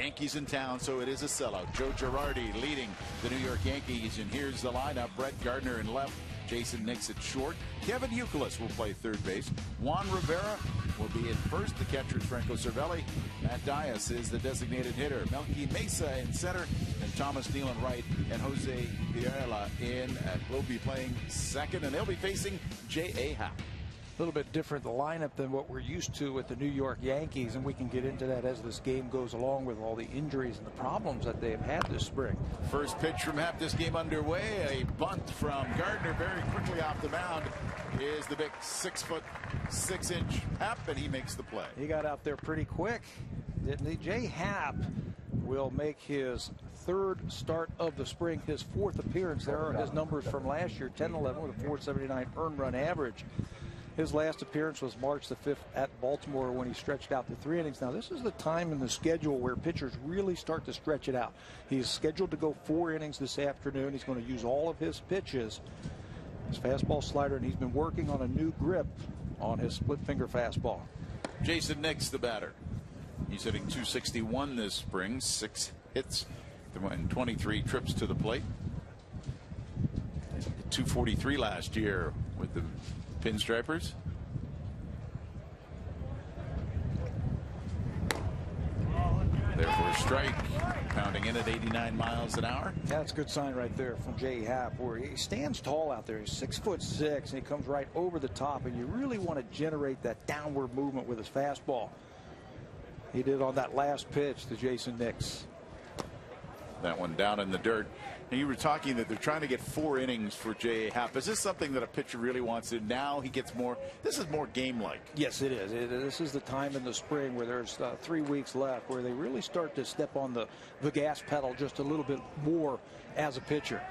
Yankees in town, so it is a sellout. Joe Girardi leading the New York Yankees, and here's the lineup. Brett Gardner in left, Jason Nix at short. Kevin Youkilis will play third base. Juan Rivera will be in first. The catcher is Franco Cervelli. Matt Dias is the designated hitter. Melky Mesa in center, and Thomas Nealon right, and Jose Pirela will be playing second, and they'll be facing J.A. Happ. A little bit different lineup than what we're used to with the New York Yankees, and we can get into that as this game goes along with all the injuries and the problems that they have had this spring. First pitch from Happ, this game underway. A bunt from Gardner very quickly off the mound is the big 6'6" Happ, and he makes the play. He got out there pretty quick, didn't he? J. Happ will make his third start of the spring, his fourth appearance. There are his numbers from last year, 10-11 with a 479 earned run average. His last appearance was March the 5th at Baltimore when he stretched out to 3 innings. Now, this is the time in the schedule where pitchers really start to stretch it out. He's scheduled to go 4 innings this afternoon. He's going to use all of his pitches, his fastball, slider, and he's been working on a new grip on his split finger fastball. Jason Nix, the batter. He's hitting .261 this spring, 6 hits and 23 trips to the plate. .243 last year with the Pinstripers. Therefore, a strike, pounding in at 89 miles an hour. That's a good sign right there from J. Happ, where he stands tall out there. He's 6'6", and he comes right over the top, and you really want to generate that downward movement with his fastball. He did on that last pitch to Jason Nix. That one down in the dirt. And you were talking that they're trying to get 4 innings for J.A. Happ. Is this something that a pitcher really wants to? Now he gets more. This is more game-like. Yes, it is. This is the time in the spring where there's 3 weeks left where they really start to step on the gas pedal just a little bit more as a pitcher.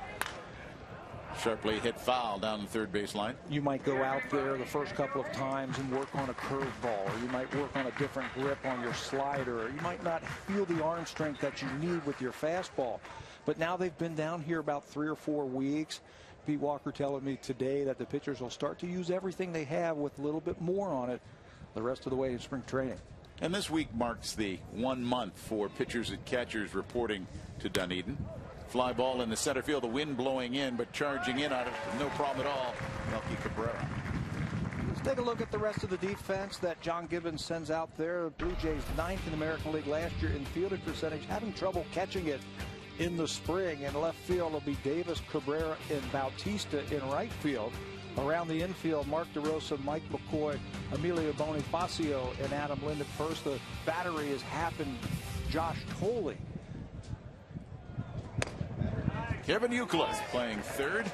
Sharply hit foul down the third base line. You might go out there the first couple of times and work on a curveball, or you might work on a different grip on your slider, or you might not feel the arm strength that you need with your fastball. But now they've been down here about 3 or 4 weeks. Pete Walker telling me today that the pitchers will start to use everything they have with a little bit more on it the rest of the way in spring training. And this week marks the 1 month for pitchers and catchers reporting to Dunedin. Fly ball in the center field, the wind blowing in, but charging in on it, no problem at all. Melky Cabrera. Let's take a look at the rest of the defense that John Gibbons sends out there. Blue Jays 9th in the American League last year in fielding percentage, having trouble catching it in the spring. In left field, it'll be Davis, Cabrera, and Bautista in right field. Around the infield, Mark DeRosa, Mike McCoy, Emilio Bonifacio, and Adam Lind at first. The battery is Happ and Josh Tolley. Kevin Youkilis playing third,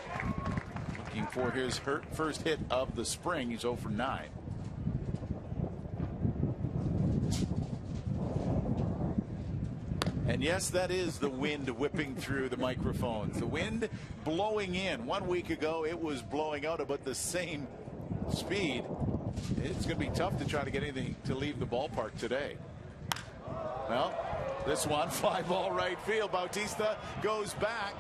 looking for his first hit of the spring. He's 0 for 9. And yes, that is the wind whipping through the microphones. The wind blowing in. 1 week ago, it was blowing out about the same speed. It's going to be tough to try to get anything to leave the ballpark today. Well, this one, fly ball right field. Bautista goes back,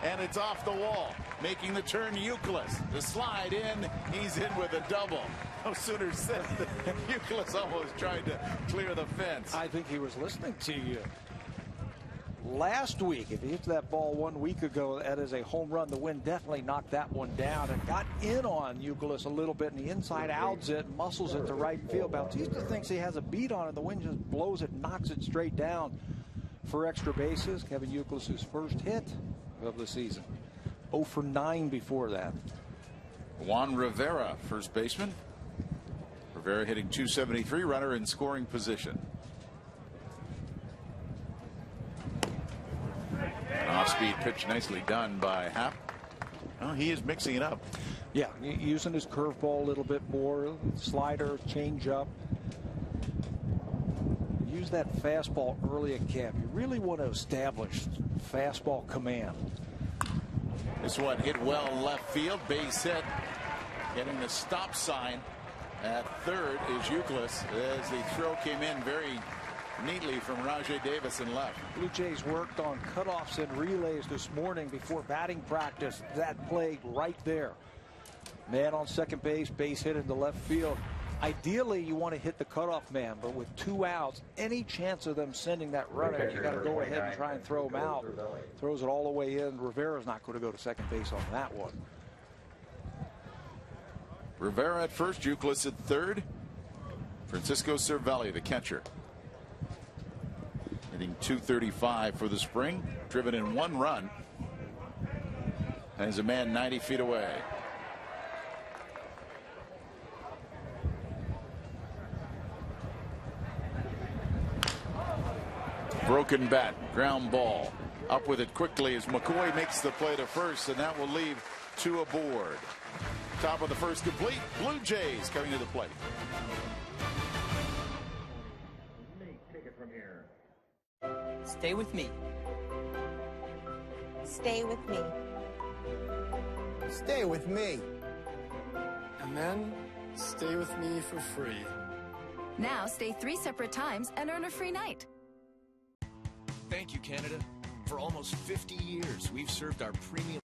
and it's off the wall. Making the turn, Youkilis. The slide in, he's in with a double. No sooner said than Youkilis almost tried to clear the fence. I think he was listening to you. Last week, if he hits that ball 1 week ago, that is a home run. The wind definitely knocked that one down and got in on Youkilis a little bit, and he inside outs it, muscles it to right field. Bautista thinks he has a beat on it. The wind just blows it, knocks it straight down for extra bases. Kevin Youkilis' first hit of the season. 0 for 9 before that. Juan Rivera, first baseman. Rivera hitting .273, runner in scoring position. An off-speed pitch, nicely done by Happ. Well, he is mixing it up. Yeah, using his curveball a little bit more, slider, changeup. Use that fastball early at camp. You really want to establish fastball command. This one hit well left field, base hit. Getting the stop sign at third is Youkilis as the throw came in very neatly from Rajai Davis in left. Blue Jays worked on cutoffs and relays this morning before batting practice. That play right there. Man on second base, base hit into left field. Ideally, you want to hit the cutoff man, but with 2 outs, any chance of them sending that runner, you got to go ahead and try and throw him out. Throws it all the way in. Rivera's not going to go to second base on that one. Rivera at first, Youkilis at third. Francisco Cervelli, the catcher. Hitting .235 for the spring. Driven in 1 run. Has a man 90 feet away. Broken bat, ground ball. Up with it quickly as McCoy makes the play to first, and that will leave 2 aboard. Top of the first complete. Blue Jays coming to the plate. Take it from here. Stay with me. Stay with me. Stay with me. And then stay with me for free. Now stay 3 separate times and earn a free night. Thank you, Canada. For almost 50 years, we've served our premium.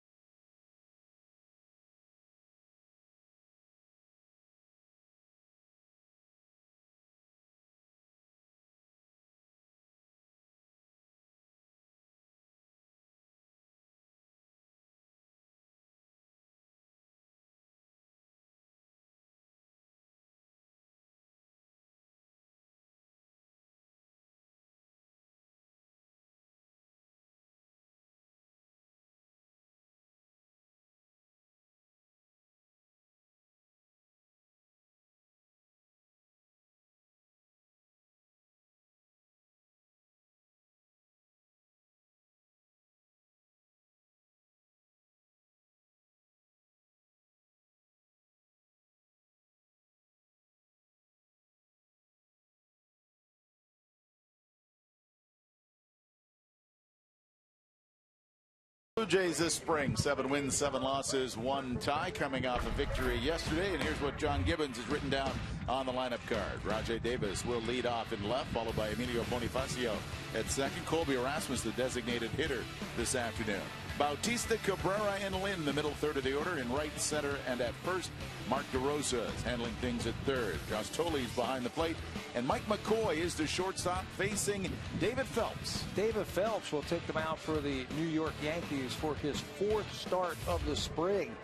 Blue Jays this spring, 7 wins, 7 losses, 1 tie, coming off a victory yesterday. And here's what John Gibbons has written down on the lineup card. Rajai Davis will lead off in left, followed by Emilio Bonifacio at second. Colby Erasmus, the designated hitter this afternoon. Bautista, Cabrera, and Lynn, the middle third of the order. In right, center, and at first, Mark DeRosa is handling things at third. Josh Tolley's behind the plate. And Mike McCoy is the shortstop, facing David Phelps. David Phelps will take them out for the New York Yankees for his 4th start of the spring.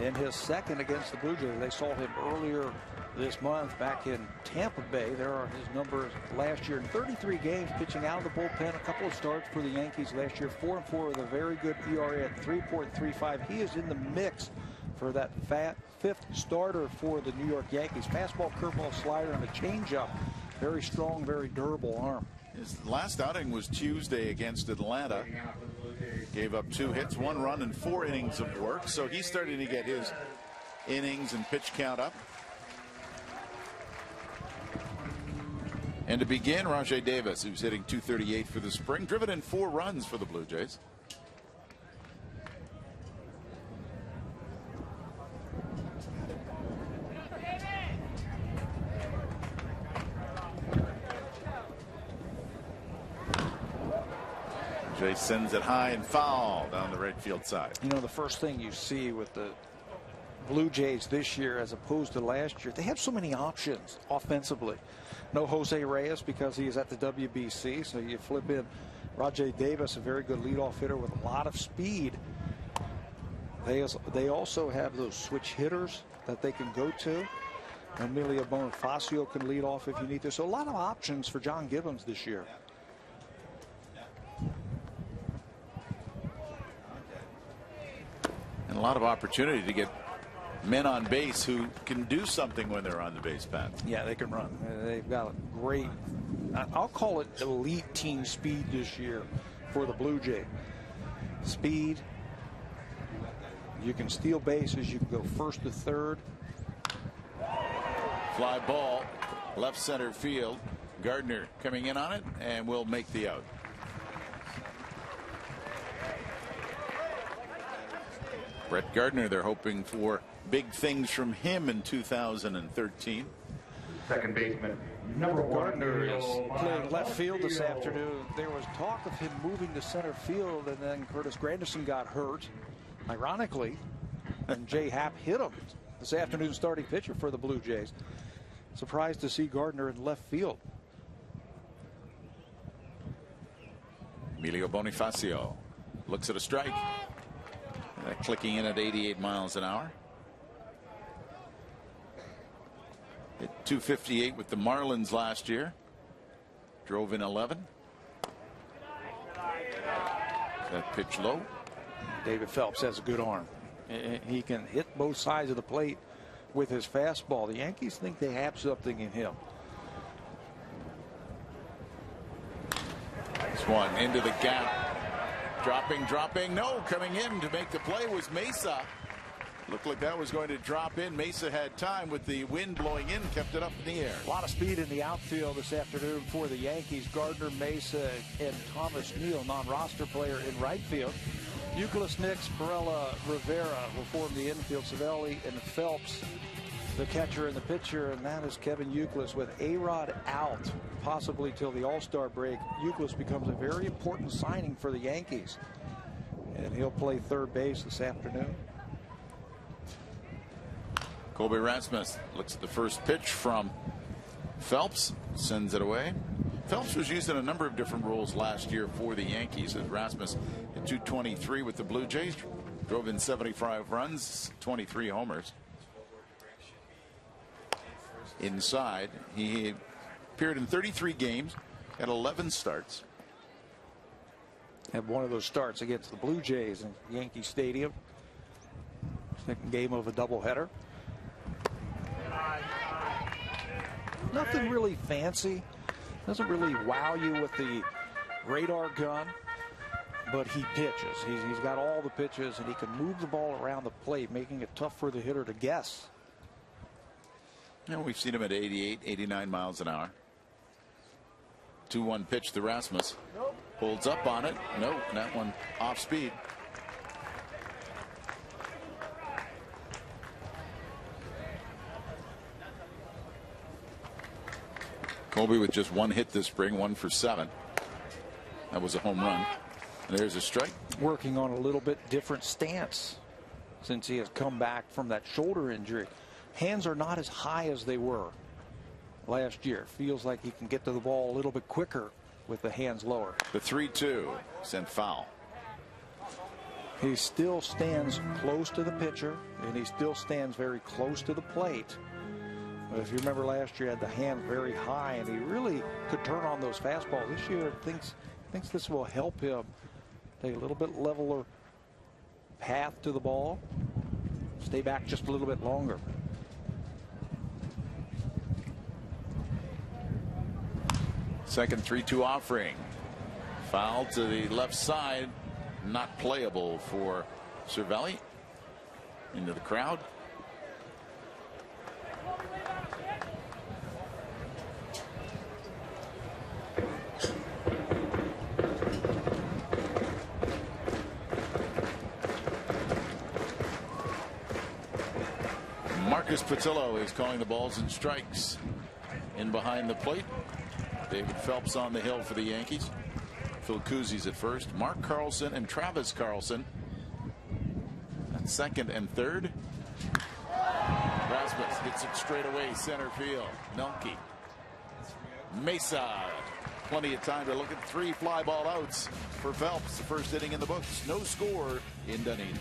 In his 2nd against the Blue Jays. They saw him earlier this month back in Tampa Bay. There are his numbers last year in 33 games, pitching out of the bullpen. A couple of starts for the Yankees last year. 4-4 with a very good ERA at 3.35. He is in the mix for that 5th starter for the New York Yankees. Fastball, curveball, slider, and a changeup. Very strong, very durable arm. His last outing was Tuesday against Atlanta. Gave up 2 hits, 1 run, and 4 innings of work. So he's starting to get his innings and pitch count up. And to begin, Rajai Davis, who's hitting .238 for the spring, driven in 4 runs for the Blue Jays. Jay sends it high and foul down the right field side. You know, the first thing you see with the Blue Jays this year as opposed to last year, they have so many options offensively. No Jose Reyes because he is at the WBC, so you flip in Rajai Davis, a very good leadoff hitter with a lot of speed. They also have those switch hitters that they can go to. Emilio Bonifacio can lead off if you need to. So a lot of options for John Gibbons this year. And a lot of opportunity to get men on base who can do something when they're on the base path. Yeah, they can run. They've got a great, I'll call it elite team speed this year for the Blue Jays. Speed. You can steal bases. You can go first to third. Fly ball, left center field. Gardner coming in on it and will make the out. Brett Gardner, they're hoping for big things from him in 2013. Second baseman, number 1. Gardner is playing left field this afternoon. There was talk of him moving to center field, and then Curtis Granderson got hurt, ironically, and Jay Happ hit him this afternoon, starting pitcher for the Blue Jays. Surprised to see Gardner in left field. Emilio Bonifacio looks at a strike. Clicking in at 88 miles an hour. Hit 258 with the Marlins last year. Drove in 11. That pitch low. David Phelps has a good arm. He can hit both sides of the plate with his fastball. The Yankees think they have something in him. This one into the gap. Dropping. No, coming in to make the play was Mesa. Looked like that was going to drop in. Mesa had time with the wind blowing in, kept it up in the air. A lot of speed in the outfield this afternoon for the Yankees. Gardner, Mesa, and Thomas Neal, non-roster player in right field. Euclid, Nix, Perella, Rivera will form the infield. Savelli and Phelps, the catcher and the pitcher, and that is Kevin Euclid with A-Rod out, possibly till the All-Star break. Euclid becomes a very important signing for the Yankees, and he'll play third base this afternoon. Colby Rasmus looks at the first pitch from Phelps, sends it away. Phelps was used in a number of different roles last year for the Yankees, as Rasmus at 223 with the Blue Jays, drove in 75 runs, 23 homers. Inside, he appeared in 33 games, had 11 starts. Had one of those starts against the Blue Jays in Yankee Stadium. Second game of a doubleheader. Nothing really fancy. Doesn't really wow you with the radar gun, but he pitches. He's got all the pitches, and he can move the ball around the plate, making it tough for the hitter to guess. We've seen him at 88, 89 miles an hour. 2-1 pitch to Rasmus. Holds up on it. Nope, that one off speed. Colby with just one hit this spring, 1 for 7. That was a home run. And there's a strike. Working on a little bit different stance since he has come back from that shoulder injury. Hands are not as high as they were last year. Feels like he can get to the ball a little bit quicker with the hands lower. The 3-2 sent foul. He still stands close to the pitcher, and he still stands very close to the plate. But if you remember last year, he had the hand very high, and he really could turn on those fastballs. This year, thinks this will help him take a little bit leveler path to the ball, stay back just a little bit longer. Second 3-2 offering. Foul to the left side. Not playable for Cervelli. Into the crowd. Marcus Patillo is calling the balls and strikes. In behind the plate, David Phelps on the hill for the Yankees. Phil Cousie's at first. Mark Carlson and Travis Carlson at second and third. Rasmus hits it straight away center field. Melky. Mesa. Plenty of time to look at 3 fly ball outs for Phelps. The first inning in the books. No score in Dunedin.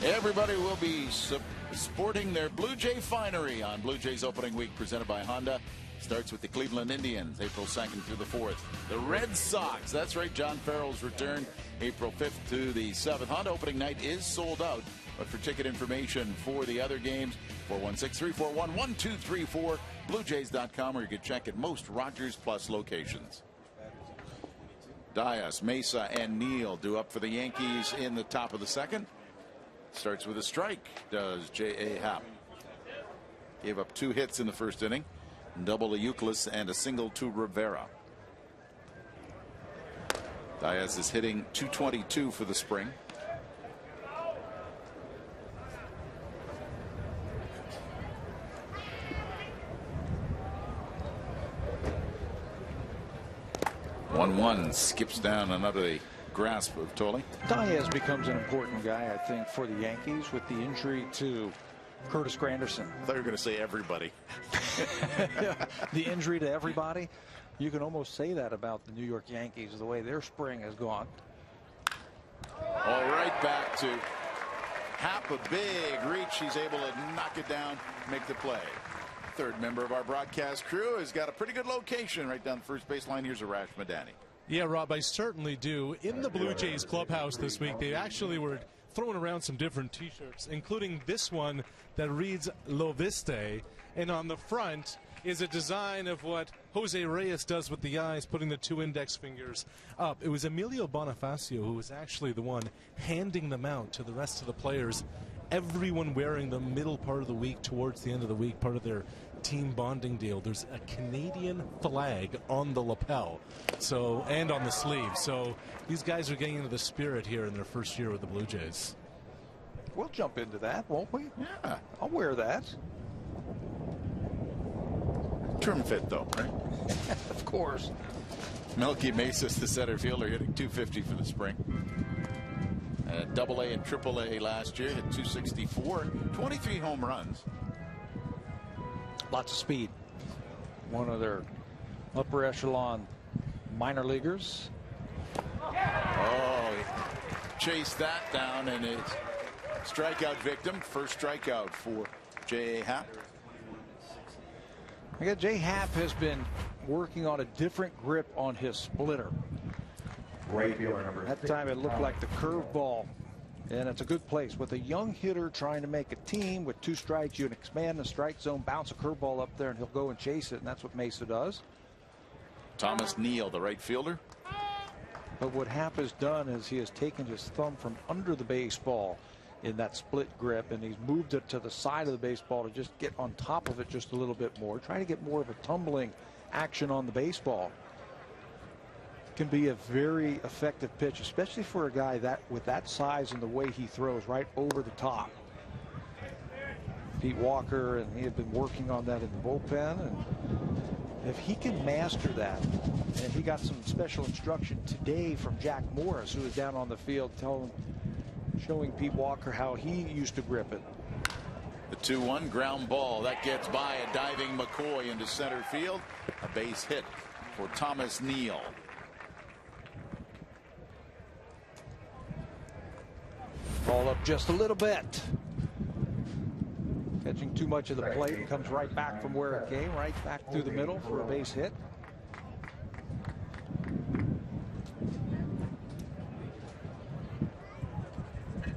Everybody will be sporting their Blue Jay finery on Blue Jays opening week, presented by Honda. Starts with the Cleveland Indians, April 2nd through the 4th. The Red Sox, that's right, John Farrell's return, April 5th to the 7th. Honda opening night is sold out, but for ticket information for the other games, 416-341-1234, BlueJays.com, or you can check at most Rogers Plus locations. Diaz, Mesa, and Neal due up for the Yankees in the top of the second. Starts with a strike, does J.A. Happ. Gave up 2 hits in the first inning, double to Euclid and a single to Rivera. Diaz is hitting .222 for the spring. One skips down and under the grasp of Tolley. Diaz becomes an important guy, I think, for the Yankees with the injury to Curtis Granderson. I thought you were going to say everybody. The injury to everybody. You can almost say that about the New York Yankees, the way their spring has gone. All right, back to Happ, a big reach. He's able to knock it down, make the play. Third member of our broadcast crew has got a pretty good location right down the first baseline. Here's Arash Madani. Yeah, Rob, I certainly do. In the Blue Jays clubhouse this week, they actually were throwing around some different T-shirts, including this one that reads Lo Viste, and on the front is a design of what Jose Reyes does with the eyes, putting the 2 index fingers up. It was Emilio Bonifacio who was actually the one handing them out to the rest of the players. Everyone wearing the middle part of the week towards the end of the week, part of their team bonding deal. There's a Canadian flag on the lapel, so, and on the sleeve. So these guys are getting into the spirit here in their first year with the Blue Jays. We'll jump into that, won't we? Yeah. I'll wear that. Trim fit, though, right? Of course. Melky Mesa's the center fielder, hitting .250 for the spring. AA and AAA last year, hit .264, 23 home runs. Lots of speed. One of their upper echelon minor leaguers. Oh, he chased that down, and it's strikeout victim. First strikeout for J.A. Happ. J. Happ has been working on a different grip on his splitter. Right fielder number That time it looked like the curveball, and it's a good place with a young hitter trying to make a team. With 2 strikes, you can expand the strike zone, bounce a curveball up there, and he'll go and chase it, and that's what Mesa does. Thomas Neal, the right fielder. But what Happ has done is he has taken his thumb from under the baseball in that split grip, and he's moved it to the side of the baseball to just get on top of it just a little bit more, trying to get more of a tumbling action on the baseball. Can be a very effective pitch, especially for a guy that with that size and the way he throws right over the top. Pete Walker, and he had been working on that in the bullpen, and if he can master that, and he got some special instruction today from Jack Morris, who was down on the field showing Pete Walker how he used to grip it. The 2-1 ground ball that gets by a diving McCoy into center field. A base hit for Thomas Neal. Ball up just a little bit. Catching too much of the plate, and comes right back from where it came, right back through the middle for a base hit.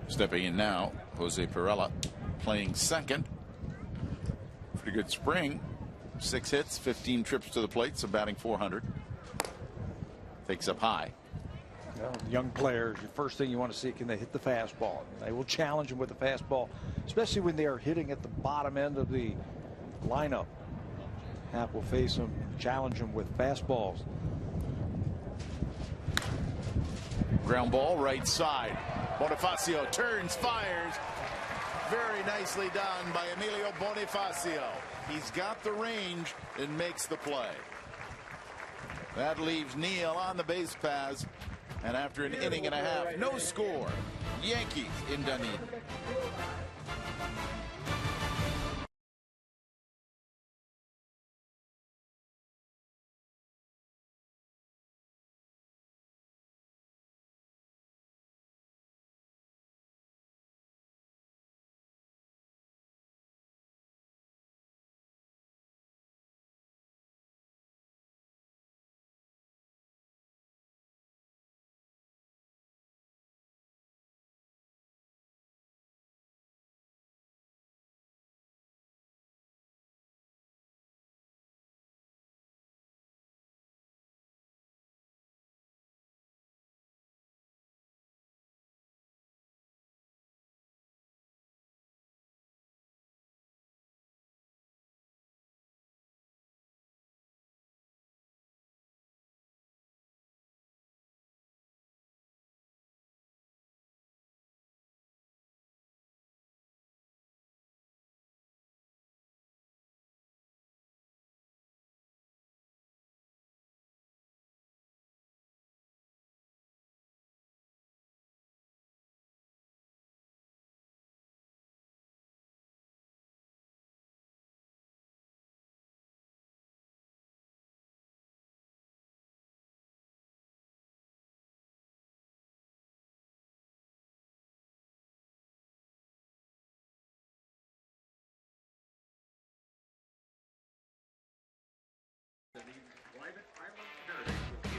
Stepping in now, Jose Perella playing second. Pretty good spring. 6 hits, 15 trips to the plate, so batting .400. Takes up high. Well, young players, the first thing you want to see, can they hit the fastball? They will challenge them with the fastball, especially when they are hitting at the bottom end of the lineup. Happ will face them, challenge them with fastballs. Ground ball right side. Bonifacio turns, fires. Very nicely done by Emilio Bonifacio. He's got the range and makes the play. That leaves Neal on the base paths. And after an inning and a half, no score. Yankees in Dunedin.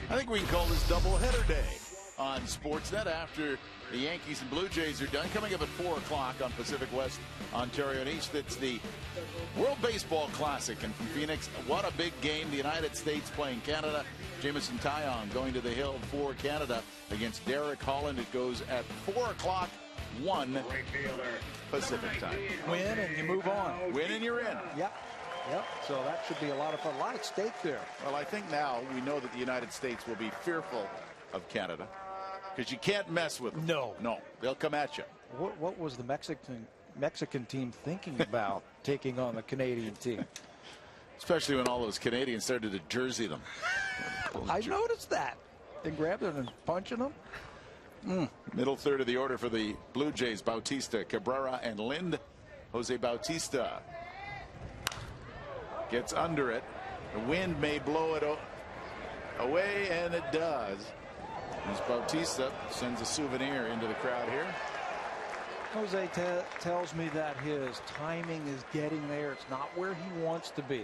I think we can call this doubleheader day on Sportsnet after the Yankees and Blue Jays are done. Coming up at 4 o'clock on Pacific West, Ontario and East, it's the World Baseball Classic. And from Phoenix, what a big game. The United States playing Canada. Jamison Taillon going to the hill for Canada against Derek Holland. It goes at 4 o'clock, 1 Pacific time. Win and you move on. Win and you're in. Yep. So that should be a lot of fun. A lot at stake there. Well, I think now we know that the United States will be fearful of Canada because you can't mess with them. No, they'll come at you. What was the Mexican team thinking about taking on the Canadian team? Especially when all those Canadians started to jersey them. I noticed that. They grabbed them and punching them. Middle third of the order for the Blue Jays: Bautista, Cabrera, and Lind. Jose Bautista gets under it. The wind may blow it away, and it does. As Bautista sends a souvenir into the crowd here. Jose tells me that his timing is getting there. It's not where he wants to be.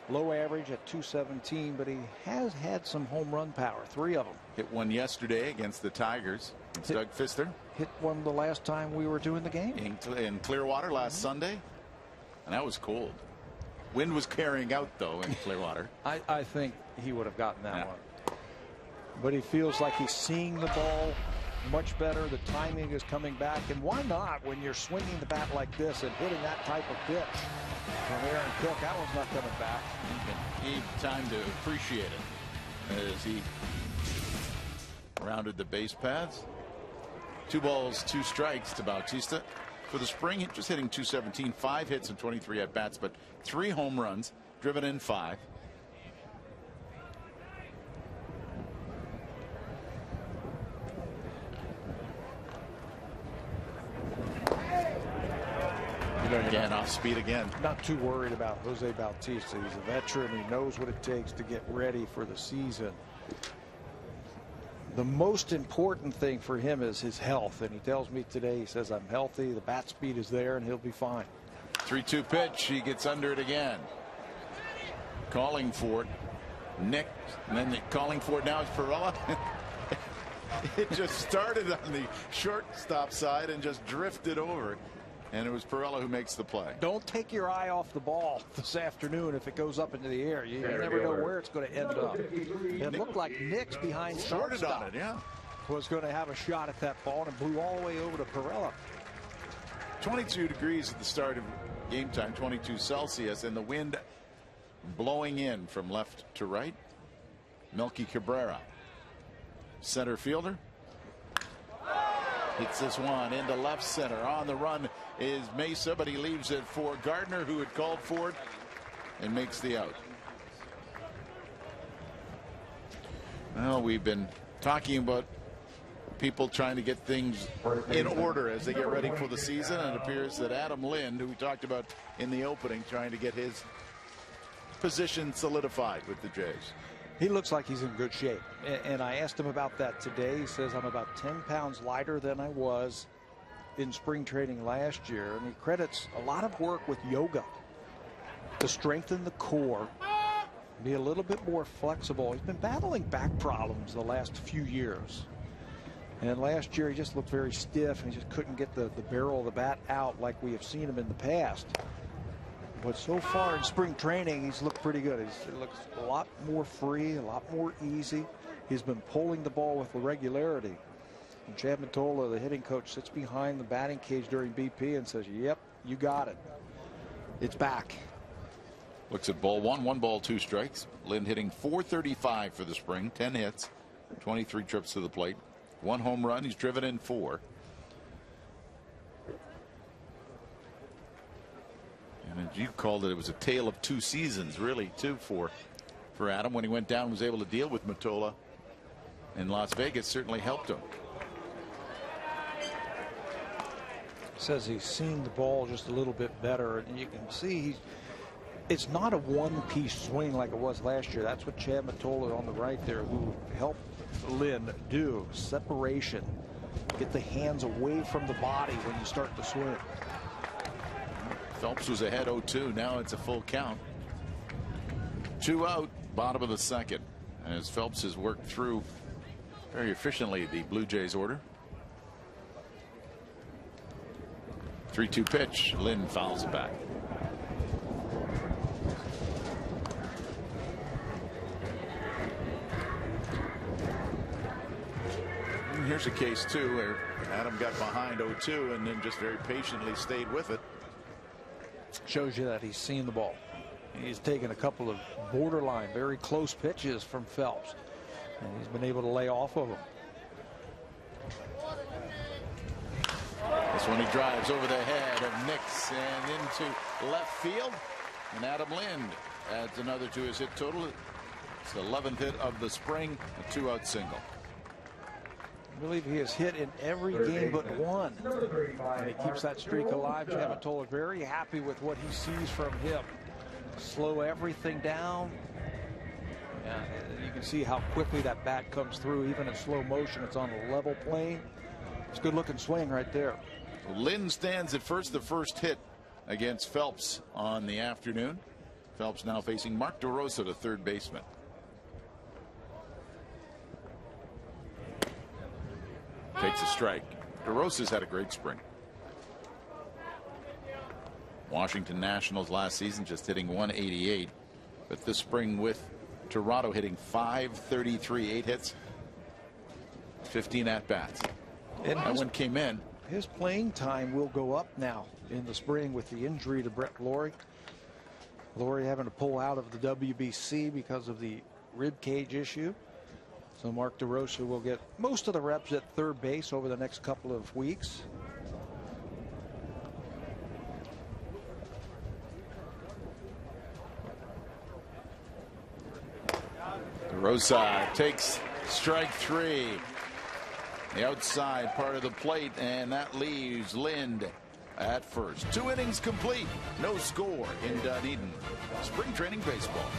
Low average at 217, but he has had some home run power, 3 of them. Hit one yesterday against the Tigers. It's Doug Fister. Hit one the last time we were doing the game. In Clearwater last Sunday. And that was cold. Wind was carrying out, though, in Clearwater. I think he would have gotten that one. But he feels like he's seeing the ball much better. The timing is coming back. And why not when you're swinging the bat like this and hitting that type of pitch from Aaron Cook? That one's not coming back. He need time to appreciate it as he rounded the base paths. 2 balls, 2 strikes to Bautista. For the spring, just hitting 217, 5 hits and 23 at bats, but 3 home runs, driven in 5. Again, off speed again. Not too worried about Jose Bautista. He's a veteran. He knows what it takes to get ready for the season. The most important thing for him is his health, and he tells me today, he says, I'm healthy, the bat speed is there, and he'll be fine. 3-2 pitch. He gets under it again. Calling for it. Nick, and then calling for it now is Perella. It just started on the shortstop side and just drifted over. And it was Perella who makes the play. Don't take your eye off the ball this afternoon if it goes up into the air. You never know where it's going to end up. It looked like Nick's behind shortstop on it, yeah. Was going to have a shot at that ball and blew all the way over to Perella. 22 degrees at the start of game time, 22 Celsius, and the wind blowing in from left to right. Melky Cabrera, center fielder. Hits this one into left center. On the run is Mesa, but he leaves it for Gardner, who had called for it, and makes the out. Well, we've been talking about people trying to get things in order as they get ready for the season, and it appears that Adam Lind, who we talked about in the opening, trying to get his position solidified with the Jays. He looks like he's in good shape, and I asked him about that today. He says, I'm about 10 pounds lighter than I was in spring training last year, and he credits a lot of work with yoga to strengthen the core, be a little bit more flexible. He's been battling back problems the last few years, and last year he just looked very stiff, and he just couldn't get the barrel of the bat out like we have seen him in the past. But so far in spring training, he's looked pretty good. He looks a lot more free, a lot more easy. He's been pulling the ball with regularity. And Chad Mottola, the hitting coach, sits behind the batting cage during BP and says, yep, you got it. It's back. Looks at ball 1 ball, 2 strikes. Lind hitting .435 for the spring, 10 hits, 23 trips to the plate, 1 home run. He's driven in 4. And as you called it was a tale of 2 seasons, really, too, for Adam. When he went down, was able to deal with Mottola in Las Vegas. Certainly helped him. Says he's seen the ball just a little bit better, and you can see it's not a one-piece swing like it was last year. That's what Chad Mottola on the right there, who helped Lind do. Separation. Get the hands away from the body when you start to swing. Phelps was ahead 0-2. Now it's a full count. 2 out, bottom of the second. as Phelps has worked through very efficiently the Blue Jays order. 3-2 pitch. Lynn fouls it back. And here's a case too where Adam got behind 0-2 and then just very patiently stayed with it. Shows you that he's seen the ball. He's taken a couple of borderline, very close pitches from Phelps, and he's been able to lay off of them. This one he drives over the head of Nix and into left field. And Adam Lind adds another to his hit total. It's the 11th hit of the spring, a 2-out single. I believe he has hit in every game but one. And he keeps that streak alive. Kevin Toller very happy with what he sees from him. Slow everything down. You can see how quickly that bat comes through. Even in slow motion, it's on a level plane. It's a good looking swing right there. Lynn stands at first, the first hit against Phelps on the afternoon. Phelps now facing Mark DeRosa, the third baseman. Takes a strike. DeRosa's had a great spring. Washington Nationals last season just hitting 188, but this spring with Toronto hitting 533, 8 hits, 15 at bats. And that one came in. His playing time will go up now in the spring with the injury to Brett Lawrie. Lawrie having to pull out of the WBC because of the rib cage issue. So Mark DeRosa will get most of the reps at third base over the next couple of weeks. DeRosa takes strike 3. The outside part of the plate, and that leaves Lind at first. 2 innings complete. No score in Dunedin. Spring training baseball.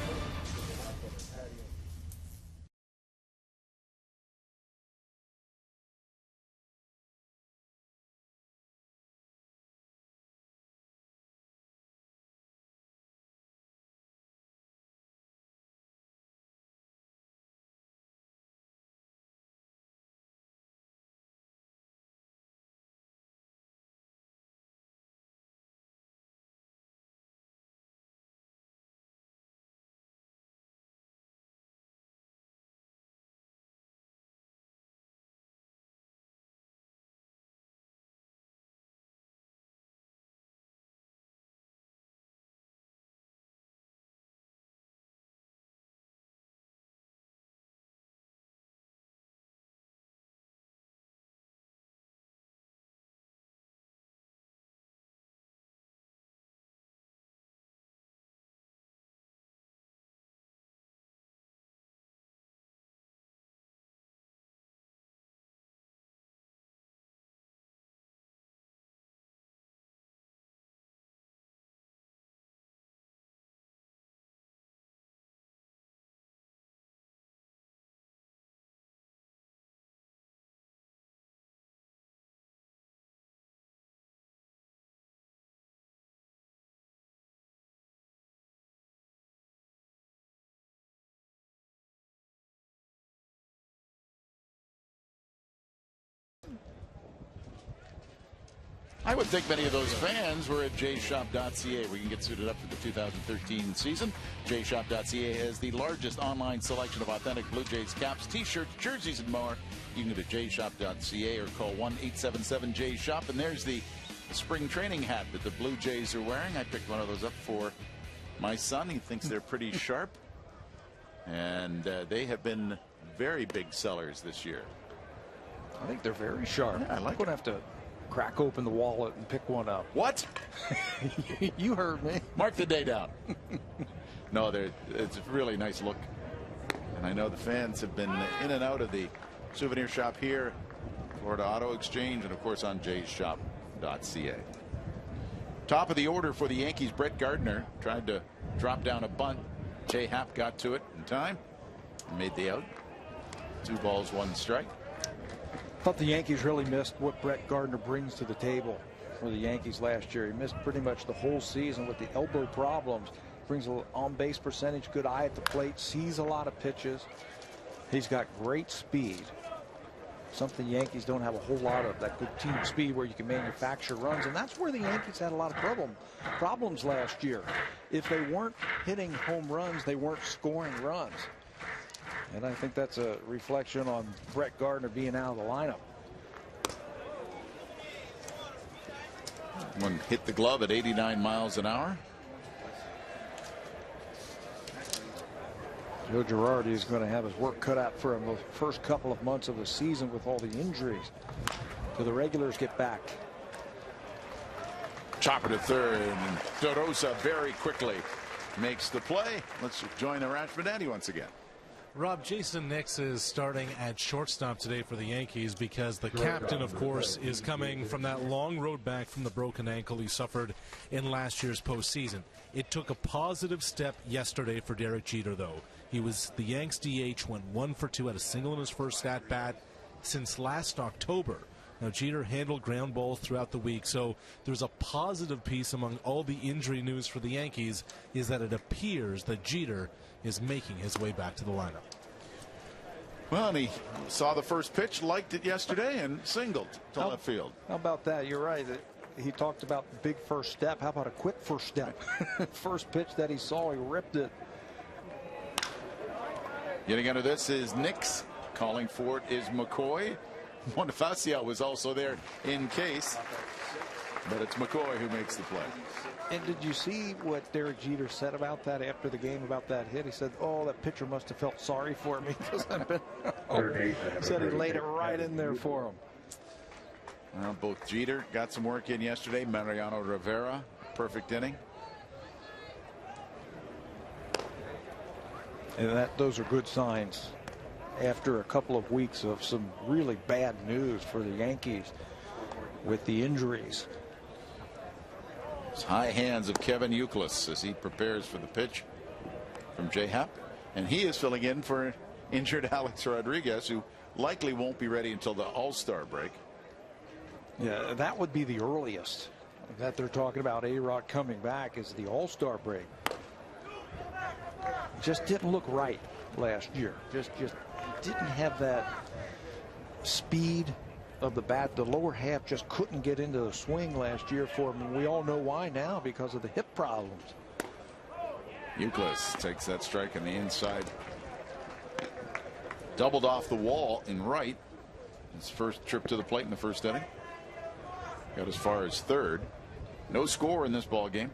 I would think many of those fans were at jshop.ca, where you can get suited up for the 2013 season. jshop.ca has the largest online selection of authentic Blue Jays caps, t-shirts, jerseys, and more. You can go to jshop.ca or call 1-877-JSHOP. And there's the spring training hat that the Blue Jays are wearing. I picked one of those up for my son. He thinks they're pretty sharp. And they have been very big sellers this year. I think they're very sharp. Yeah, I like I'm going to have to crack open the wallet and pick one up. What? You heard me. Mark the day down. No, it's a really nice look. And I know the fans have been in and out of the souvenir shop here, Florida Auto Exchange, and of course on jshop.ca. Top of the order for the Yankees, Brett Gardner tried to drop down a bunt. Jay Happ got to it in time and made the out. 2 balls, 1 strike. I thought the Yankees really missed what Brett Gardner brings to the table for the Yankees last year. He missed pretty much the whole season with the elbow problems. Brings a little on-base percentage, good eye at the plate, sees a lot of pitches. He's got great speed. Something Yankees don't have a whole lot of, that good team speed where you can manufacture runs. And that's where the Yankees had a lot of problems last year. If they weren't hitting home runs, they weren't scoring runs. And I think that's a reflection on Brett Gardner being out of the lineup. One hit the glove at 89 miles an hour. Joe Girardi is going to have his work cut out for him the first couple of months of the season with all the injuries. Till the regulars get back. Chopper to third, and DeRosa very quickly makes the play. Let's join the Ranchman Daddy once again. Rob, Jason Nix is starting at shortstop today for the Yankees because the captain, of course, is coming from that long road back from the broken ankle he suffered in last year's postseason. It took a positive step yesterday for Derek Jeter, though. He was the Yanks DH, went 1 for 2, had a single in his first at bat since last October. Now, Jeter handled ground balls throughout the week, so there's a positive piece among all the injury news for the Yankees is that it appears that Jeter is making his way back to the lineup. Well, and he saw the first pitch, liked it yesterday, and singled to left field. How about that? You're right. He talked about the big first step. How about a quick first step? First pitch that he saw, he ripped it. Getting under this is Nix. Calling for it is McCoy. Bonifacio was also there in case, but it's McCoy who makes the play. And did you see what Derek Jeter said about that after the game, about that hit? He said, "Oh, that pitcher must have felt sorry for me because I've been." Said he laid it right in there for him. Well, both Jeter got some work in yesterday. Mariano Rivera, perfect inning. And those are good signs after a couple of weeks of some really bad news for the Yankees with the injuries. It's high hands of Kevin Youkilis as he prepares for the pitch from J-Hap. And he is filling in for injured Alex Rodriguez, who likely won't be ready until the All-Star break. Yeah, that would be the earliest that they're talking about A-Rod coming back is the All-Star break. Just didn't look right last year. Just didn't have that speed of the bat. The lower half just couldn't get into the swing last year for him. And we all know why now, because of the hip problems. Youkilis takes that strike on the inside. Doubled off the wall in right. His first trip to the plate in the first inning. Got as far as third. No score in this ball game.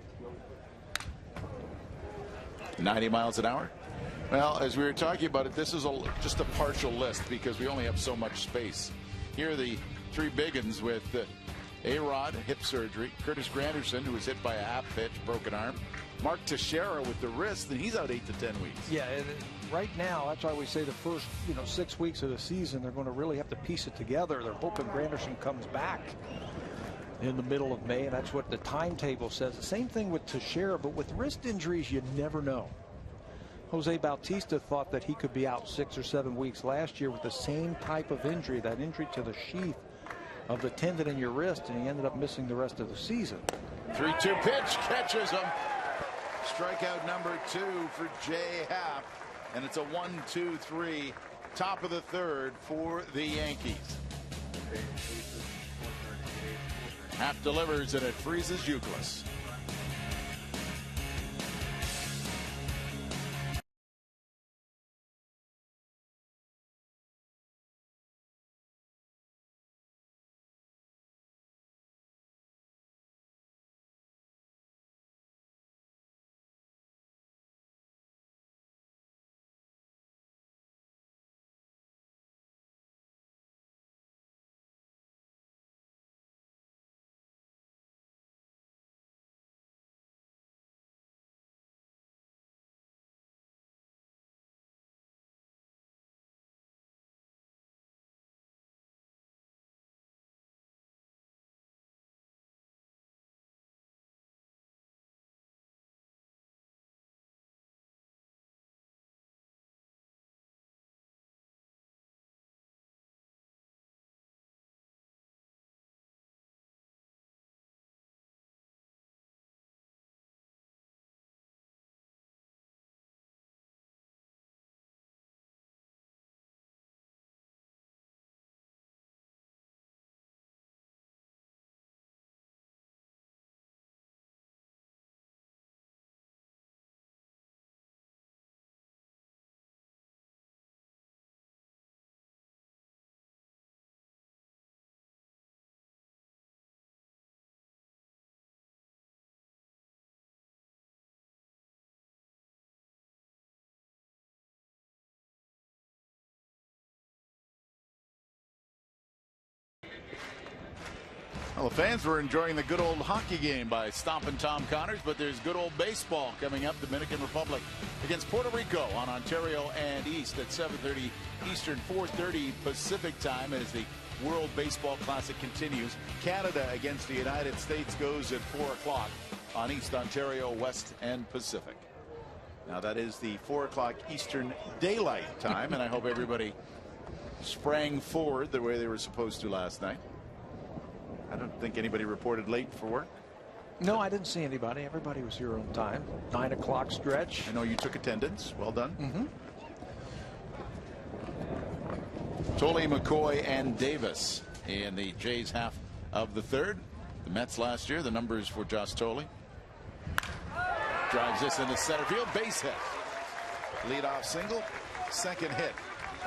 90 miles an hour. Well, as we were talking about it, this is just a partial list because we only have so much space. Here are the three big ones with A-Rod, hip surgery. Curtis Granderson, who was hit by a half pitch, broken arm. Mark Teixeira with the wrist, and he's out 8 to 10 weeks. Yeah, and right now, that's why we say the first 6 weeks of the season, they're going to really have to piece it together. They're hoping Granderson comes back in the middle of May, and that's what the timetable says. The same thing with Teixeira, but with wrist injuries, you never know. Jose Bautista thought that he could be out 6 or 7 weeks last year with the same type of injury, that injury to the sheath of the tendon in your wrist, and he ended up missing the rest of the season. 3-2 pitch, catches him. Strikeout number 2 for J-Hap, and it's a 1-2-3, top of the third for the Yankees. Hap delivers, and it freezes Youkilis. Well, the fans were enjoying the good old hockey game by Stompin' Tom Connors, but there's good old baseball coming up. Dominican Republic against Puerto Rico on Ontario and East at 7:30 Eastern, 4:30 Pacific time as the World Baseball Classic continues. Canada against the United States goes at 4 o'clock on East, Ontario, West, and Pacific. Now that is the 4 o'clock Eastern Daylight Time, and I hope everybody sprang forward the way they were supposed to last night. I don't think anybody reported late for work. No, I didn't see anybody. Everybody was here on time. 9 o'clock stretch. I know you took attendance. Well done. Tolle, McCoy, and Davis in the Jays half of the third. The Mets last year, the numbers for Josh Tolle. Drives this into center field. Base hit. Leadoff single. Second hit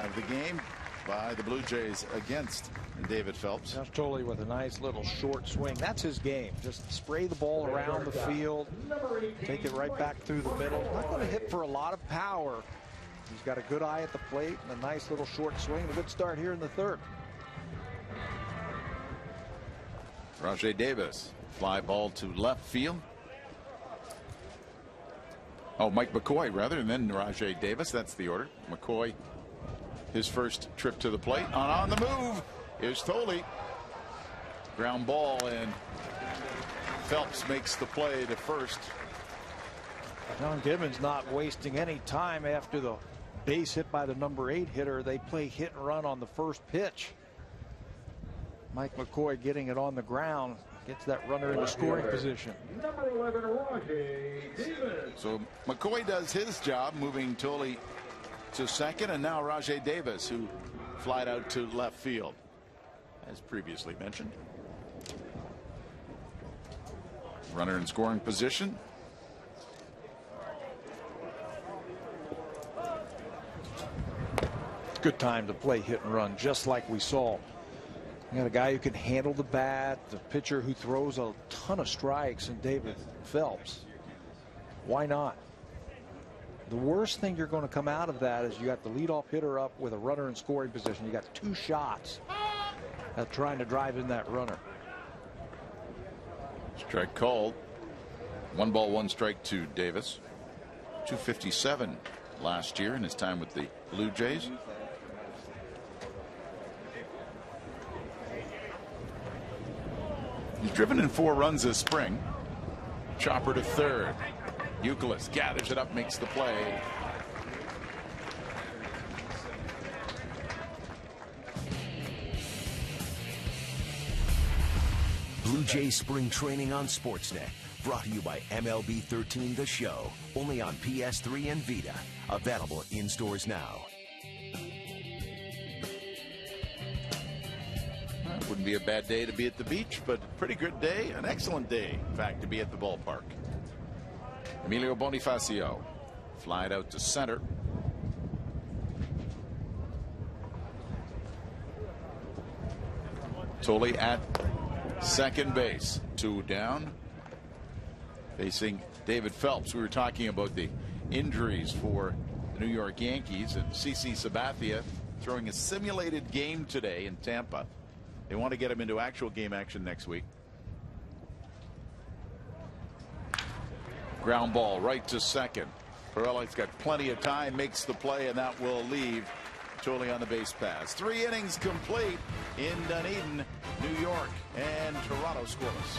of the game by the Blue Jays against David Phelps. Josh Tolle with a nice little short swing. That's his game. Just spray the ball around the field. Take it right back through the middle. Not going to hit for a lot of power. He's got a good eye at the plate and a nice little short swing. A good start here in the third. Rajay Davis. Fly ball to left field. Oh, Mike McCoy rather, and then Rajay Davis. That's the order. McCoy, his first trip to the plate. On the move is Tolle. Ground ball, and Phelps makes the play to first. John Gibbons not wasting any time after the base hit by the number 8 hitter. They play hit and run on the first pitch. Mike McCoy getting it on the ground. Gets that runner into scoring position. Number 11, Rajay Davis. So McCoy does his job, moving Tolle to second, and now Rajay Davis, who flied out to left field, as previously mentioned. Runner in scoring position. Good time to play hit and run, just like we saw. You got a guy who can handle the bat, the pitcher who throws a ton of strikes, and David Phelps. Why not? The worst thing you're going to come out of that is you got the leadoff hitter up with a runner in scoring position. You got 2 shots at trying to drive in that runner. Strike called. 1 ball, 1 strike to Davis. 257 last year in his time with the Blue Jays. He's driven in 4 runs this spring. Chopper to third. Youkilis gathers it up, makes the play. Blue Jays spring training on Sportsnet. Brought to you by MLB 13 The Show. Only on PS3 and Vita. Available in stores now. Wouldn't be a bad day to be at the beach, but a pretty good day, an excellent day, in fact, to be at the ballpark. Emilio Bonifacio flied out to center. Tolle at second base. 2 down. Facing David Phelps. We were talking about the injuries for the New York Yankees, and CC Sabathia throwing a simulated game today in Tampa. They want to get him into actual game action next week. Ground ball right to second. Pirelli's got plenty of time, makes the play, and that will leave Tolle on the base pass. 3 innings complete in Dunedin, New York, and Toronto scoreless.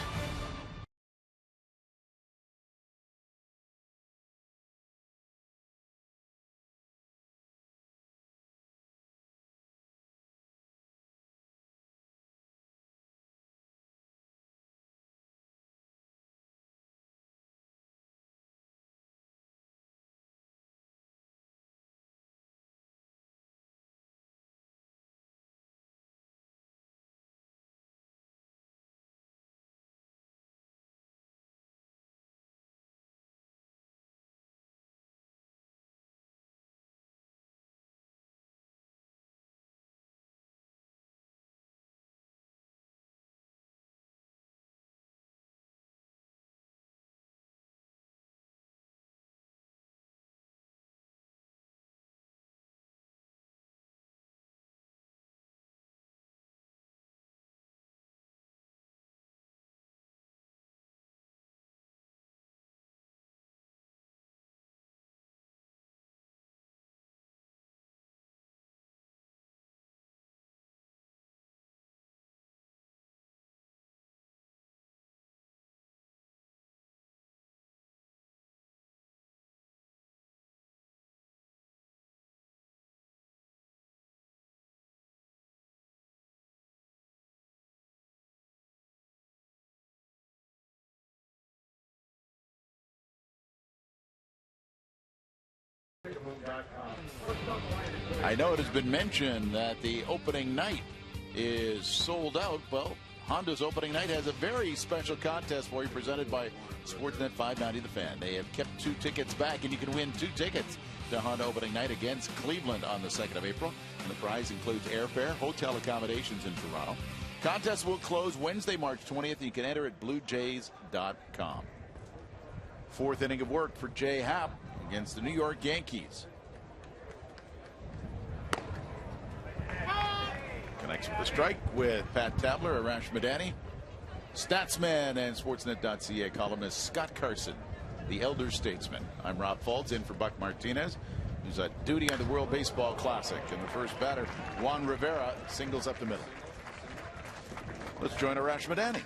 I know it has been mentioned that the opening night is sold out. Well, Honda's opening night has a very special contest for you presented by Sportsnet 590 The Fan. They have kept 2 tickets back, and you can win 2 tickets to Honda opening night against Cleveland on the 2nd of April. And the prize includes airfare, hotel accommodations in Toronto. Contest will close Wednesday, March 20th. You can enter at BlueJays.com. 4th inning of work for Jay Happ against the New York Yankees. Connects with the strike with Pat Tabler, Arash Madani, Statsman, and Sportsnet.ca columnist Scott Carson, the elder statesman. I'm Rob Faulds, in for Buck Martinez, who's at duty on the World Baseball Classic. And the first batter, Juan Rivera, singles up the middle. Let's join Arash Madani.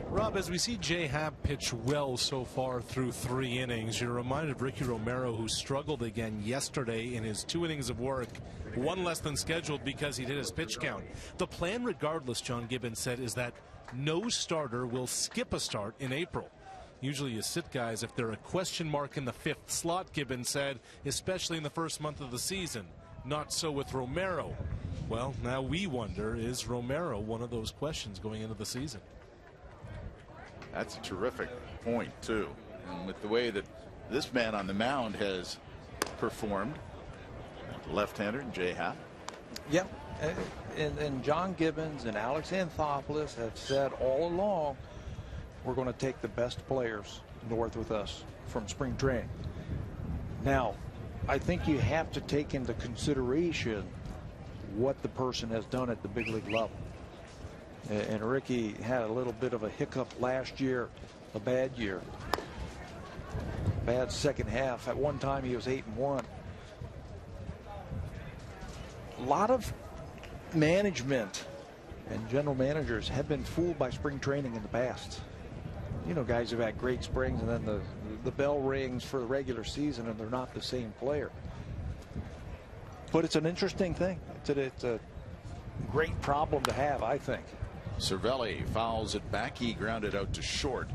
Rob, as we see Jay Happ pitch well so far through 3 innings, you're reminded of Ricky Romero, who struggled again yesterday in his 2 innings of work, 1 less than scheduled because he did his pitch count. The plan, regardless, John Gibbons said, is that no starter will skip a start in April. Usually you sit guys if they're a question mark in the 5th slot, Gibbons said, especially in the first month of the season. Not so with Romero. Well, now we wonder, is Romero one of those questions going into the season? That's a terrific point, too. And with the way that this man on the mound has performed, left-hander Jay Happ. Yep. And John Gibbons and Alex Anthopoulos have said all along, we're going to take the best players north with us from spring training. Now, I think you have to take into consideration what the person has done at the big league level. And Ricky had a little bit of a hiccup last year, a bad year. Bad second half. At one time he was 8-1. A lot of management and general managers have been fooled by spring training in the past. You know, guys who've had great springs and then the bell rings for the regular season and they're not the same player. But it's an interesting thing. It's a great problem to have, I think. Cervelli fouls it back. He grounded out to short.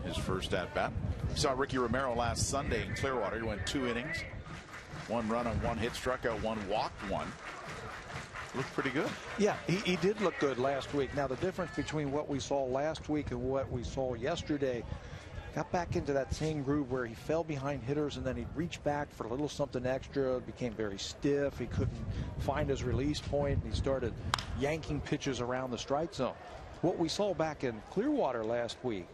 His first at bat. We saw Ricky Romero last Sunday in Clearwater. He went 2 innings, 1 run on 1 hit, struck out 1, walked 1. Looked pretty good. Yeah, he did look good last week. Now the difference between what we saw last week and what we saw yesterday, got back into that same groove where he fell behind hitters and then he'd reach back for a little something extra. It became very stiff. He couldn't find his release point, and he started yanking pitches around the strike zone. What we saw back in Clearwater last week,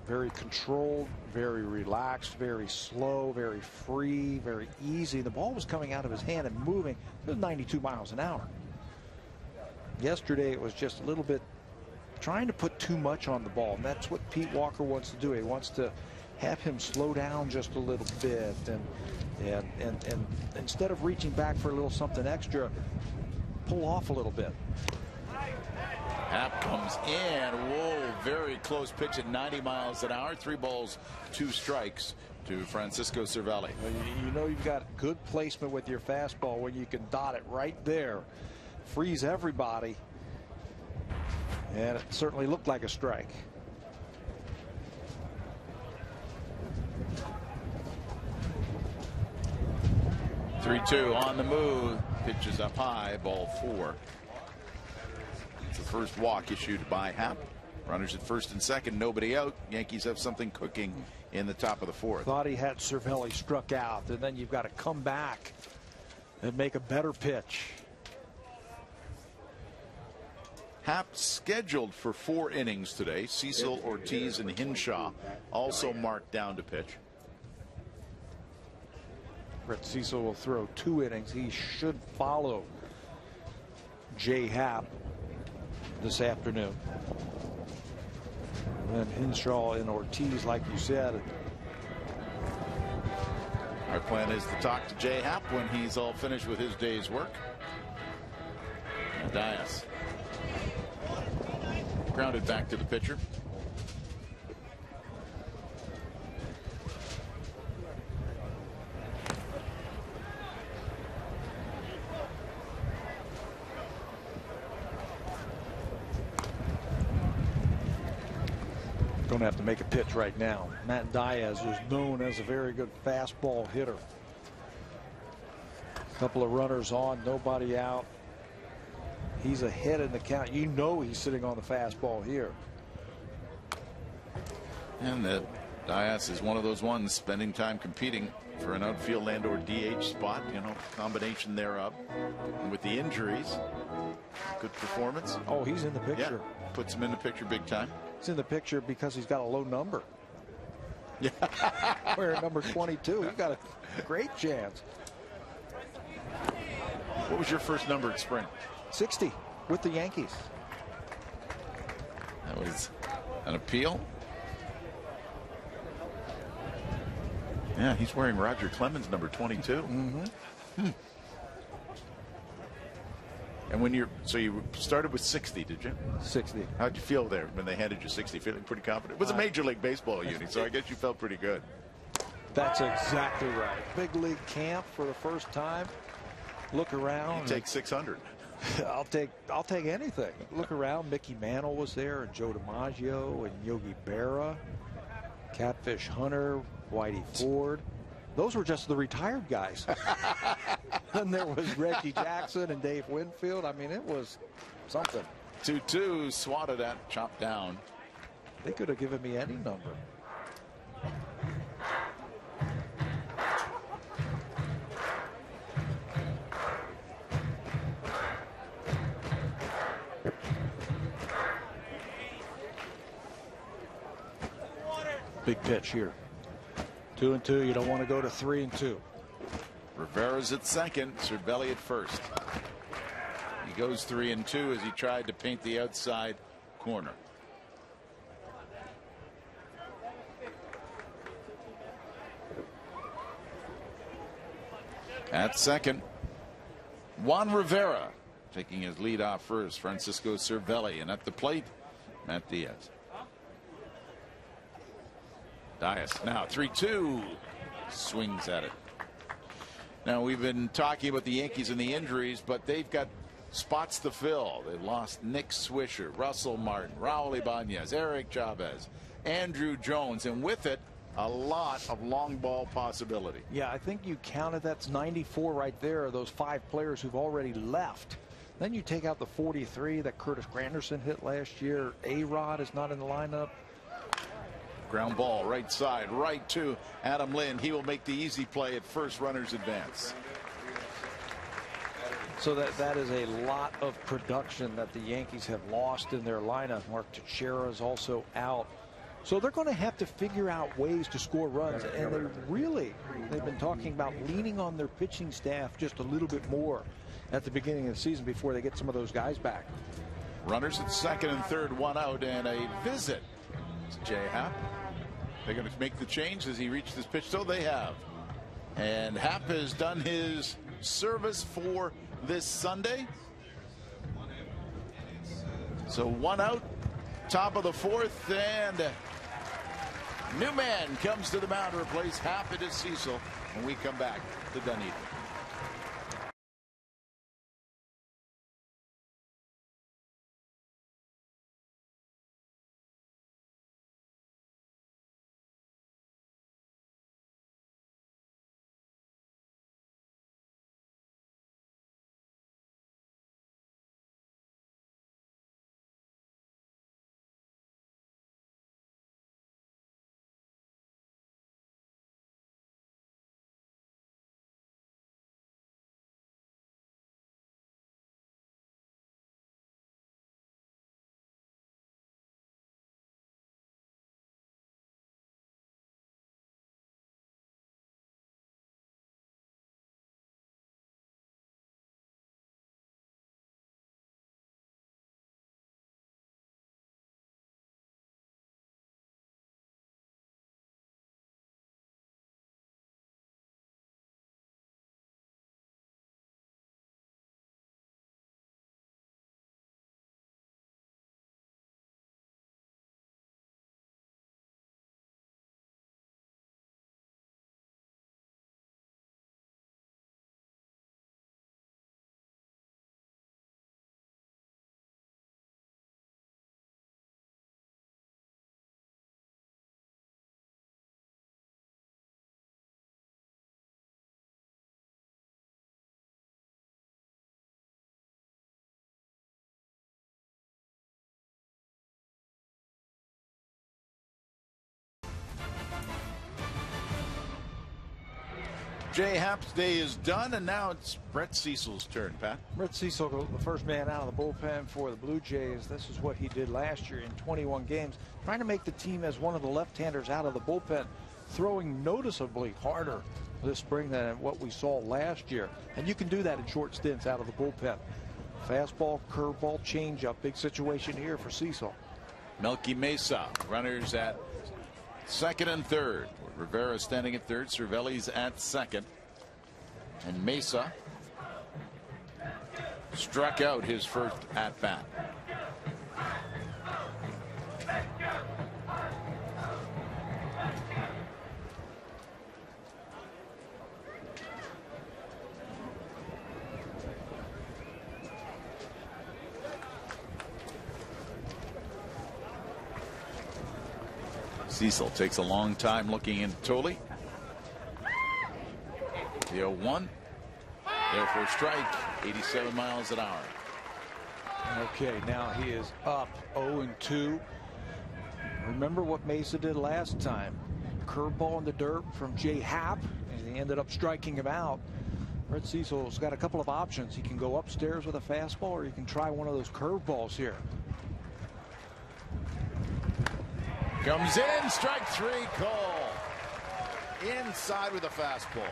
very controlled, very relaxed, very slow, very free, very easy. The ball was coming out of his hand and moving. It was 92 miles an hour. Yesterday it was just a little bit trying to put too much on the ball, and that's what Pete Walker wants to do. He wants to have him slow down just a little bit, and instead of reaching back for a little something extra, pull off a little bit. Happ comes in. Whoa, very close pitch at 90 miles an hour. 3 balls, 2 strikes to Francisco Cervelli. You know you've got good placement with your fastball when you can dot it right there, freeze everybody. And it certainly looked like a strike. (3-2) on the move. Pitches up high. Ball 4. It's the first walk issued by Happ. Runners at first and second. Nobody out. Yankees have something cooking in the top of the 4th. Thought he had Cervelli struck out, and then you've got to come back and make a better pitch. Happ scheduled for 4 innings today. Cecil, Ortiz, and Hinshaw also marked down to pitch. Brett Cecil will throw 2 innings. He should follow Jay Happ this afternoon. And then Hinshaw and Ortiz, like you said. Our plan is to talk to Jay Happ when he's all finished with his day's work. And Dias grounded back to the pitcher. Going to have to make a pitch right now. Matt Diaz is known as a very good fastball hitter. Couple of runners on, nobody out. He's ahead in the count. You know he's sitting on the fastball here. And that Diaz is one of those ones spending time competing for an outfield and or DH spot, you know, combination thereof. And with the injuries, good performance. Oh, he's in the picture. Yeah, puts him in the picture big time. He's in the picture because he's got a low number. Yeah. Wearing number 22, he's got a great chance. What was your first number at spring? 60 with the Yankees. That was an appeal. Yeah, he's wearing Roger Clemens number 22. Mm-hmm. And when you started with 60, did you? 60. How'd you feel there when they handed you 60? Feeling pretty confident? It was a Major League Baseball unit, so I guess you felt pretty good. That's exactly right. Big league camp for the first time. Look around. You take 600. I'll take anything. Look around. Mickey Mantle was there, and Joe DiMaggio, and Yogi Berra, Catfish Hunter, Whitey Ford. Those were just the retired guys. Then there was Reggie Jackson and Dave Winfield. I mean, it was something. 2-2, swatted at, chopped down. They could have given me any number. Big pitch here. 2-2. You don't want to go to 3-2. Rivera's at second, Cervelli at first. He goes 3-2 as he tried to paint the outside corner. At second, Juan Rivera taking his lead off first. Francisco Cervelli, and at the plate, Matt Diaz. Diaz now 3-2, swings at it. Now we've been talking about the Yankees and the injuries, but they've got spots to fill. They lost Nick Swisher, Russell Martin, Raul Ibanez, Eric Chavez, Andrew Jones, and with it a lot of long ball possibility. Yeah, I think you counted that's 94 right there. Those 5 players who've already left. Then you take out the 43 that Curtis Granderson hit last year. A-Rod is not in the lineup. Ground ball right side, right to Adam Lind. He will make the easy play at first, runners advance. So that is a lot of production that the Yankees have lost in their lineup. Mark Teixeira is also out. So they're going to have to figure out ways to score runs, and they've been talking about leaning on their pitching staff just a little bit more at the beginning of the season before they get some of those guys back. Runners at second and third, one out, and a visit to Jay Happ. They're going to make the change as he reached this pitch. So they have. And Happ has done his service for this Sunday. So one out, top of the fourth, and new man comes to the mound to replace Happ. It is Cecil when we come back to Dunedin. Jay Happ's day is done, and now it's Brett Cecil's turn, Pat. Brett Cecil, the first man out of the bullpen for the Blue Jays. This is what he did last year in 21 games, trying to make the team as one of the left-handers out of the bullpen, throwing noticeably harder this spring than what we saw last year. And you can do that in short stints out of the bullpen. Fastball, curveball, changeup. Big situation here for Cecil. Melky Mesa, runners at second and third. Rivera standing at third, Cervelli's at second. And Mesa struck out his first at bat. Cecil takes a long time looking into Tolley. The 0-1. There for a strike. 87 miles an hour. Okay, now he is up 0-2. Remember what Mesa did last time. Curveball in the dirt from Jay Happ, and he ended up striking him out. Brett Cecil's got a couple of options. He can go upstairs with a fastball, or he can try one of those curveballs here. Comes in, strike three call. Inside with a fastball.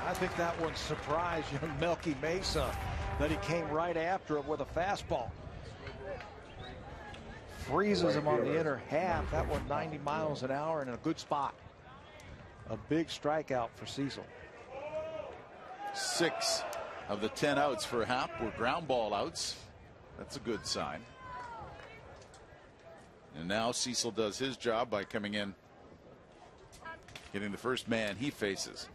I think that one surprised young Melky Mesa that he came right after him with a fastball. Freezes him on the inner half. That one 90 miles an hour and in a good spot. A big strikeout for Cecil. 6 of the 10 outs for Happ were ground ball outs. That's a good sign. And now Cecil does his job by coming in, getting the first man he faces.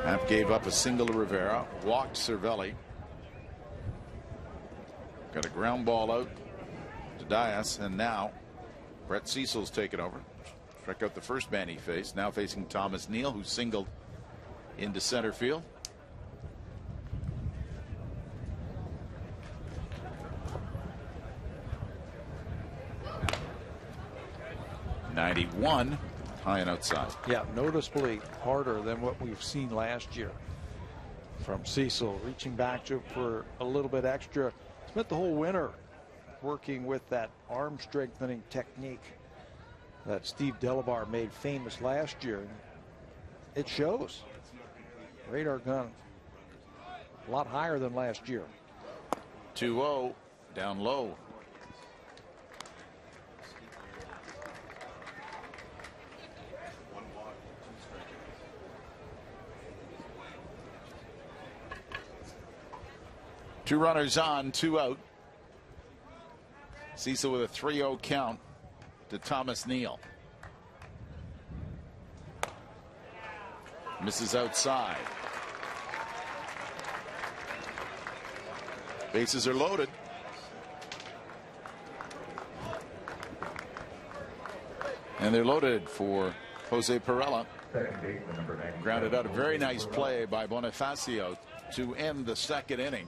Happ gave up a single to Rivera, walked Cervelli. Got a ground ball out to Diaz, and now Brett Cecil's taken over. Struck out the first man he faced. Now facing Thomas Neal, who singled into center field. .91 high and outside. Yeah, noticeably harder than what we've seen last year from Cecil, reaching back to for a little bit extra. Spent the whole winter working with that arm strengthening technique that Steve Delabar made famous last year. It shows. Radar gun a lot higher than last year. 2-0 down low. Two runners on, 2 out. Cecil with a 3-0 count to Thomas Neal. Misses outside. Bases are loaded. And they're loaded for Jose Perella. Grounded out, a very nice play by Bonifacio to end the second inning.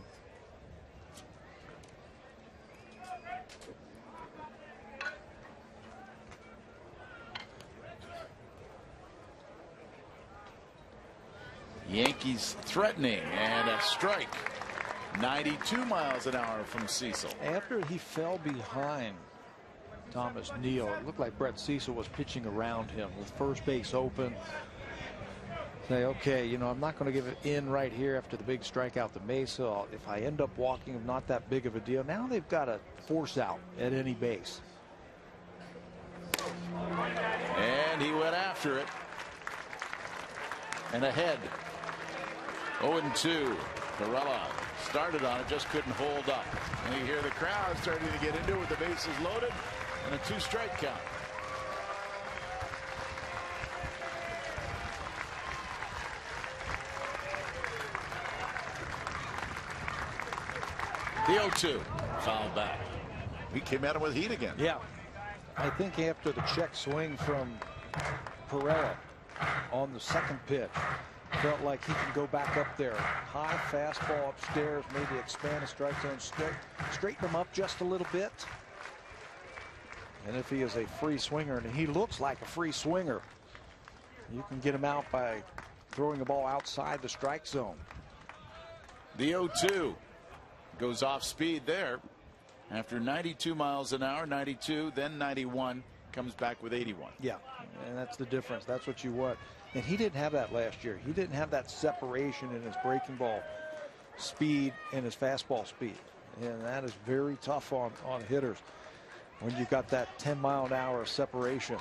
Yankees threatening, and a strike. 92 miles an hour from Cecil. After he fell behind Thomas Neal, it looked like Brett Cecil was pitching around him with first base open. Say, okay, you know, I'm not going to give it in right here after the big strikeout to Mesa. If I end up walking, not that big of a deal. Now they've got to force out at any base. And he went after it. And ahead. 0-2. Perella started on it, just couldn't hold up. And you hear the crowd starting to get into it with the bases loaded and a 2-strike count. The 0-2. Foul back. He came at him with heat again. Yeah. I think after the check swing from Pereira on the second pitch, felt like he can go back up there. High fastball upstairs, maybe expand the strike zone, straighten him up just a little bit. And if he is a free swinger, and he looks like a free swinger, you can get him out by throwing the ball outside the strike zone. The 0-2 goes off speed there. After 92 miles an hour, 92, then 91, comes back with 81. Yeah, and that's the difference. That's what you want. And he didn't have that last year. He didn't have that separation in his breaking ball speed and his fastball speed. And that is very tough on hitters when you've got that 10-mile-an-hour separation.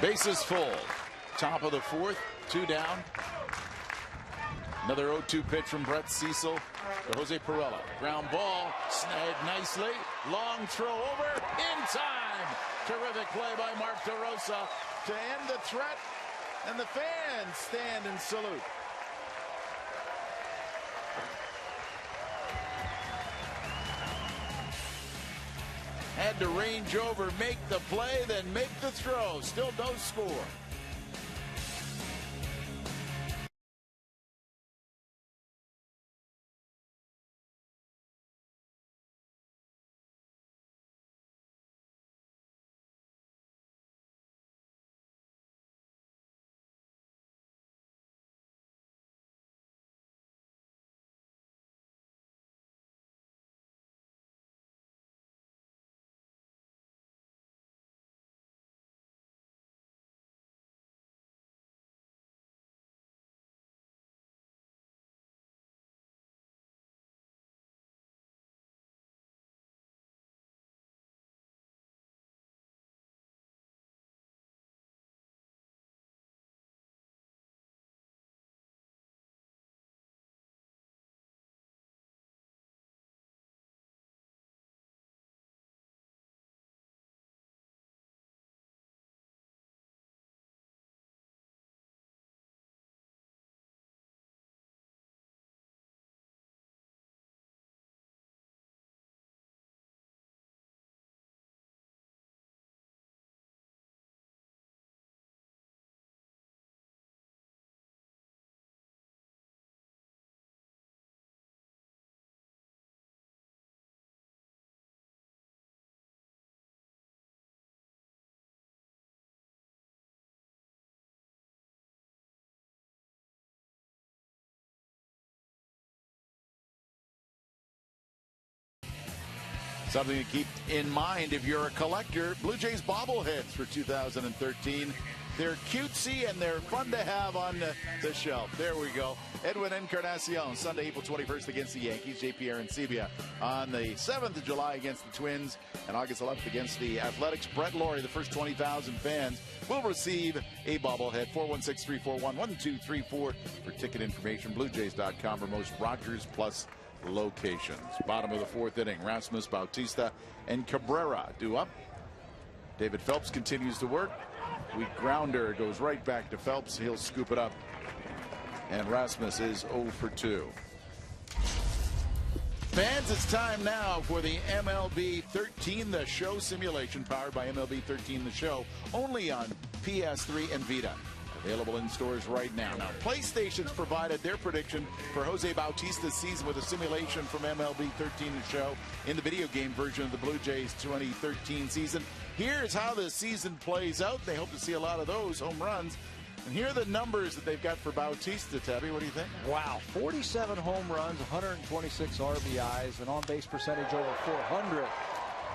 Bases full. Top of the fourth, 2 down. Another 0-2 pitch from Brett Cecil to Jose Perella. Ground ball, snagged nicely. Long throw over, in time. Terrific play by Mark DeRosa to end the threat, and the fans stand and salute. Had to range over, make the play, then make the throw. Still no score. Something to keep in mind if you're a collector. Blue Jays bobbleheads for 2013. They're cutesy and they're fun to have on the shelf. There we go. Edwin Encarnacion, Sunday, April 21st against the Yankees. JP Arancibia on the 7th of July against the Twins. And August 11th against the Athletics. Brett Laurie, the first 20,000 fans, will receive a bobblehead. 416-341-1234 for ticket information. BlueJays.com for most Rogers Plus locations. Bottom of the fourth inning. Rasmus, Bautista, and Cabrera due up. David Phelps continues to work. Weak grounder goes right back to Phelps. He'll scoop it up. And Rasmus is 0 for 2. Fans, it's time now for the MLB 13 The Show simulation powered by MLB 13 The Show, only on PS3 and Vita. Available in stores right now. Now, PlayStation's provided their prediction for Jose Bautista's season with a simulation from MLB 13 The Show in the video game version of the Blue Jays 2013 season. Here's how the season plays out. They hope to see a lot of those home runs. And here are the numbers that they've got for Bautista, Tabby. What do you think? Wow. 47 home runs, 126 RBIs, an on-base percentage over 400.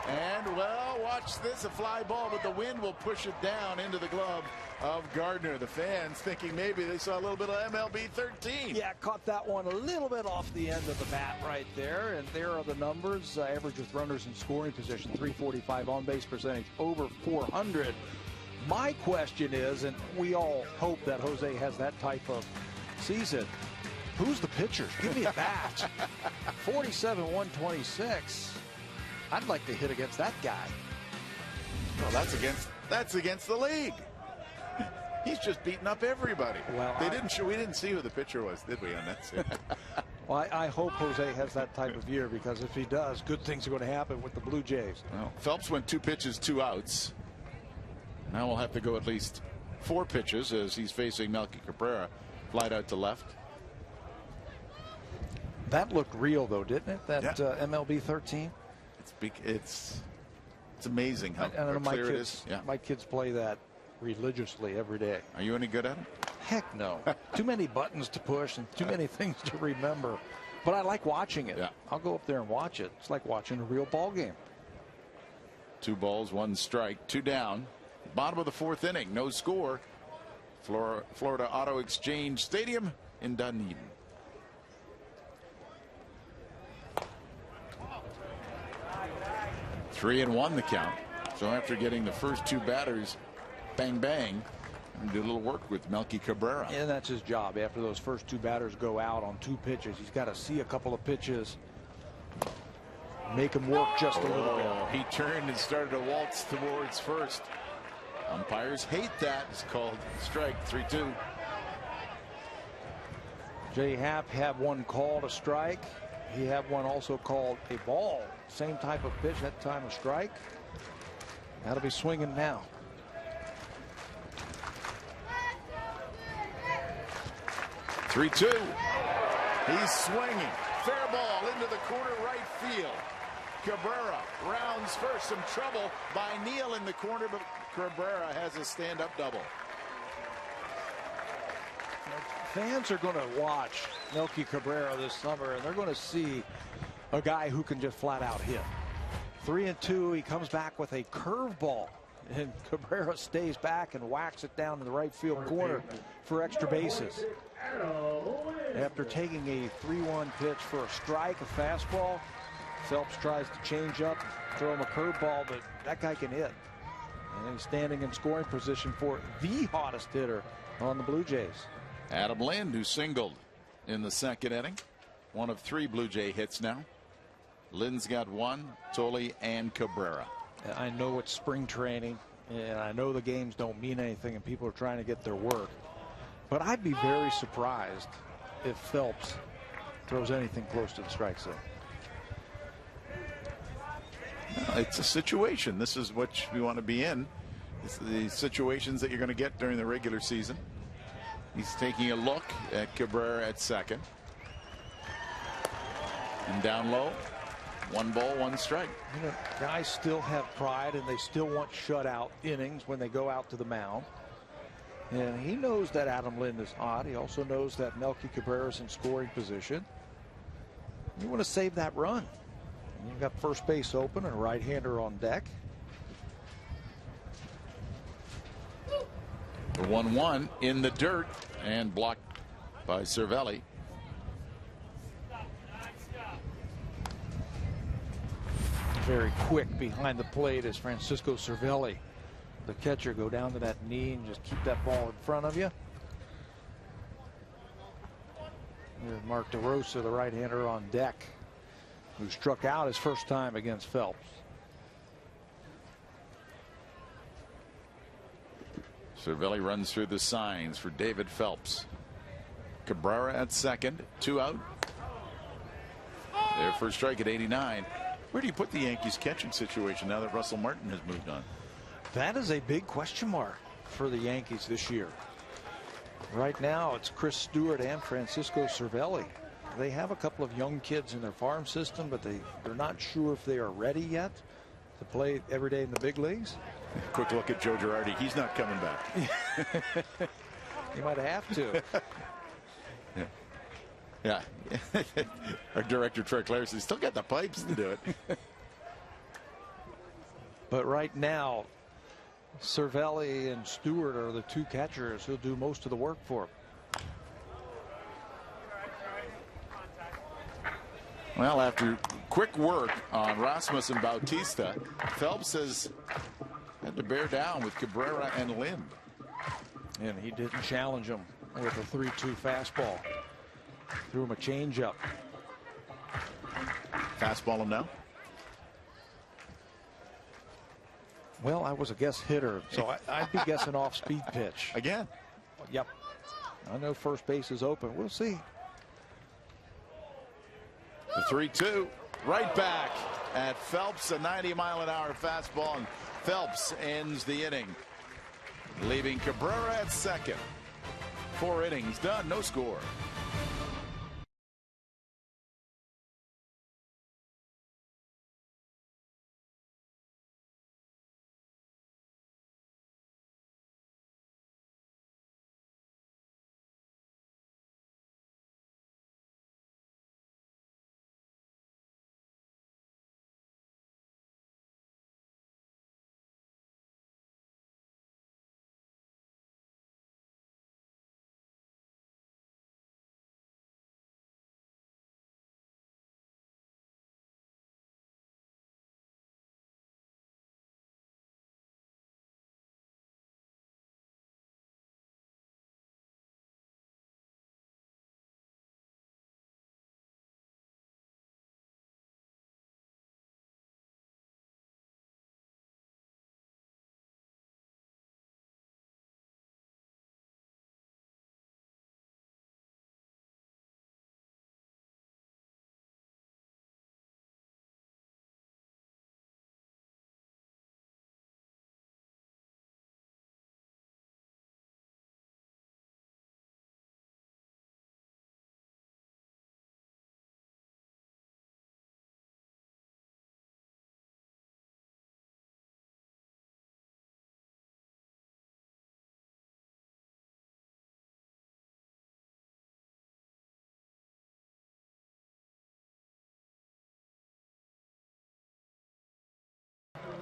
And, well, watch this, a fly ball, but the wind will push it down into the glove of Gardner. The fans thinking maybe they saw a little bit of MLB 13. Yeah, caught that one a little bit off the end of the bat right there. And there are the numbers. Average with runners in scoring position, 345 on-base percentage, over 400. My question is, and we all hope that Jose has that type of season, who's the pitcher? Give me a bat. 47, 126. I'd like to hit against that guy. Well, that's against the league. He's just beating up everybody. Well, we didn't see who the pitcher was, did we, on that scene? Well, I hope Jose has that type of year, because if he does, good things are going to happen with the Blue Jays. Well, Phelps went 2 pitches, 2 outs. Now we'll have to go at least 4 pitches as he's facing Melky Cabrera. Flied out to left. That looked real, though, didn't it? That MLB 13. It's amazing how I don't know, clear it is. Yeah. My kids play that religiously every day. Are you any good at it? Heck no. Too many buttons to push and too many things to remember. But I like watching it. Yeah. I'll go up there and watch it. It's like watching a real ball game. 2 balls, 1 strike, 2 down. Bottom of the 4th inning, no score. Florida Auto Exchange Stadium in Dunedin. Three and 1 the count. So after getting the first 2 batters, bang bang, and do a little work with Melky Cabrera. And that's his job. After those first 2 batters go out on 2 pitches, he's got to see a couple of pitches, make him work just a little bit. He turned and started to waltz towards first. Umpires hate that. It's called strike. 3-2. Jay Happ had one called a strike. He had one also called a ball. Same type of pitch, that time a strike. Got to be swinging now. Three-two. He's swinging. Fair ball into the corner right field. Cabrera rounds first. Some trouble by Neal in the corner, but Cabrera has a stand-up double. Fans are going to watch Melky Cabrera this summer, and they're going to see a guy who can just flat out hit. 3-2. He comes back with a curveball, and Cabrera stays back and whacks it down in the right field corner for extra bases. After taking a 3-1 pitch for a strike, a fastball, Phelps tries to change up, throw him a curveball, but that guy can hit. And he's standing in scoring position for the hottest hitter on the Blue Jays. Adam Lind, who singled in the 2nd inning. 1 of 3 Blue Jay hits now. Lind's got 1, Tolley and Cabrera. I know it's spring training, and I know the games don't mean anything and people are trying to get their work. But I'd be very surprised if Phelps throws anything close to the strike zone. It's a situation. This is what we want to be in. It's the situations that you're going to get during the regular season. He's taking a look at Cabrera at 2nd. And down low. 1 ball, 1 strike. You know, guys still have pride and they still want shutout innings when they go out to the mound. And he knows that Adam Lind is hot. He also knows that Melky Cabrera's in scoring position. You want to save that run. You've got first base open and a right-hander on deck. The 1-1 in the dirt and blocked by Cervelli. Very quick behind the plate as Francisco Cervelli, the catcher, go down to that knee and just keep that ball in front of you. Here's Mark DeRosa, the right-hander on deck, who struck out his first time against Phelps. Cervelli runs through the signs for David Phelps. Cabrera at 2nd, 2 out. Their first strike at 89. Where do you put the Yankees catching situation now that Russell Martin has moved on? That is a big question mark for the Yankees this year. Right now it's Chris Stewart and Francisco Cervelli. They have a couple of young kids in their farm system, but they're not sure if they are ready yet to play every day in the big leagues. Quick look at Joe Girardi. He's not coming back. He might have to. Yeah. Our director, Troy Clare, says, still got the pipes to do it. But right now, Cervelli and Stewart are the 2 catchers who'll do most of the work for him. Well, after quick work on Rasmus and Bautista, Phelps has had to bear down with Cabrera and Lind. And he didn't challenge him with a 3-2 fastball. Threw him a changeup. Fastball him now? Well, I was a guess hitter, so I'd be guessing off speed pitch. Again? Yep. I know first base is open. We'll see. The 3-2 right back at Phelps, a 90-mile-an-hour fastball, and Phelps ends the inning, leaving Cabrera at second. 4 innings done, no score.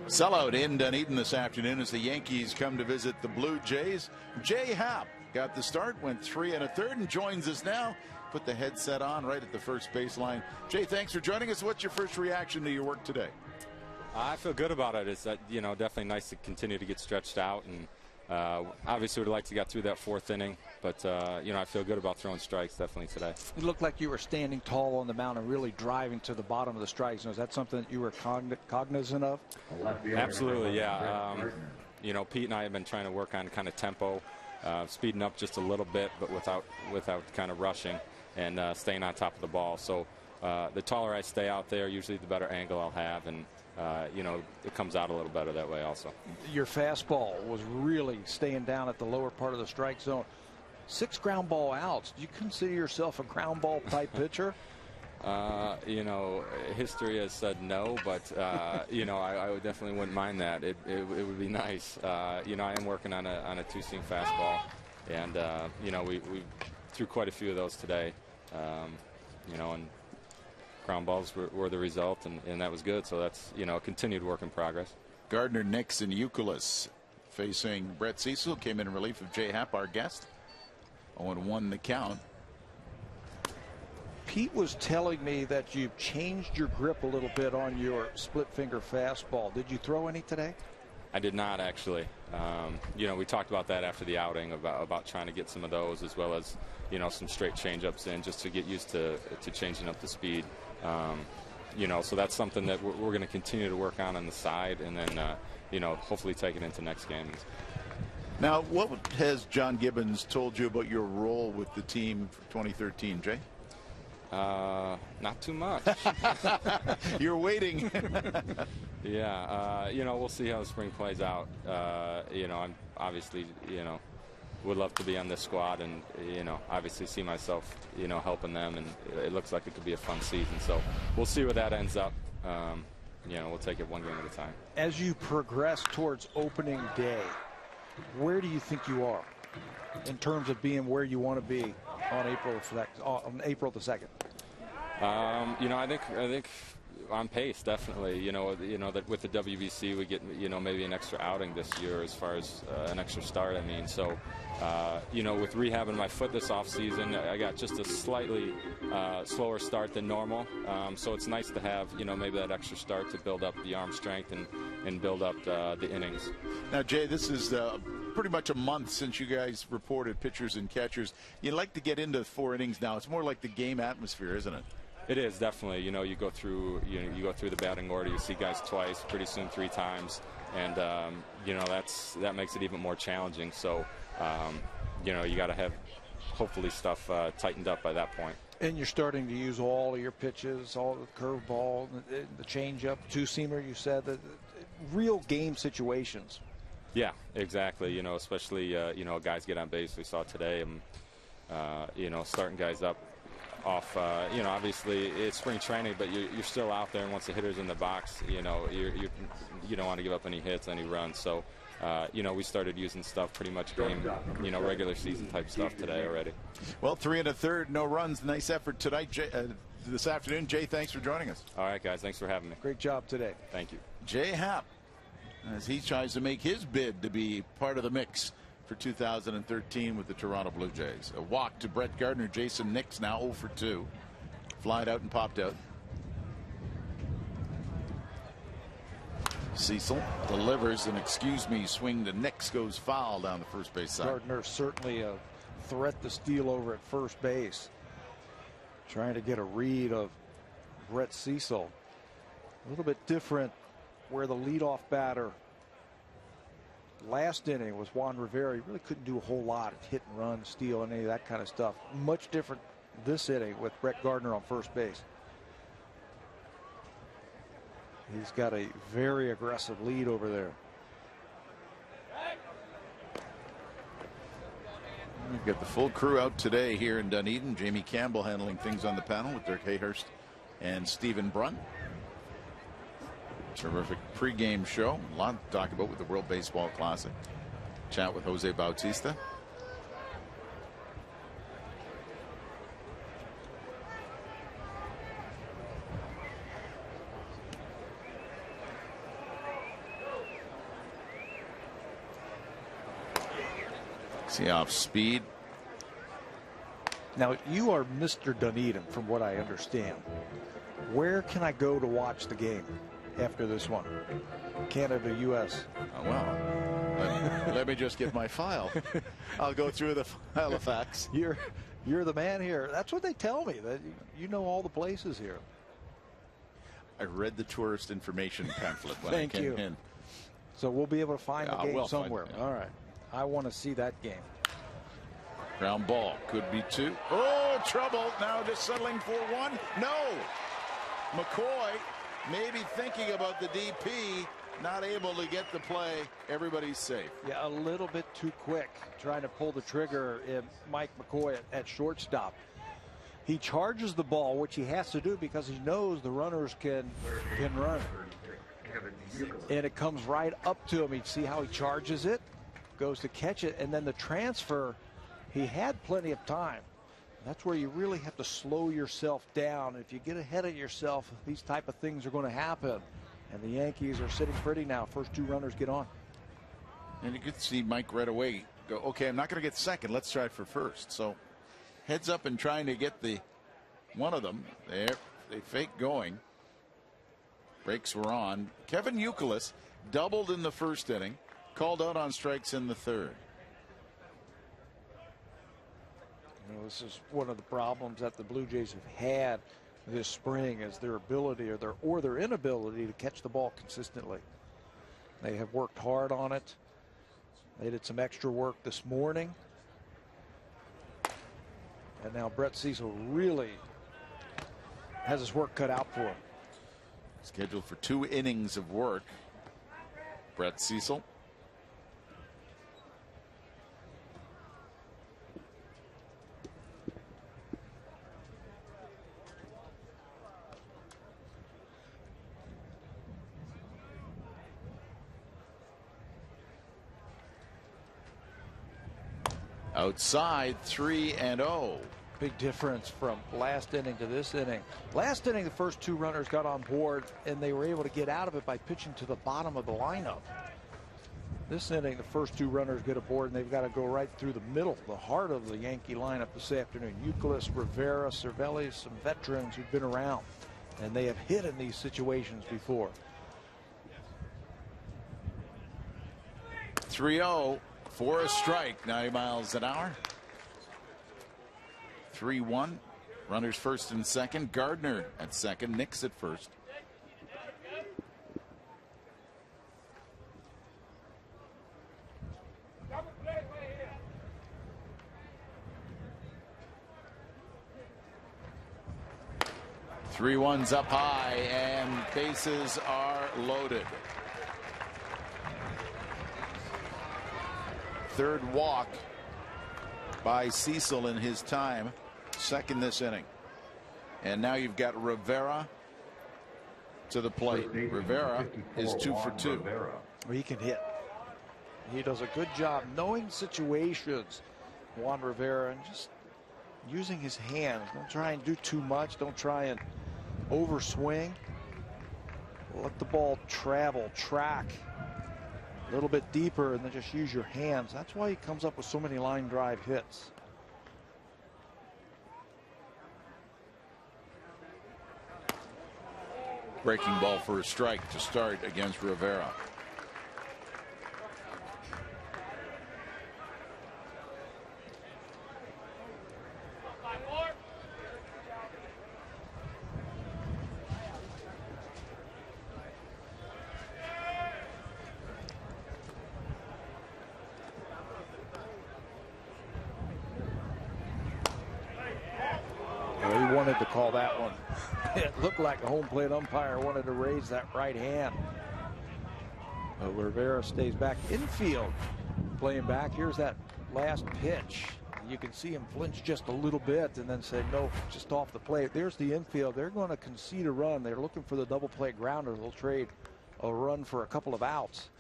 Sellout in Dunedin this afternoon as the Yankees come to visit the Blue Jays. Jay Happ got the start, went 3 1/3, and joins us now. Put the headset on right at the first baseline. Jay, thanks for joining us. What's your first reaction to your work today? I feel good about it. It's definitely nice to continue to get stretched out, and obviously would like to get through that 4th inning, but I feel good about throwing strikes definitely today. It looked like you were standing tall on the mound and really driving to the bottom of the strikes. Now, is that something that you were cognizant of? Absolutely, yeah. Pete and I have been trying to work on kind of tempo, speeding up just a little bit, but without kind of rushing and staying on top of the ball. So the taller I stay out there, usually the better angle I'll have, and it comes out a little better that way also. Your fastball was really staying down at the lower part of the strike zone. 6 ground ball outs. Do you consider yourself a ground ball type pitcher? History has said no, but I would definitely wouldn't mind that. It would be nice. I am working on a 2-seam fastball, and we threw quite a few of those today. And ground balls were the result, and that was good. So that's a continued work in progress. Gardner, Nix, and Youkilis facing Brett Cecil. Came in relief of Jay Happ, our guest. 0-1 the count. Pete was telling me that you've changed your grip a little bit on your split finger fastball. Did you throw any today? I did not, actually. We talked about that after the outing about trying to get some of those, as well as some straight changeups in, just to get used to changing up the speed. So that's something that we're going to continue to work on the side, and then hopefully take it into next game. Now, what has John Gibbons told you about your role with the team for 2013, Jay? Not too much. You're waiting. Yeah, we'll see how the spring plays out. I'm obviously, would love to be on this squad, and obviously see myself, helping them, and it looks like it could be a fun season. So we'll see where that ends up. We'll take it one game at a time. As you progress towards opening day, where do you think you are in terms of being where you want to be on April the 2nd? I think on pace, definitely. That with the WBC we get maybe an extra outing this year as far as an extra start. So with rehabbing my foot this off season, I got just a slightly slower start than normal. So it's nice to have maybe that extra start to build up the arm strength and build up the innings. Now, Jay, this is pretty much a month since you guys reported pitchers and catchers. You like to get into 4 innings now. It's more like the game atmosphere, isn't it? It is, definitely. You go through the batting order. You see guys twice, pretty soon 3 times, and that makes it even more challenging. So you got to have hopefully stuff tightened up by that point. And you're starting to use all of your pitches, all the curveball, the changeup, two-seamer. You said the real game situations. Yeah, exactly. You know, especially guys get on base. We saw today, starting guys up off. Obviously it's spring training, but you're still out there. And once the hitter's in the box, you don't want to give up any hits, any runs. So, we started using stuff pretty much game, regular season type stuff today already. Well, 3 1/3, no runs. Nice effort tonight, this afternoon. Jay, thanks for joining us. All right, guys. Thanks for having me. Great job today. Thank you. Jay Happ, as he tries to make his bid to be part of the mix for 2013 with the Toronto Blue Jays. A walk to Brett Gardner. Jason Nix now 0 for 2. Flied out and popped out. Cecil delivers an swing to Nix, goes foul down the first base side. Gardner certainly a threat to steal over at first base. Trying to get a read of Brett Cecil. A little bit different where the leadoff batter last inning was Juan Rivera. He really couldn't do a whole lot of hit and run, steal, any of that kind of stuff. Much different this inning with Brett Gardner on first base. He's got a very aggressive lead over there. We've got the full crew out today here in Dunedin. Jamie Campbell handling things on the panel with Dirk Hayhurst and Stephen Brunt. Terrific pregame show. A lot to talk about with the World Baseball Classic. Chat with Jose Bautista. See off speed. Now you are Mr. Dunedin from what I understand. Where can I go to watch the game after this one? Canada, U.S. Oh, well, let me just get my file. I'll go through the file of facts. You're the man here. That's what they tell me, that you know all the places here. I read the tourist information pamphlet when I came in. So we'll be able to find the game somewhere. Yeah. All right. I want to see that game. Ground ball could be 2. Oh, trouble. Now just settling for 1. No. McCoy maybe thinking about the DP, not able to get the play. Everybody's safe. Yeah, a little bit too quick trying to pull the trigger. Mike McCoy at shortstop. He charges the ball, which he has to do because he knows the runners can run. And it comes right up to him. You see how he charges it, goes to catch it, and then the transfer, he had plenty of time. That's where you really have to slow yourself down. If you get ahead of yourself, these type of things are going to happen. And the Yankees are sitting pretty now. First 2 runners get on. And you could see Mike right away go, okay, I'm not going to get second. Let's try for first. So heads up and trying to get one of them. There, they fake going. Brakes were on. Kevin Youkilis doubled in the first inning. Called out on strikes in the third. This is one of the problems that the Blue Jays have had this spring, is their ability or their inability to catch the ball consistently. They have worked hard on it. They did some extra work this morning. And now Brett Cecil really has his work cut out for him. Scheduled for 2 innings of work. Brett Cecil. Outside, 3-0. Big difference from last inning to this inning. Last inning, the first 2 runners got on board, and they were able to get out of it by pitching to the bottom of the lineup. This inning, the first 2 runners get aboard, and they've got to go right through the middle, the heart of the Yankee lineup this afternoon. Youkilis, Rivera, Cervelli, some veterans who've been around, and they have hit in these situations before. 3-0 for a strike, 90 miles an hour. 3-1. Runners first and second. Gardner at second. Nix at first. 3-1's up high, and bases are loaded. Third walk by Cecil in his time, second this inning. And now you've got Rivera to the plate. Rivera is 2 for 2. Well, he can hit. He does a good job knowing situations, Juan Rivera, and just using his hands. Don't try and do too much. Don't try and overswing. Let the ball travel, track a little bit deeper, and then just use your hands. That's why he comes up with so many line drive hits. Breaking ball for a strike to start against Rivera. He wanted to call that one. It looked like a home plate umpire wanted to raise that right hand. But Rivera stays back infield, playing back. Here's that last pitch. You can see him flinch just a little bit and then say no, just off the plate. There's the infield. They're going to concede a run. They're looking for the double play grounder. They'll trade a run for a couple of outs.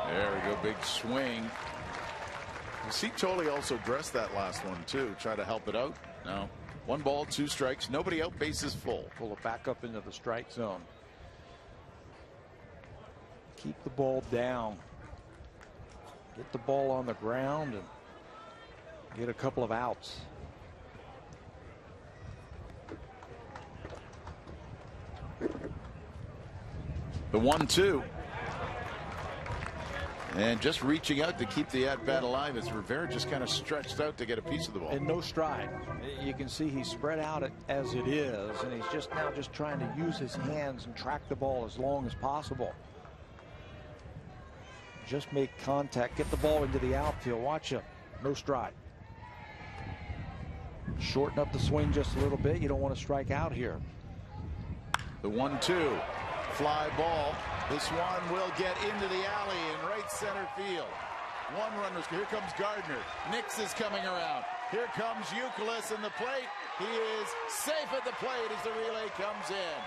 There we go, big swing. You see Tolley also dressed that last one too, try to help it out. No, 1 ball, 2 strikes, nobody out, bases full. Pull it back up into the strike zone. Keep the ball down. Get the ball on the ground and get a couple of outs. The 1-2. And just reaching out to keep the at-bat alive as Rivera just kind of stretched out to get a piece of the ball. And no stride. You can see he's spread out as it is, and he's just now just trying to use his hands and track the ball as long as possible. Just make contact, get the ball into the outfield. Watch him. No stride. Shorten up the swing just a little bit. You don't want to strike out here. The 1-2. Fly ball. This one will get into the alley in right center field. 1 runner. Here comes Gardner. Nix is coming around. Here comes Youkilis in the plate. He is safe at the plate as the relay comes in.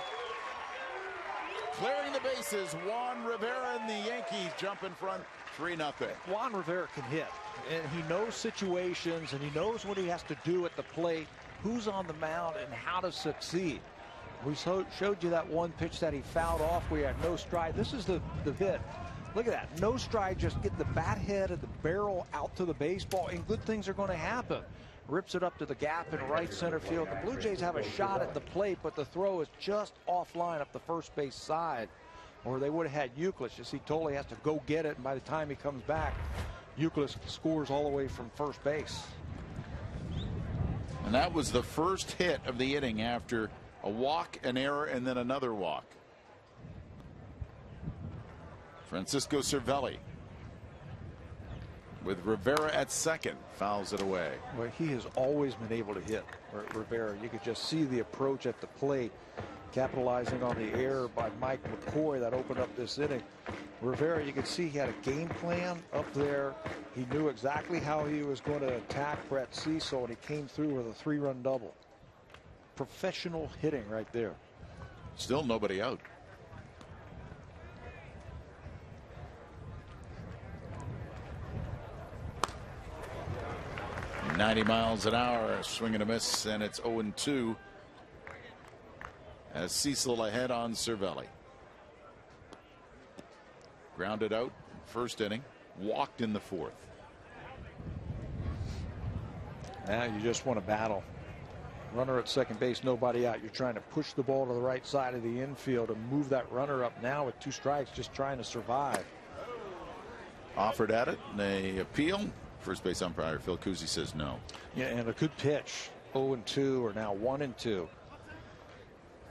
Clearing the bases. Juan Rivera and the Yankees jump in front 3-0. Juan Rivera can hit, and he knows situations, and he knows what he has to do at the plate, who's on the mound, and how to succeed. We showed you that one pitch that he fouled off. We had no stride. This is the hit. Look at that. No stride. Just get the bat head and the barrel out to the baseball, and good things are going to happen. Rips it up to the gap in right center field. The Blue Jays have a shot at the plate, but the throw is just offline up the first base side, or they would have had Youkilis. You see, Tolley has to go get it, and by the time he comes back, Youkilis scores all the way from first base. And that was the first hit of the inning after a walk, an error, and then another walk. Francisco Cervelli with Rivera at second, fouls it away. Well, he has always been able to hit, Rivera. You could just see the approach at the plate, capitalizing on the error by Mike McCoy that opened up this inning. Rivera, you could see he had a game plan up there. He knew exactly how he was going to attack Brett Cecil, and he came through with a 3-run double. Professional hitting right there. Still nobody out. .90 miles an hour, swing and a miss, and it's 0-2 as Cecil ahead on Cervelli. Grounded out first inning, walked in the 4th. Now you just want to battle. Runner at second base, nobody out. You're trying to push the ball to the right side of the infield and move that runner up now with 2 strikes, just trying to survive. Offered at it, and they appeal. First base umpire Phil Cousy says no. Yeah, and a good pitch. 0-2 or now 1-2.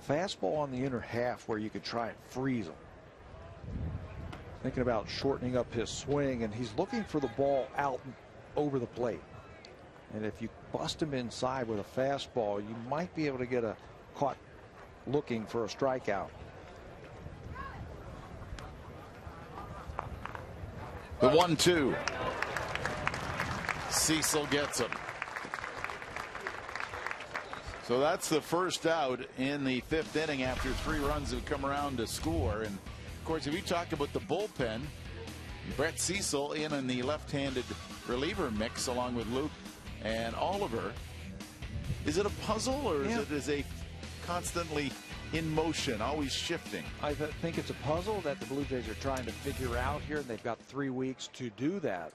Fastball on the inner half where you could try and freeze him. Thinking about shortening up his swing, and he's looking for the ball out over the plate. And if you bust him inside with a fastball, you might be able to get a caught looking for a strikeout. The 1-2. Cecil gets him. So that's the first out in the 5th inning after 3 runs have come around to score. And of course, if you talk about the bullpen, Brett Cecil in the left-handed reliever mix along with Luke and Oliver. Is it a puzzle, or is it constantly in motion, always shifting? I think it's a puzzle that the Blue Jays are trying to figure out here, and they've got 3 weeks to do that.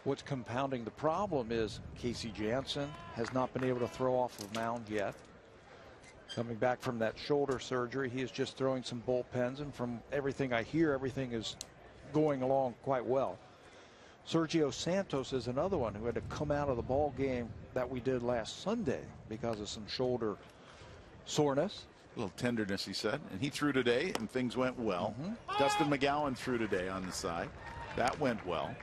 What's compounding the problem is Casey Janssen has not been able to throw off the mound yet. Coming back from that shoulder surgery, he is just throwing some bullpens, and from everything I hear, everything is going along quite well. Sergio Santos is another one who had to come out of the ball game that we did last Sunday because of some shoulder soreness. A little tenderness, he said, and he threw today, and things went well. Dustin McGowan threw today on the side. That went well.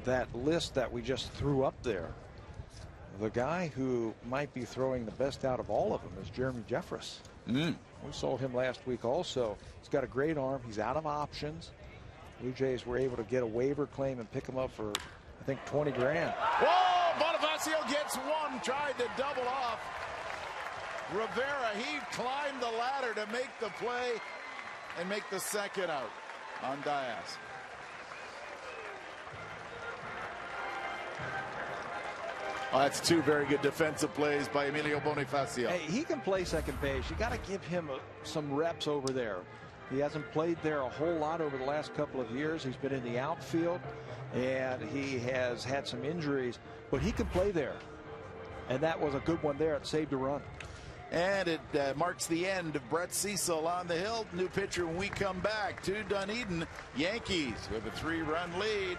That list that we just threw up there, the guy who might be throwing the best out of all of them is Jeremy Jeffress. We sold him last week also. He's got a great arm. He's out of options. Blue Jays were able to get a waiver claim and pick him up for, I think, 20 grand. Whoa! Bonifacio gets one, tried to double off. Rivera, he climbed the ladder to make the play and make the second out on Diaz. Oh, that's 2 very good defensive plays by Emilio Bonifacio. Hey, he can play second base. You got to give him some reps over there. He hasn't played there a whole lot over the last couple of years. He's been in the outfield, and he has had some injuries, but he can play there. And that was a good one there. It saved a run. And it marks the end of Brett Cecil on the hill. New pitcher when we come back to Dunedin. Yankees with a 3-run lead.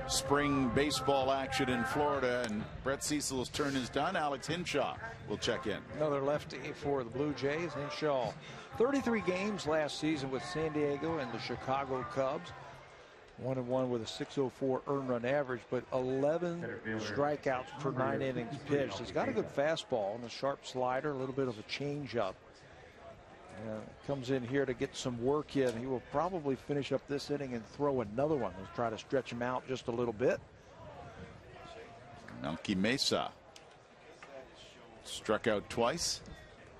Spring baseball action in Florida, and Brett Cecil's turn is done. Alex Hinshaw will check in. Another lefty for the Blue Jays. Hinshaw, 33 games last season with San Diego and the Chicago Cubs. 1-1 with a 6.04 earned run average, but 11 strikeouts per 9 innings pitched. He's got a good fastball and a sharp slider, a little bit of a changeup. Comes in here to get some work in. He will probably finish up this inning and throw another one. Let's try to stretch him out just a little bit. Melky Mesa struck out twice.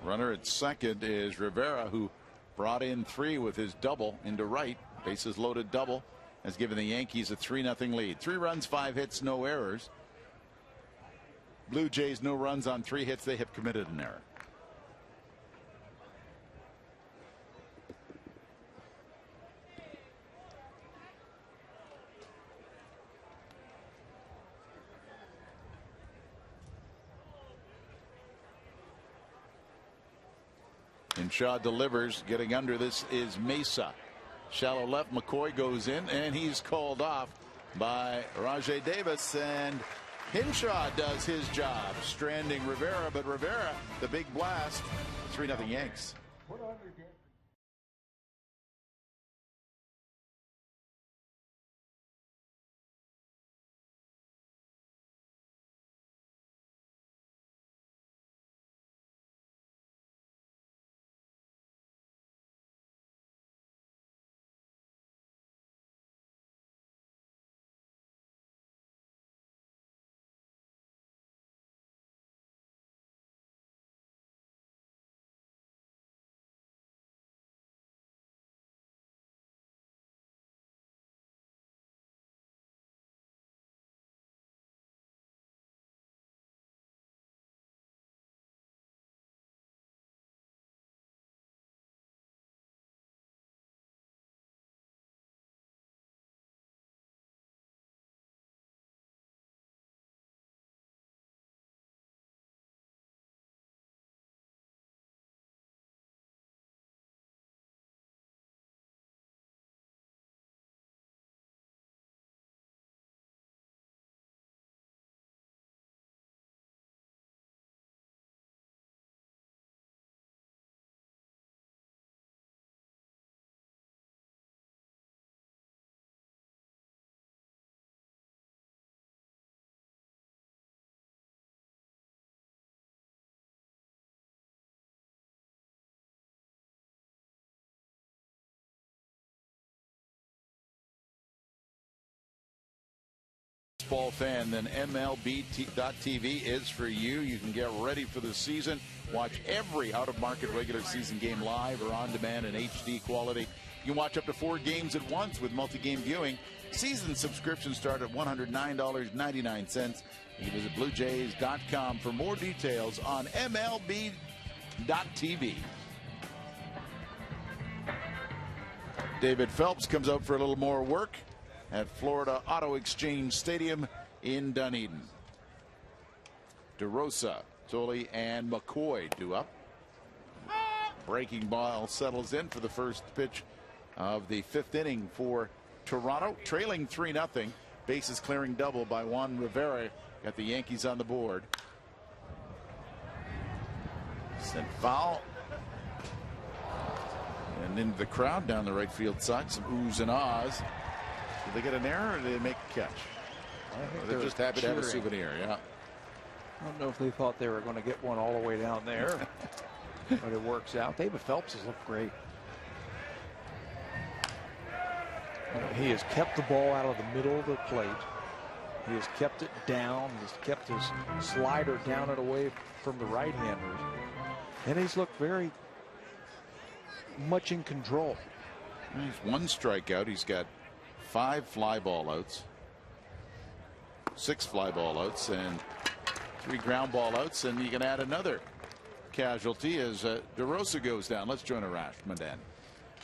Runner at second is Rivera, who brought in 3 with his double into right. Bases loaded double has given the Yankees a 3-0 lead. 3 runs, 5 hits, no errors. Blue Jays no runs on 3 hits. They have committed an error. Hinshaw delivers. Getting under this is Mesa. Shallow left. McCoy goes in, and he's called off by Rajay Davis. And Hinshaw does his job, stranding Rivera. But Rivera, the big blast, 3-0 Yanks. Baseball fan, then MLB.TV is for you. You can get ready for the season. Watch every out-of-market regular season game live or on demand in HD quality. You can watch up to 4 games at once with multi-game viewing. Season subscriptions start at $109.99. You can visit BlueJays.com for more details on MLB.TV. David Phelps comes out for a little more work at Florida Auto Exchange Stadium in Dunedin. DeRosa, Tolley, and McCoy due up. Breaking ball settles in for the first pitch of the 5th inning for Toronto, trailing 3-0. Bases clearing double by Juan Rivera. Got the Yankees on the board. Sent foul. And into the crowd down the right field side. Some oohs and ahs. Did they get an error or did they make a catch? They're just happy to have a souvenir, yeah. I don't know if they thought they were going to get one all the way down there, but it works out. David Phelps has looked great. He has kept the ball out of the middle of the plate. He has kept it down. He's kept his slider down and away from the right-handers. And he's looked very much in control. He's 1 strikeout. He's got 5 fly ball outs, 6 fly ball outs, and 3 ground ball outs. And you can add another casualty as DeRosa goes down. Let's join Arash Madan.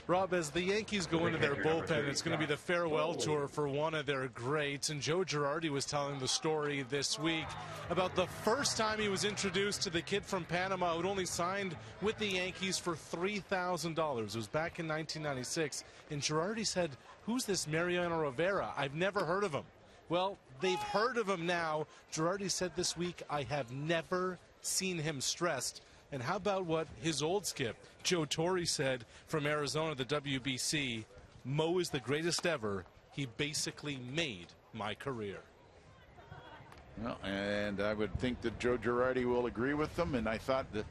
Rob, as the Yankees go into their bullpen, it's going to be the farewell tour for one of their greats. And Joe Girardi was telling the story this week about the first time he was introduced to the kid from Panama who'd only signed with the Yankees for $3,000. It was back in 1996. And Girardi said, "Who's this Mariano Rivera? I've never heard of him." Well, they've heard of him now. Girardi said this week, "I have never seen him stressed." And how about what his old skip, Joe Torre, said from Arizona, the WBC? "Mo is the greatest ever. He basically made my career." Well, and I would think that Joe Girardi will agree with them. And I thought that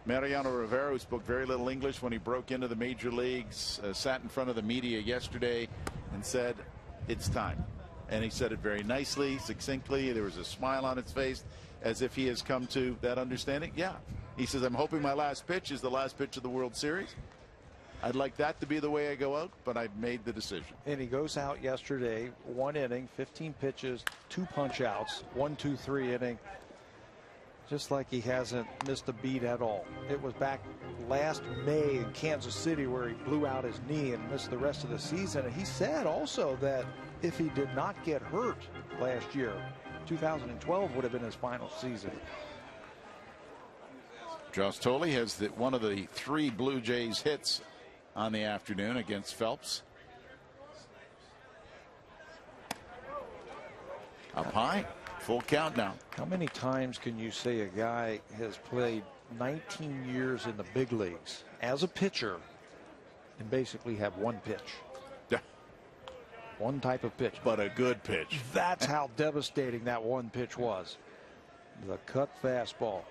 Mariano Rivera, who spoke very little English when he broke into the major leagues, sat in front of the media yesterday and said, "It's time." And he said it very nicely, succinctly. There was a smile on his face as if he has come to that understanding. Yeah. He says, "I'm hoping my last pitch is the last pitch of the World Series. I'd like that to be the way I go out, but I've made the decision." And he goes out yesterday, 1 inning, 15 pitches, 2 punch outs, 1-2-3 inning. Just like he hasn't missed a beat at all. It was back last May in Kansas City where he blew out his knee and missed the rest of the season. And he said also that if he did not get hurt last year, 2012 would have been his final season. Josh Tolle has one of the 3 Blue Jays hits on the afternoon against Phelps. Up high, full count now. How many times can you say a guy has played 19 years in the big leagues as a pitcher and basically have one pitch? Yeah. One type of pitch. But a good pitch. That's how devastating that one pitch was. The cut fastball.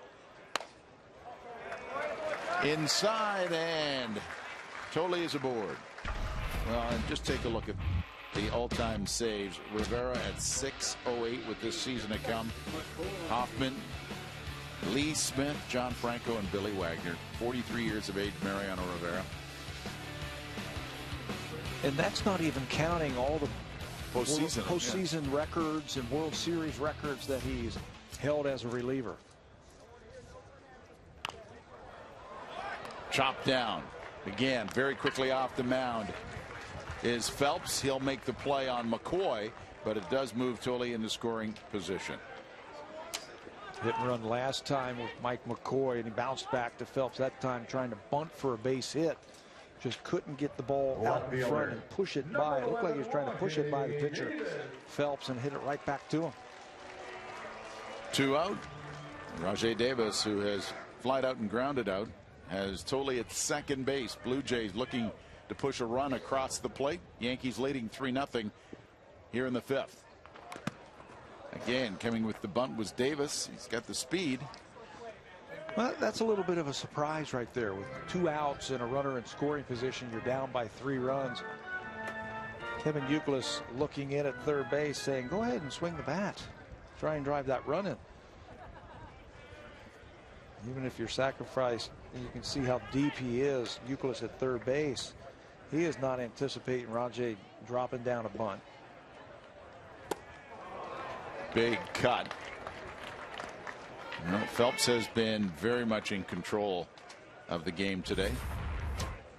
Inside, and Tolle is aboard. Well, and just take a look at the all-time saves. Rivera at 608 with this season to come. Hoffman, Lee Smith, John Franco, and Billy Wagner. 43 years of age, Mariano Rivera. And that's not even counting all the postseason records and World Series records that he's held as a reliever. Chopped down. Again, very quickly off the mound is Phelps. He'll make the play on McCoy, but it does move Tolle into scoring position. Hit and run last time with Mike McCoy, and he bounced back to Phelps that time trying to bunt for a base hit. Just couldn't get the ball out in front and push it by. It looked like he was trying to push it by the pitcher, Phelps, and hit it right back to him. 2 out. Rajay Davis, who has flied out and grounded out, has Tolle at second base. Blue Jays looking to push a run across the plate. Yankees leading 3-0 here in the 5th. Again, coming with the bunt was Davis. He's got the speed. Well, that's a little bit of a surprise right there. With 2 outs and a runner in scoring position, you're down by 3 runs. Kevin Youkilis looking in at third base saying, go ahead and swing the bat. Try and drive that run in. Even if you're sacrificed, you can see how deep he is. Youkilis at third base. He is not anticipating Rajay dropping down a bunt. Big cut. No, Phelps has been very much in control of the game today.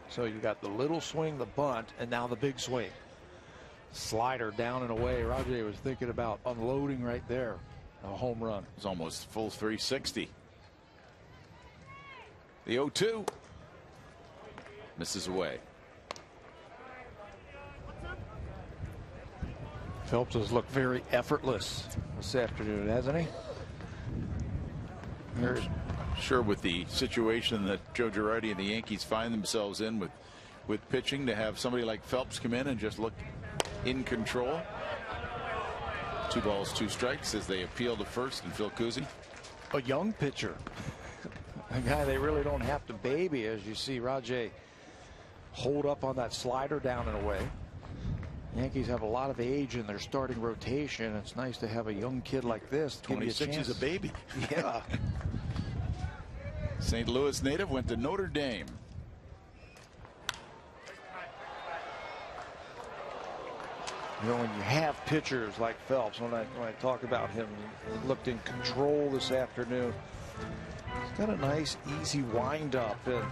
So you got the little swing, the bunt, and now the big swing. Slider down and away. Rajay was thinking about unloading right there. A home run. It's almost full 360. The 0-2 misses away. Phelps has looked very effortless this afternoon, hasn't he? Sure, with the situation that Joe Girardi and the Yankees find themselves in with pitching, to have somebody like Phelps come in and just look in control. 2 balls, 2 strikes as they appeal to first and Phil Cousy. A young pitcher. A guy they really don't have to baby, as you see Rajay hold up on that slider down and away. Yankees have a lot of age in their starting rotation. It's nice to have a young kid like this. 26 is a baby. Yeah. St. Louis native, went to Notre Dame. You know, when you have pitchers like Phelps, when I talk about him, he looked in control this afternoon. He's got a nice, easy windup, and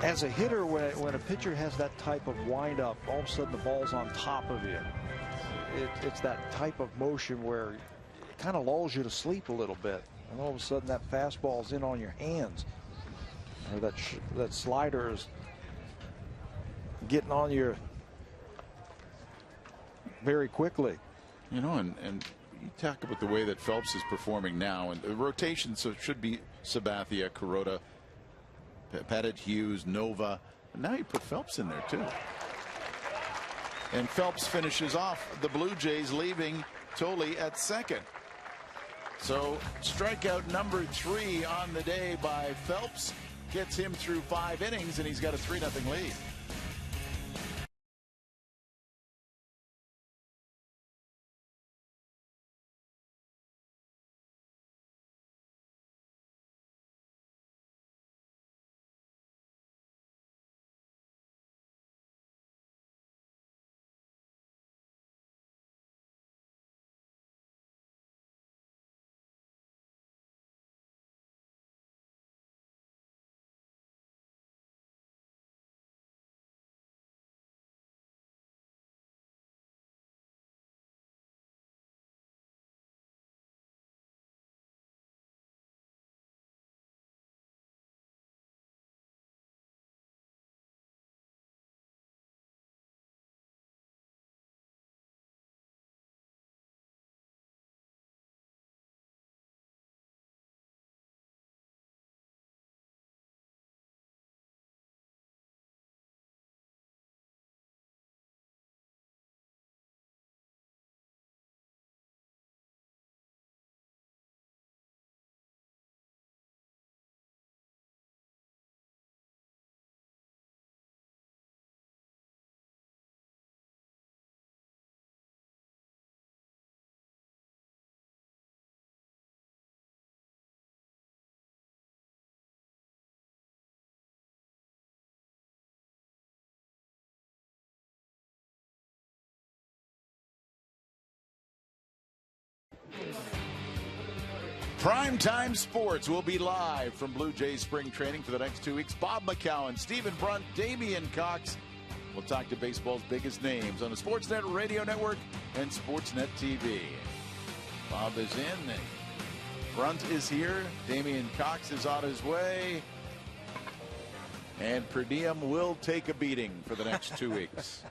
as a hitter, when a pitcher has that type of windup, all of a sudden the ball's on top of you. It's that type of motion where it kind of lulls you to sleep a little bit, and all of a sudden that fastball's in on your hands, or that slider is getting on you very quickly. You know, and you talk about the way that Phelps is performing now, and the rotation should be Sabathia, Kuroda, Pettit, Hughes, Nova. And now you put Phelps in there too. And Phelps finishes off the Blue Jays, leaving Tolle at second. So strikeout number 3 on the day by Phelps gets him through 5 innings, and he's got a 3-0 lead. Primetime Sports will be live from Blue Jays spring training for the next 2 weeks. Bob McCowan, Stephen Brunt, Damian Cox. We'll talk to baseball's biggest names on the Sportsnet Radio Network and Sportsnet TV. Bob is in. Brunt is here. Damian Cox is on his way. And per diem will take a beating for the next 2 weeks.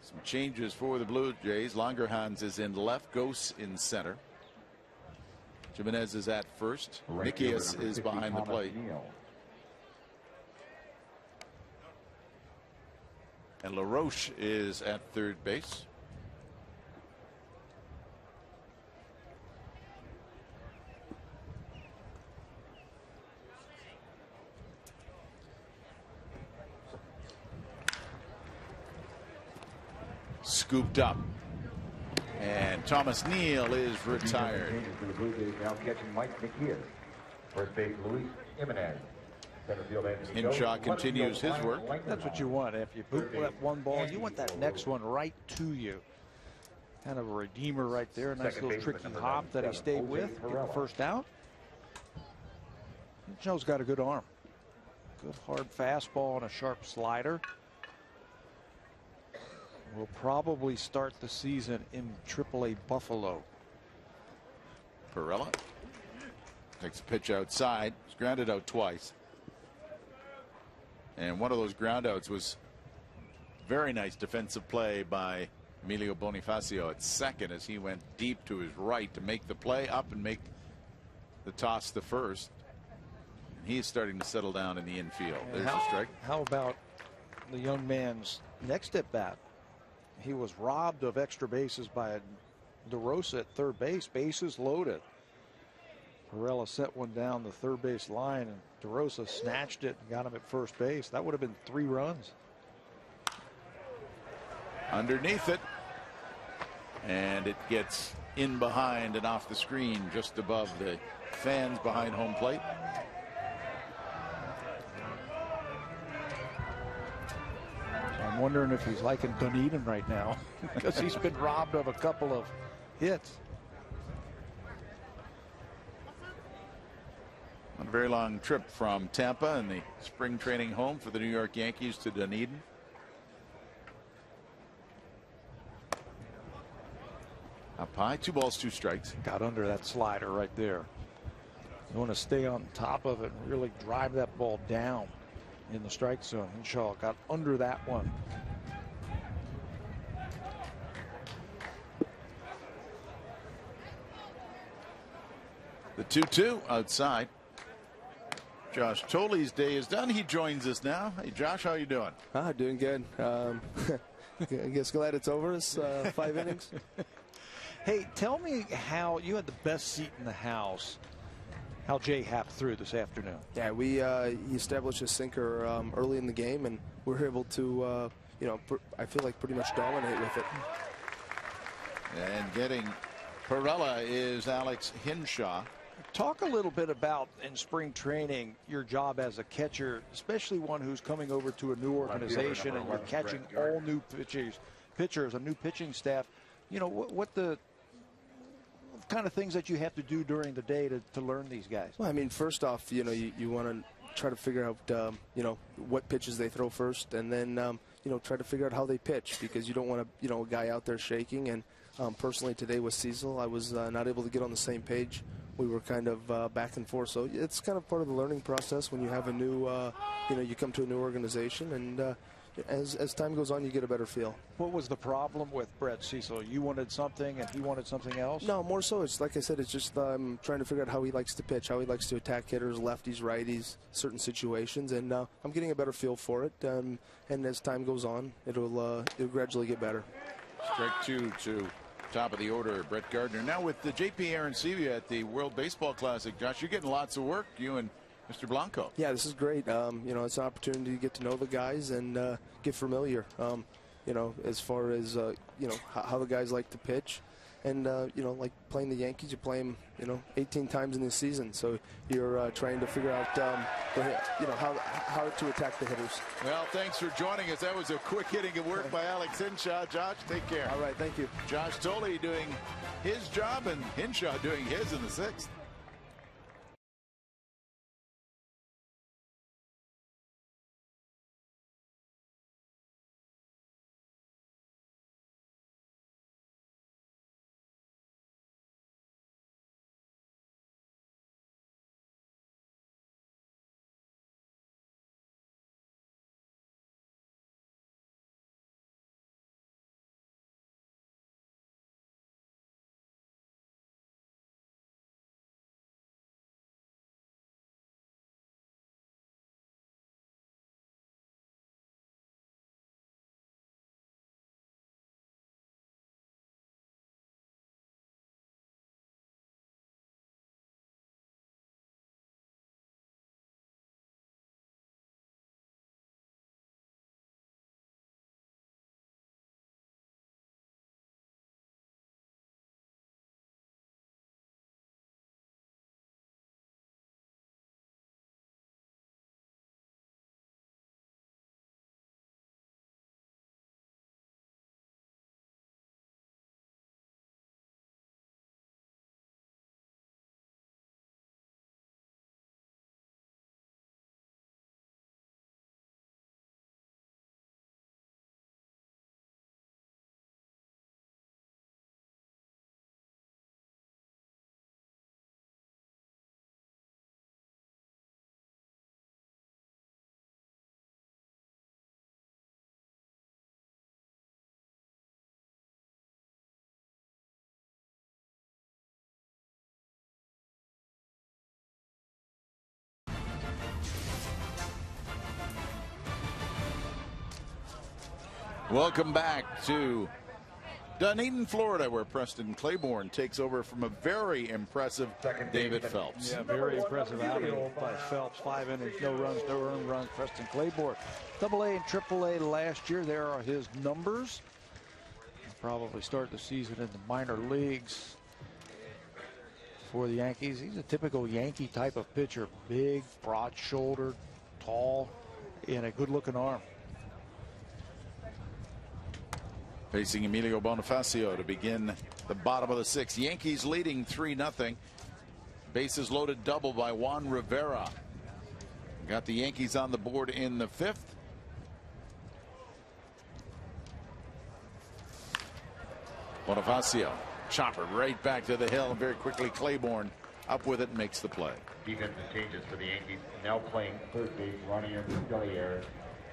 Some changes for the Blue Jays. Langerhans is in left, Gose in center. Jimenez is at first. Nikias is behind the plate. And LaRoche is at third base. Scooped up. And Thomas Neal is retired. For the Blue Jays now catching Mike McKeon. First base Luis Jimenez. Center field Anthony Hinshaw continues his work. That's what you want. If you boot that one ball, you want that next one right to you. Kind of a redeemer right there. A nice little tricky hop that he stayed with. Get the first out. Joe's got a good arm. Good hard fastball and a sharp slider. Will probably start the season in AAA Buffalo. Perella takes a pitch outside. He's grounded out twice. And one of those groundouts was very nice defensive play by Emilio Bonifacio at second as he went deep to his right to make the play up and make the toss the first. And he's starting to settle down in the infield. There's a strike. How about the young man's next at bat? He was robbed of extra bases by DeRosa at third base. Bases loaded. Perella set one down the third base line, and DeRosa snatched it and got him at first base. That would have been 3 runs. Underneath it. And it gets in behind and off the screen just above the fans behind home plate. I'm wondering if he's liking Dunedin right now because he's been robbed of a couple of hits. A very long trip from Tampa and the spring training home for the New York Yankees to Dunedin. Up high, 2 balls, 2 strikes. Got under that slider right there. You want to stay on top of it and really drive that ball down in the strike zone. Hinshaw got under that one. The 2-2 outside. Josh Toley's day is done. He joins us now. Hey, Josh, how you doing? Doing good. I guess glad it's over. It's 5 innings. Hey, tell me how you had the best seat in the house. How Jay Happ threw this afternoon. Yeah, he established a sinker early in the game, and we were able to, I feel like pretty much dominate with it. And getting Perella is Alex Hinshaw. Talk a little bit about in spring training your job as a catcher, especially one who's coming over to a new organization and you're catching all new pitchers, a new pitching staff. You know, what kind of things that you have to do during the day to learn these guys? Well, I mean, first off, you want to try to figure out, what pitches they throw first, and then, try to figure out how they pitch, because you don't want a guy out there shaking. And personally today with Cecil, I was not able to get on the same page. We were kind of back and forth. So it's kind of part of the learning process when you have a new, you come to a new organization, and as time goes on, you get a better feel. What was the problem with Brett Cecil? You wanted something and he wanted something else? No, more so it's like I said, it's just trying to figure out how he likes to pitch, how he likes to attack hitters, lefties, righties, certain situations, and I'm getting a better feel for it. And as time goes on, it'll gradually get better. Strike 2 to top of the order, Brett Gardner. Now with the JP Arencibia at the World Baseball Classic, Josh, you're getting lots of work, you and Mr. Blanco. Yeah, this is great. It's an opportunity to get to know the guys and get familiar. As far as how the guys like to pitch, And, you know, like playing the Yankees, you play them, you know, 18 times in the season. So you're trying to figure out, you know, how to attack the hitters. Well, thanks for joining us. That was a quick hitting of work by Alex Hinshaw. Josh, take care. All right, thank you. Josh Tolley doing his job and Hinshaw doing his in the 6th. Welcome back to Dunedin, Florida, where Preston Claiborne takes over from a very impressive David Phelps. Yeah, very impressive outing by Phelps. 5 innings, no runs, no earned runs. Preston Claiborne, AA and AAA last year. There are his numbers. He'll probably start the season in the minor leagues for the Yankees. He's a typical Yankee type of pitcher. Big, broad-shouldered, tall, and a good-looking arm. Facing Emilio Bonifacio to begin the bottom of the 6th. Yankees leading 3-0. Bases loaded double by Juan Rivera. Got the Yankees on the board in the 5th. Bonifacio, chopper right back to the hill, and very quickly Claiborne up with it and makes the play. Defensive changes for the Yankees. Now playing third base, Ronnie Dellier.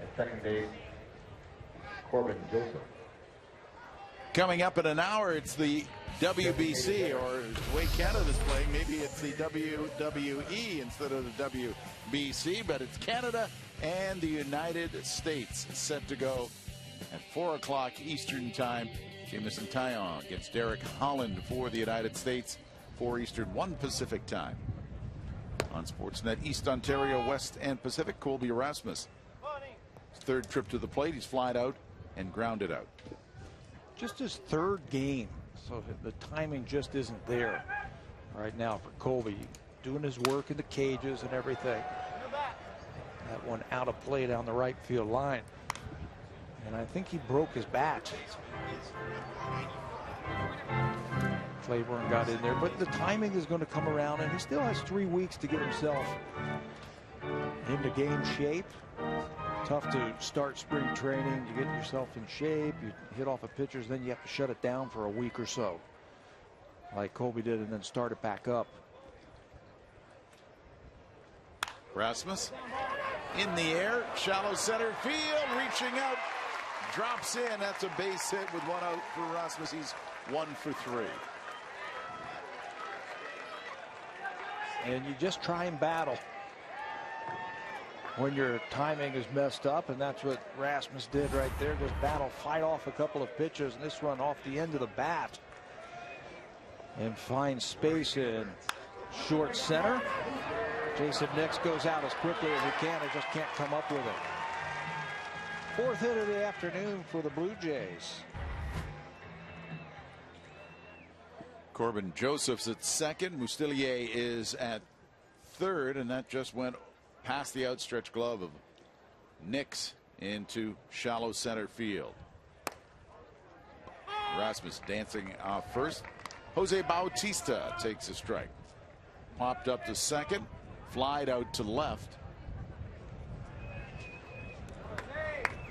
At second base, Corbin Joseph. Coming up in an hour, it's the WBC, or the way Canada's playing, maybe it's the WWE instead of the WBC, but it's Canada and the United States set to go at 4 o'clock Eastern time. Jamison Taillon against Derek Holland for the United States, 4 Eastern, 1 Pacific time. On Sportsnet East Ontario, West and Pacific, Colby Erasmus. His 3rd trip to the plate, he's flied out and grounded out. Just his 3rd game, so the timing just isn't there right now for Colby. Doing his work in the cages and everything. That one out of play down the right field line. And I think he broke his bat. Claiborne got in there, but the timing is going to come around, and he still has 3 weeks to get himself into game shape. Tough to start spring training to get yourself in shape. You hit off of pitchers, then you have to shut it down for a week or so, like Colby did, and then start it back up. Rasmus in the air, shallow center field, reaching out, drops in. That's a base hit with 1 out for Rasmus. He's 1 for 3. And you just try and battle when your timing is messed up, and that's what Rasmus did right there. Just battle, fight off a couple of pitches, and this run off the end of the bat and find space in short center. Jason Nix goes out as quickly as he can and just can't come up with it. 4th hit of the afternoon for the Blue Jays. Corbin Joseph's at second. Moustilier is at third, and that just went past the outstretched glove of Nix into shallow center field. Rasmus dancing off first. Jose Bautista takes a strike. Popped up to second, flied out to left.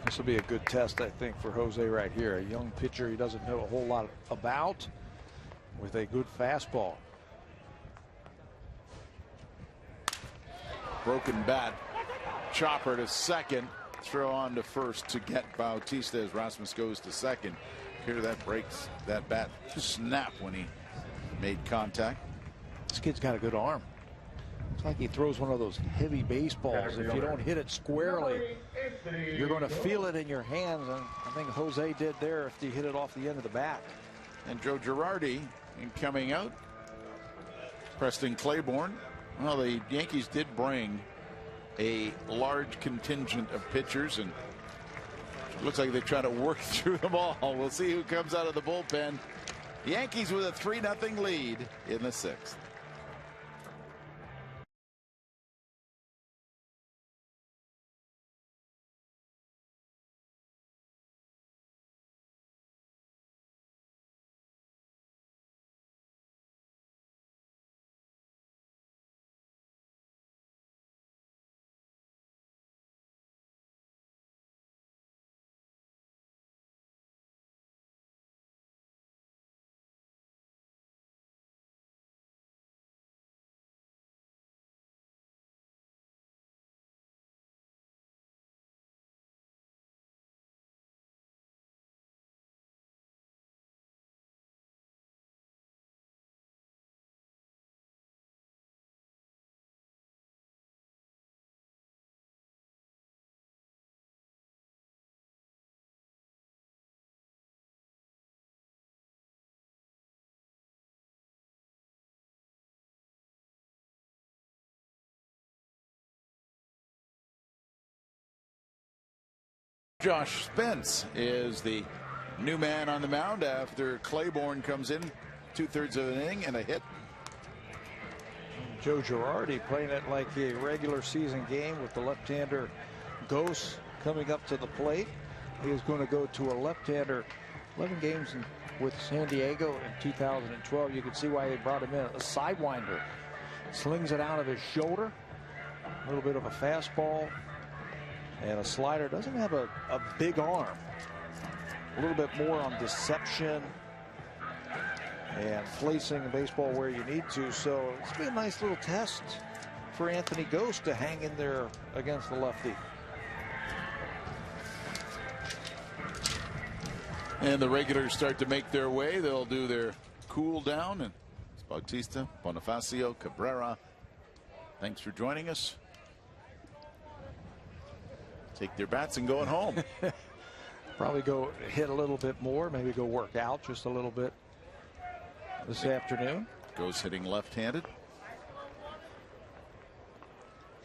This will be a good test, I think, for Jose right here. A young pitcher he doesn't know a whole lot about, with a good fastball. Broken bat. Chopper to second. Throw on to first to get Bautista as Rasmus goes to second. Here that breaks that bat snap when he made contact. This kid's got a good arm. It's like he throws one of those heavy baseballs. If you don't hit it squarely, you're going to feel it in your hands. And I think Jose did there if he hit it off the end of the bat. And Joe Girardi coming out. Preston Claiborne. Well, the Yankees did bring a large contingent of pitchers, and it looks like they try to work through them all. We'll see who comes out of the bullpen. Yankees with a 3-0 lead in the 6th. Josh Spence is the new man on the mound after Claiborne comes in 2/3 of an inning and a hit. Joe Girardi playing it like a regular season game with the left-hander Ghost coming up to the plate. He is going to go to a left-hander. 11 games with San Diego in 2012. You can see why they brought him in. A sidewinder. Slings it out of his shoulder. A little bit of a fastball and a slider. Doesn't have a big arm. A little bit more on deception and placing the baseball where you need to. So it's been a nice little test for Anthony Ghost to hang in there against the lefty. And the regulars start to make their way. They'll do their cool down. And it's Bautista, Bonifacio, Cabrera. Thanks for joining us. Take their bats and going home. Probably go hit a little bit more, maybe go work out just a little bit this afternoon. Goes hitting left-handed.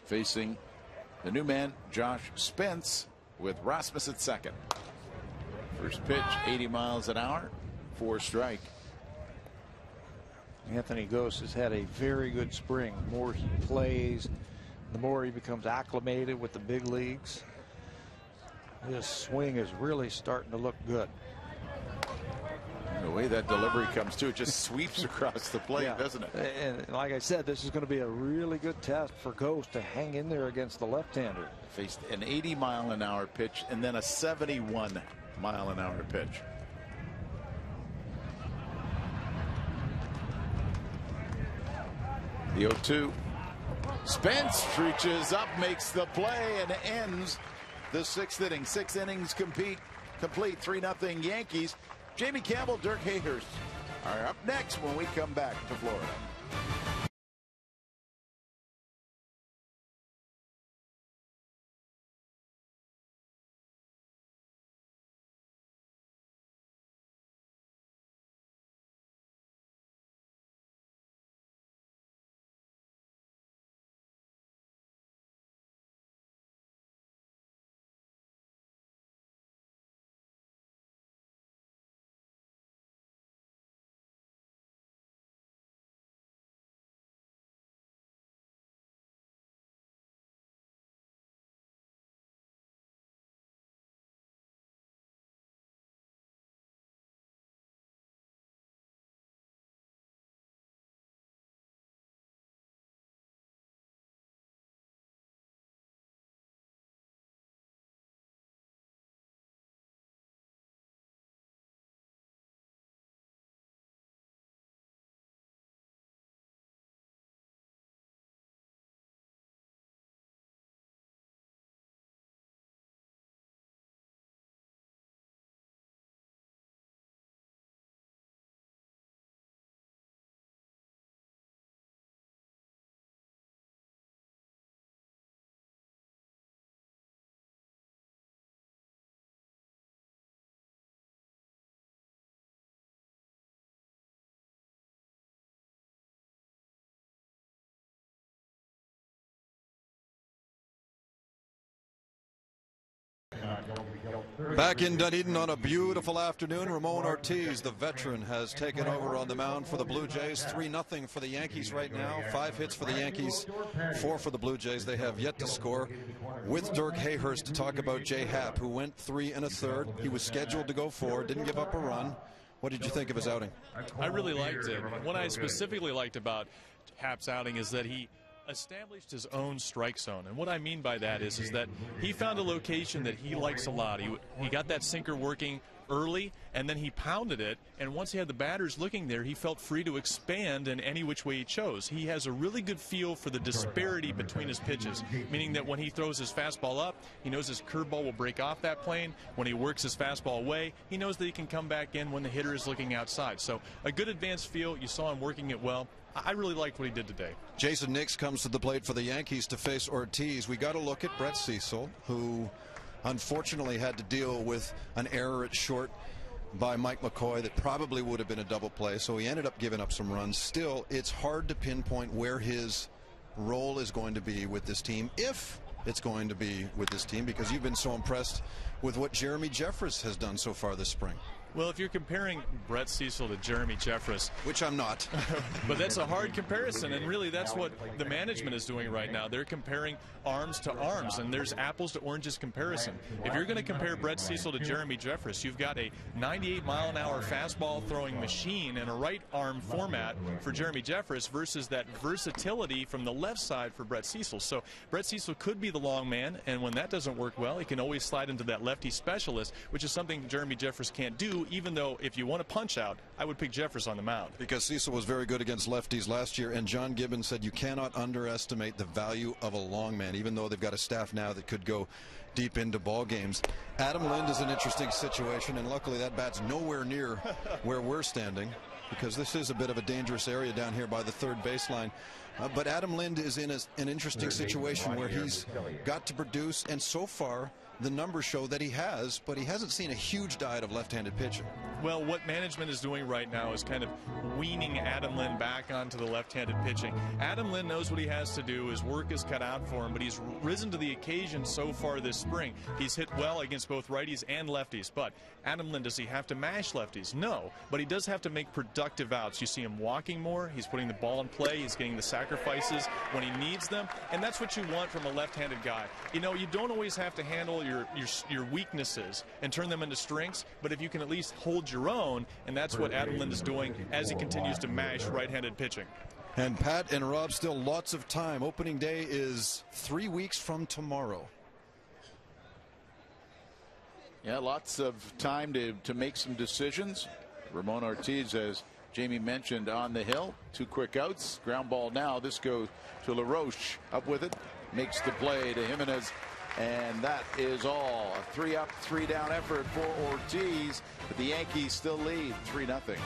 Facing the new man, Josh Spence, with Rasmus at second. First pitch, 80 miles an hour, 4 strike. Anthony Ghost has had a very good spring. The more he plays, the more he becomes acclimated with the big leagues. His swing is really starting to look good. The way that delivery comes too, it just sweeps across the plate, doesn't it? And like I said, this is going to be a really good test for Ghost to hang in there against the left-hander. Faced an 80-mile-an-hour pitch and then a 71-mile-an-hour pitch. The 0-2. Spence reaches up, makes the play, and ends the 6th inning. 6 innings complete. 3-0 Yankees. Jamie Campbell, Dirk Hayhurst are up next when we come back to Florida. Back in Dunedin on a beautiful afternoon, Ramon Ortiz, the veteran, has taken over on the mound for the Blue Jays. 3-0 for the Yankees right now. 5 hits for the Yankees, 4 for the Blue Jays. They have yet to score. With Dirk Hayhurst to talk about Jay Happ, who went 3 1/3. He was scheduled to go 4, didn't give up a run. What did you think of his outing? I really liked it. What I specifically liked about Happ's outing is that he established his own strike zone. And what I mean by that is that he found a location that he likes a lot. He got that sinker working early, and then he pounded it, and once he had the batters looking there, he felt free to expand in any which way he chose. He has a really good feel for the disparity between his pitches, meaning that when he throws his fastball up, he knows his curveball will break off that plane. When he works his fastball away, he knows that he can come back in when the hitter is looking outside. So a good advanced feel. You saw him working it well. I really liked what he did today. Jason Nix comes to the plate for the Yankees to face Ortiz. We got to look at Brett Cecil, who unfortunately had to deal with an error at short by Mike McCoy that probably would have been a double play, so he ended up giving up some runs. Still, it's hard to pinpoint where his role is going to be with this team, if it's going to be with this team, because you've been so impressed with what Jeremy Jeffress has done so far this spring. Well, if you're comparing Brett Cecil to Jeremy Jeffress, which I'm not, but that's a hard comparison, and really that's what the management is doing right now. They're comparing arms to arms, and there's apples to oranges comparison. If you're going to compare Brett Cecil to Jeremy Jeffress, you've got a 98-mile-an-hour fastball throwing machine and a right arm format for Jeremy Jeffress versus that versatility from the left side for Brett Cecil. So Brett Cecil could be the long man, and when that doesn't work well, he can always slide into that lefty specialist, which is something Jeremy Jeffress can't do, even though if you want a punch out, I would pick Jeffress on the mound. Because Cecil was very good against lefties last year, and John Gibbons said you cannot underestimate the value of a long man, even though they've got a staff now that could go deep into ball games. Adam Lind is an interesting situation, and luckily that bat's nowhere near where we're standing, because this is a bit of a dangerous area down here by the third baseline. But Adam Lind is in an interesting situation where he's got to produce, and so far the numbers show that he has, but he hasn't seen a huge diet of left-handed pitching. Well, what management is doing right now is kind of weaning Adam Lind back onto the left-handed pitching. Adam Lind knows what he has to do. His work is cut out for him, but he's risen to the occasion so far this spring. He's hit well against both righties and lefties, but Adam Lind, does he have to mash lefties? No, but he does have to make productive outs. You see him walking more. He's putting the ball in play. He's getting the sacrifices when he needs them, and that's what you want from a left-handed guy. You know, you don't always have to handle your weaknesses and turn them into strengths, but if you can at least hold your own, and that's what Adam Lind is doing as he continues to mash right-handed pitching. And Pat and Rob, still lots of time. Opening day is 3 weeks from tomorrow. Yeah, lots of time to make some decisions. Ramon Ortiz, as Jamie mentioned, on the hill. 2 quick outs. Ground ball now. This goes to LaRoche. Up with it. Makes the play to Jimenez. And that is all. A 3-up, 3-down effort for Ortiz. But the Yankees still lead 3-0.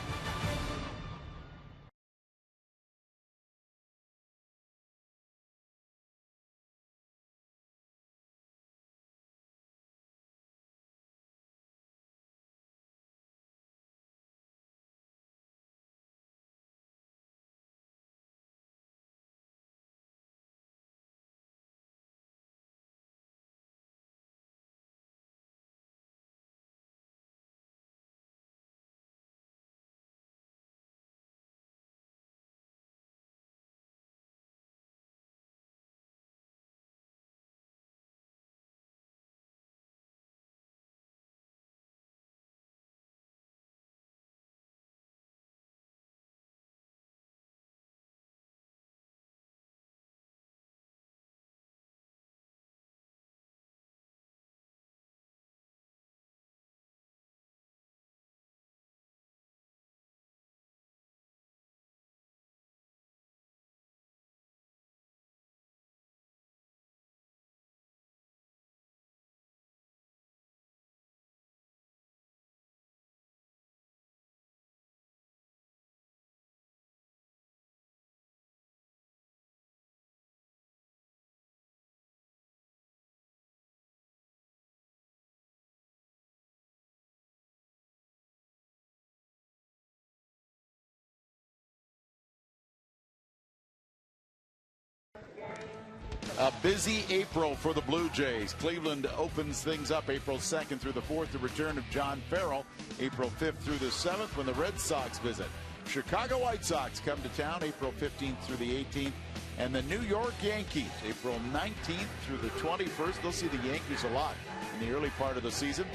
A busy April for the Blue Jays. Cleveland opens things up April 2nd through the 4th, the return of John Farrell. April 5th through the 7th when the Red Sox visit. Chicago White Sox come to town April 15th through the 18th. And the New York Yankees, April 19th through the 21st. They'll see the Yankees a lot in the early part of the season.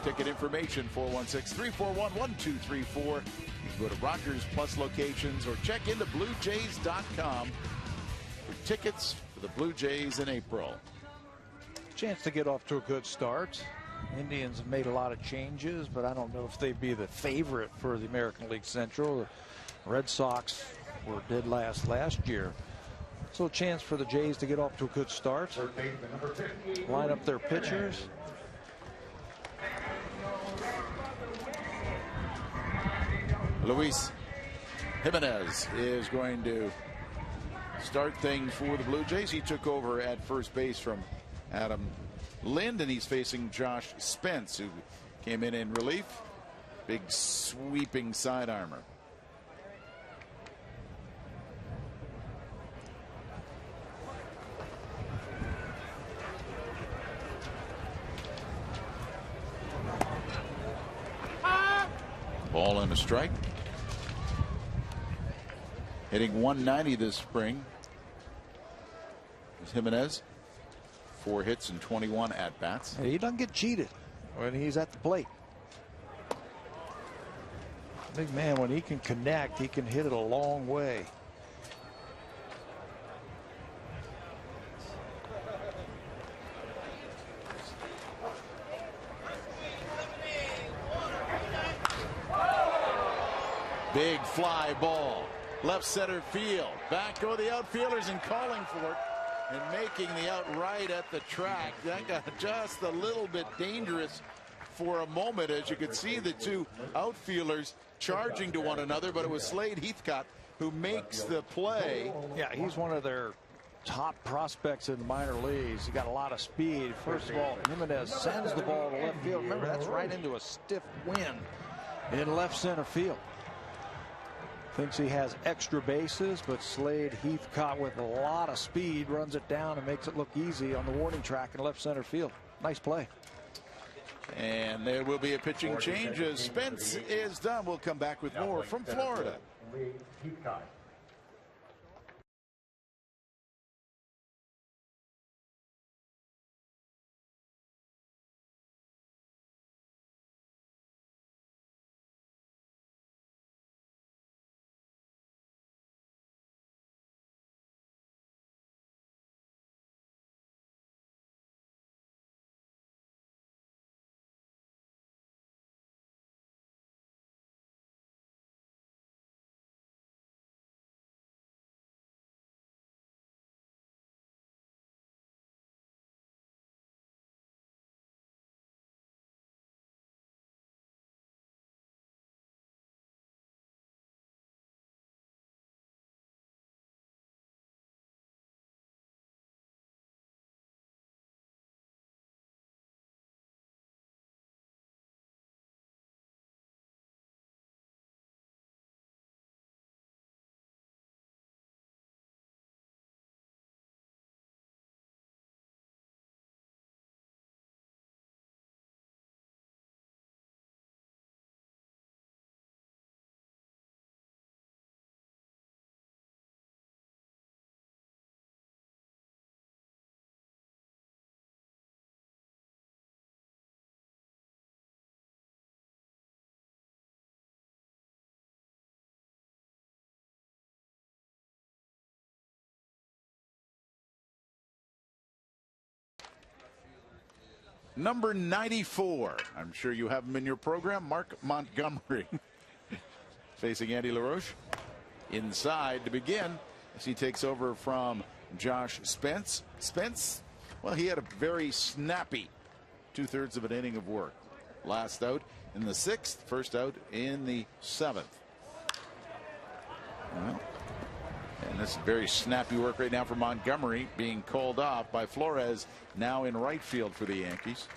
Ticket information, 416-341-1234. You can go to Rogers Plus locations or check into BlueJays.com for tickets for the Blue Jays in April. Chance to get off to a good start. Indians have made a lot of changes, but I don't know if they'd be the favorite for the American League Central. The Red Sox were dead last year. So a chance for the Jays to get off to a good start. Line up their pitchers. Luis Jimenez is going to start things for the Blue Jays. He took over at first base from Adam Lind, and he's facing Josh Spence, who came in relief. Big sweeping side armor. Ball and a strike. Hitting 190 this spring is Jimenez. 4 hits and 21 at-bats. He doesn't get cheated when he's at the plate. Big man, when he can connect, he can hit it a long way. Big fly ball. Left center field. Back go the outfielders and calling for it. And making the out right at the track. That got just a little bit dangerous for a moment, as you could see the two outfielders charging to one another, but it was Slade Heathcott who makes the play. Yeah, he's one of their top prospects in the minor leagues. He got a lot of speed. First of all, Jimenez sends the ball to left field. Remember, that's right into a stiff wind in left center field. Thinks he has extra bases, but Slade Heathcott with a lot of speed runs it down and makes it look easy on the warning track in left center field. Nice play. And there will be a pitching change as Spence is done. We'll come back with more from Florida. Number 94. I'm sure you have him in your program. Mark Montgomery facing Andy LaRoche. Inside to begin as he takes over from Josh Spence. Spence, well, he had a very snappy 2/3 of an inning of work. Last out in the 6th, first out in the 7th. Well, and this is very snappy work right now for Montgomery, being called off by Flores, now in right field for the Yankees.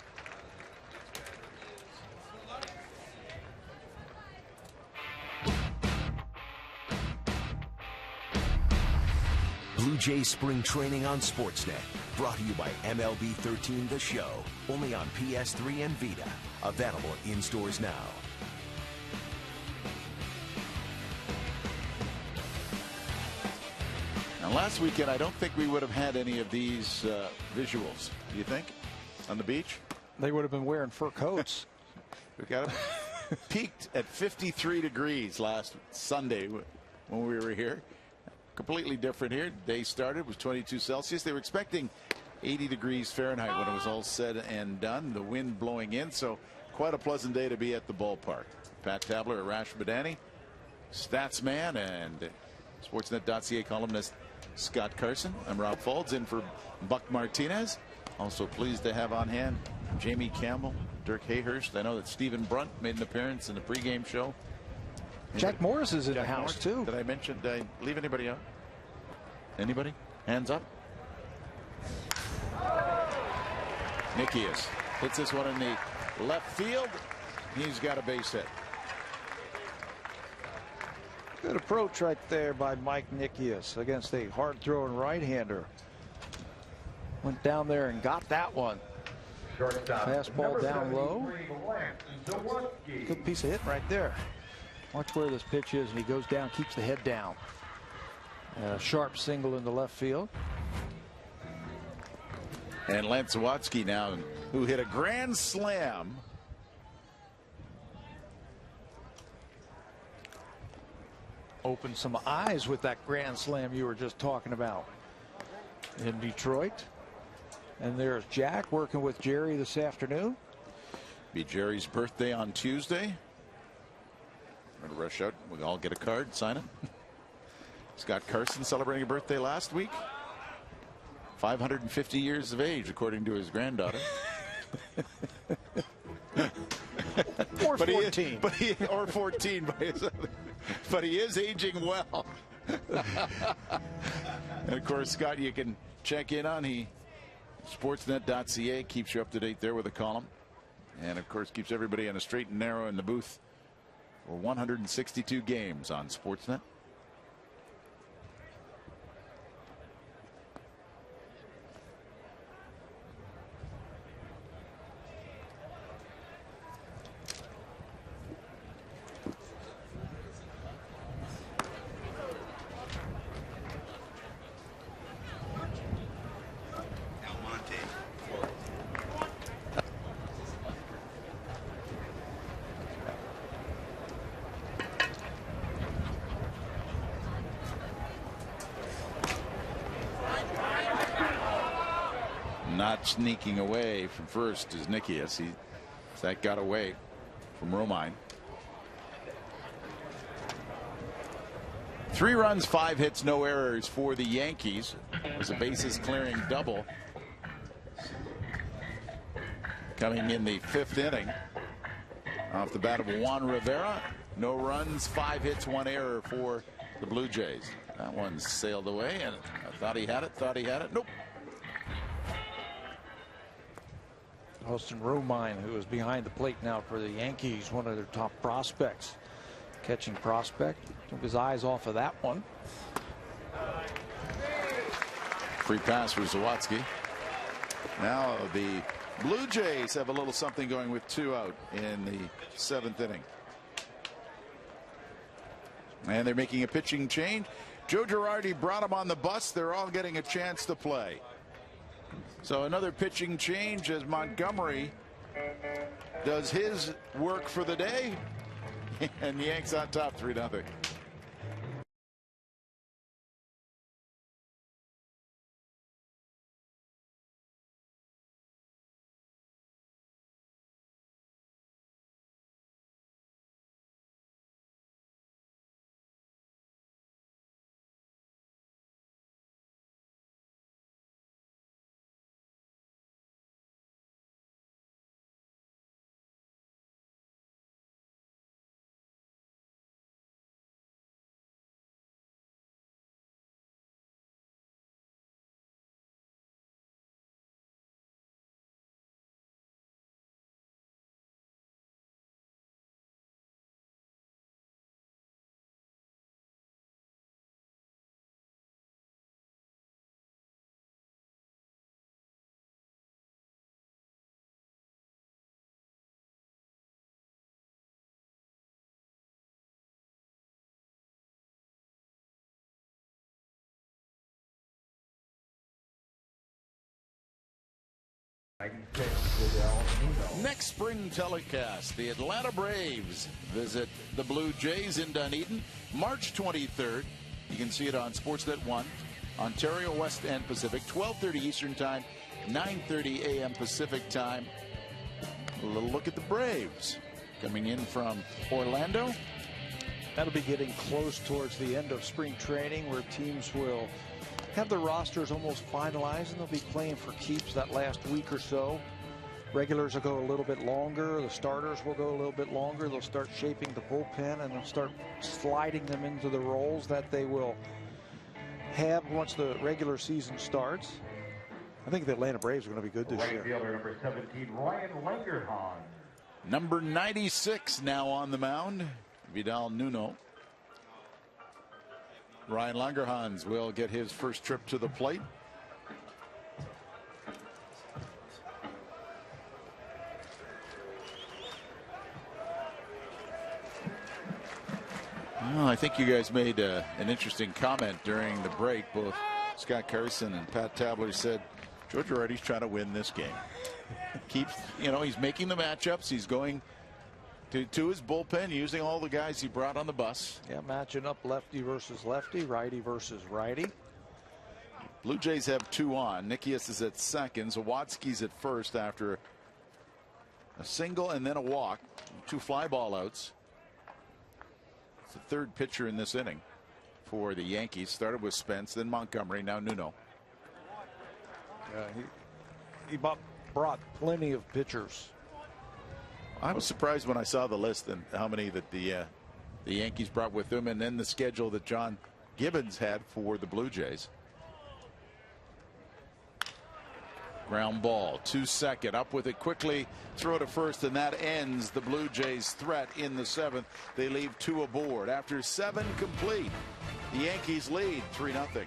Blue Jays Spring Training on Sportsnet. Brought to you by MLB 13 The Show. Only on PS3 and Vita. Available in stores now. Now, last weekend, I don't think we would have had any of these visuals. Do you think? On the beach? They would have been wearing fur coats. We got them. Peaked at 53 degrees last Sunday when we were here. Completely different here. Day started was 22 Celsius. They were expecting 80 degrees Fahrenheit when it was all said and done. The wind blowing in, so quite a pleasant day to be at the ballpark. Pat Tabler, Arash Madani, stats man, and Sportsnet.ca columnist Scott Carson. I'm Rob Faulds in for Buck Martinez. Also pleased to have on hand Jamie Campbell, Dirk Hayhurst. I know that Stephen Brunt made an appearance in the pregame show. Jack Morris is in the house, too. Did I mention, did I leave anybody out? Anybody? Hands up. Nickias hits this one in the left field. He's got a base hit. Good approach right there by Mike Nickias against a hard-throwing right-hander. Went down there and got that one. Fastball down low. Good piece of hit right there. Watch where this pitch is, and he goes down, keeps the head down. A sharp single in the left field. And Lance Zawatsky now, who hit a grand slam. Opened some eyes with that grand slam you were just talking about in Detroit. And there's Jack working with Jerry this afternoon. Be Jerry's birthday on Tuesday. We're going to rush out. We all get a card, sign it. Scott Carson celebrating a birthday last week. 550 years of age, according to his granddaughter. Or 14. Or 14 by his other. But he is aging well. And of course, Scott, you can check in on Sportsnet.ca keeps you up to date there with a column. And of course, keeps everybody on a straight and narrow in the booth for 162 games on Sportsnet. Not sneaking away from first is Nickias. That got away from Romine. 3 runs, 5 hits, no errors for the Yankees. It was a bases clearing double coming in the 5th inning off the bat of Juan Rivera. No runs, 5 hits, 1 error for the Blue Jays. That one sailed away, and I thought he had it. Nope. Austin Romine, who is behind the plate now for the Yankees, one of their top prospects. Catching prospect. Took his eyes off of that one. Free pass for Zawatsky. Now the Blue Jays have a little something going with 2 out in the 7th inning. And they're making a pitching change. Joe Girardi brought him on the bus. They're all getting a chance to play. So another pitching change as Montgomery does his work for the day. And the Yanks on top 3-0. Next spring telecast, the Atlanta Braves visit the Blue Jays in Dunedin, March 23rd. You can see it on Sportsnet 1, Ontario West and Pacific, 12:30 Eastern Time, 9:30 a.m. Pacific Time. A little look at the Braves coming in from Orlando. That'll be getting close towards the end of spring training, where teams will have their rosters almost finalized, and they'll be playing for keeps that last week or so. Regulars will go a little bit longer. The starters will go a little bit longer. They'll start shaping the bullpen, and they'll start sliding them into the roles that they will have once the regular season starts. I think the Atlanta Braves are going to be good this year. Fielder number 17, Ryan Langerhans. Number 96 now on the mound, Vidal Nuno. Ryan Langerhans will get his first trip to the plate. Well, I think you guys made an interesting comment during the break. Both Scott Carson and Pat Tabler said George Girardi's trying to win this game. He's making the matchups. He's going to his bullpen, using all the guys he brought on the bus. Yeah, matching up lefty versus lefty, righty versus righty. Blue Jays have 2 on. Nikias is at second. Zawadski's at first after a single and then a walk. 2 fly ball outs. It's the third pitcher in this inning for the Yankees. Started with Spence, then Montgomery, now Nuno. He brought plenty of pitchers. I was surprised when I saw the list and how many that the Yankees brought with them, and then the schedule that John Gibbons had for the Blue Jays. Ground ball to second, up with it quickly, throw to first, and that ends the Blue Jays' threat in the 7th. They leave 2 aboard. After 7 complete, the Yankees lead 3-0.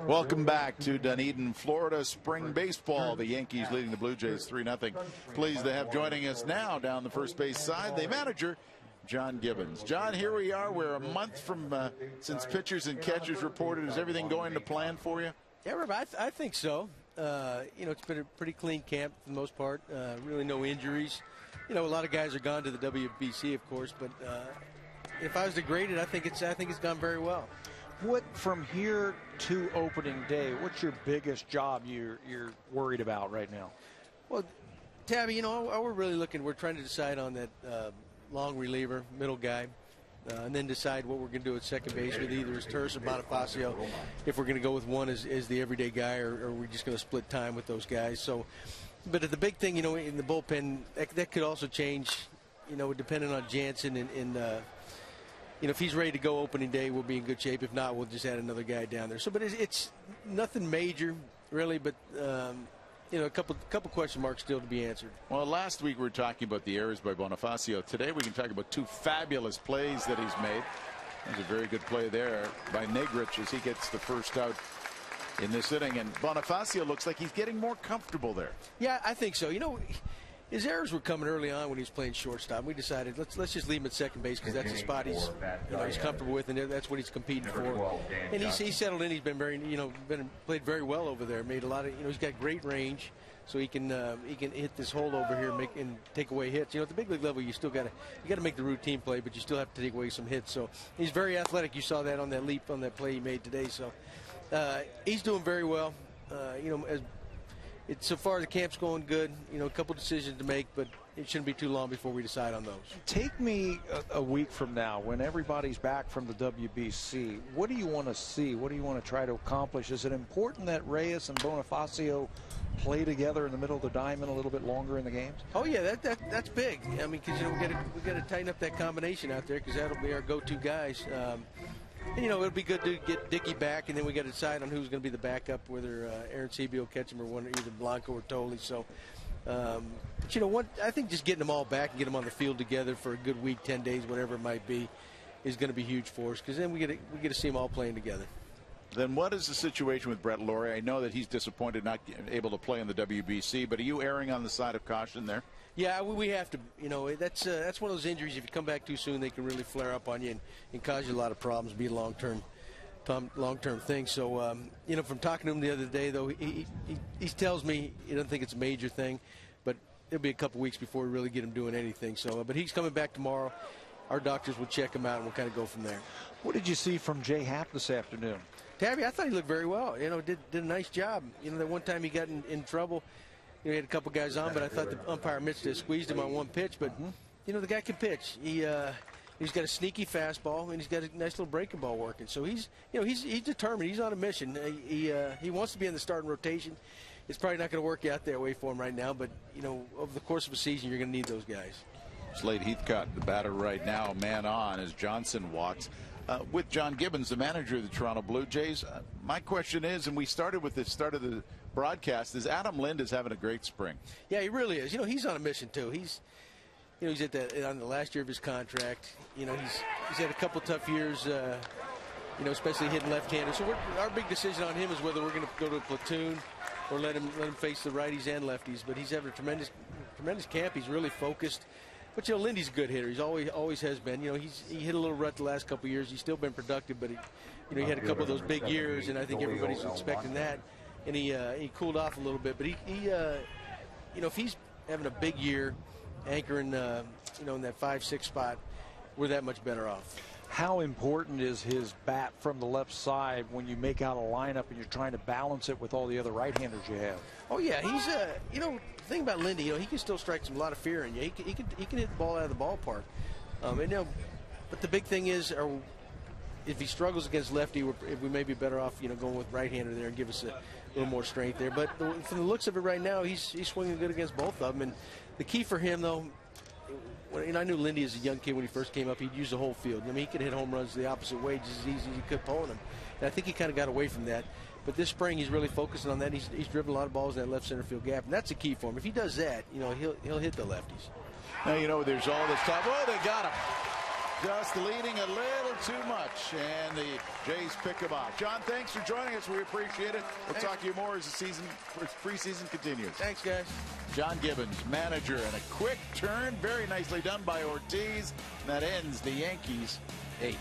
Welcome back to Dunedin, Florida, spring baseball. The Yankees leading the Blue Jays 3-0. Pleased to have joining us now down the first base side, the manager, John Gibbons. John, here we are. We're a month from since pitchers and catchers reported. Is everything going to plan for you? Yeah, Rob, I think so. It's been a pretty clean camp for the most part. Really no injuries. A lot of guys are gone to the WBC, of course, but if I was to grade it, I think it's gone very well. What, from here to opening day, what's your biggest job you're worried about right now? Well, Tabby, all we're really we're trying to decide on that long reliever, middle guy, and then decide what we're going to do at second base with either as Turris or Bonifacio, if we're going to go with one as the everyday guy, or we're just going to split time with those guys. So, but the big thing, in the bullpen, that could also change, depending on Jansen and if he's ready to go opening day, we'll be in good shape. If not, we'll just add another guy down there. So, but it's nothing major, really, but a couple question marks still to be answered. Well, last week we were talking about the errors by Bonifacio. Today we can talk about 2 fabulous plays that he's made. That's a very good play there by Negrich as he gets the first out in this inning. And Bonifacio looks like he's getting more comfortable there. Yeah, I think so. You know, his errors were coming early on when he was playing shortstop. We decided let's just leave him at second base because that's the spot he's comfortable with, and that's what he's competing for. And he's settled in. He's been played very well over there. Made a lot of he's got great range, so he can hit this hole over here and take away hits. You know, at the big league level, you got to make the routine play, but you still have to take away some hits. So he's very athletic. You saw that on that leap on that play he made today. So he's doing very well. So far the camp's going good. You know, a couple decisions to make, but it shouldn't be too long before we decide on those. Take me a week from now when everybody's back from the WBC. What do you want to see? What do you want to try to accomplish? Is it important that Reyes and Bonifacio play together in the middle of the diamond a little bit longer in the games? Oh yeah, that's big. I mean, because we got to tighten up that combination out there because that'll be our go-to guys. And, it'll be good to get Dickey back, and then we got to decide on who's going to be the backup, whether Aaron Seaby will catch him or either Blanco or Tolley. So, but I think just getting them all back and get them on the field together for a good week, 10 days, whatever it might be, is going to be huge for us because then we get to see them all playing together. Then what is the situation with Brett Laurie? I know that he's disappointed not able to play in the WBC, but are you erring on the side of caution there? Yeah, we have to. That's one of those injuries. If you come back too soon, they can really flare up on you and cause you a lot of problems. Be a long-term thing. So, from talking to him the other day, though, he tells me he doesn't think it's a major thing, but it'll be a couple weeks before we really get him doing anything. So, but he's coming back tomorrow. Our doctors will check him out, and we'll kind of go from there. What did you see from Jay Happ this afternoon? Tabby, I thought he looked very well. Did a nice job. That one time he got in trouble. He had a couple guys on, but I thought the umpire squeezed him on one pitch. But the guy can pitch. He's got a sneaky fastball, and he's got a nice little breaking ball working. So he's determined. He's on a mission. He wants to be in the starting rotation. It's probably not going to work out that way for him right now. But over the course of a season, you're going to need those guys. Slade Heathcott, the batter right now, man on as Johnson walks. With John Gibbons, the manager of the Toronto Blue Jays, my question is, and we started with the start of the broadcast, is Adam Lind is having a great spring. Yeah, he really is. He's on a mission too. He's on the last year of his contract. He's had a couple tough years. Especially hitting left-handed. So our big decision on him is whether we're going to go to a platoon or let him face the righties and lefties. But he's having a tremendous camp. He's really focused. But Lindy's a good hitter. He's always has been. He hit a little rut the last couple of years. He's still been productive, but he had a couple of those big years, and I think everybody's expecting that. And he cooled off a little bit. But if he's having a big year, anchoring in that 5-6 spot, we're that much better off. How important is his bat from the left side when you make out a lineup and you're trying to balance it with all the other right-handers you have? Oh yeah, he's the thing about Lindy, he can still strike some lot of fear in you. He can hit the ball out of the ballpark. But the big thing is, if he struggles against lefty, we may be better off going with right-hander there and give us a little more strength there. But from the looks of it right now, he's swinging good against both of them. And the key for him though. I knew Lindy as a young kid when he first came up, he'd use the whole field. He could hit home runs the opposite way just as easy as he could pulling them. And I think he kind of got away from that. But this spring, he's really focusing on that. He's driven a lot of balls in that left center field gap, and that's the key for him. If he does that, he'll hit the lefties. Now, there's all this talk. Oh, they got him. Just leading a little too much, and the Jays pick him off. John, thanks for joining us. We appreciate it. We'll talk to you more as the preseason continues. Thanks, guys. John Gibbons, manager, and a quick turn. Very nicely done by Ortiz. And that ends the Yankees 8.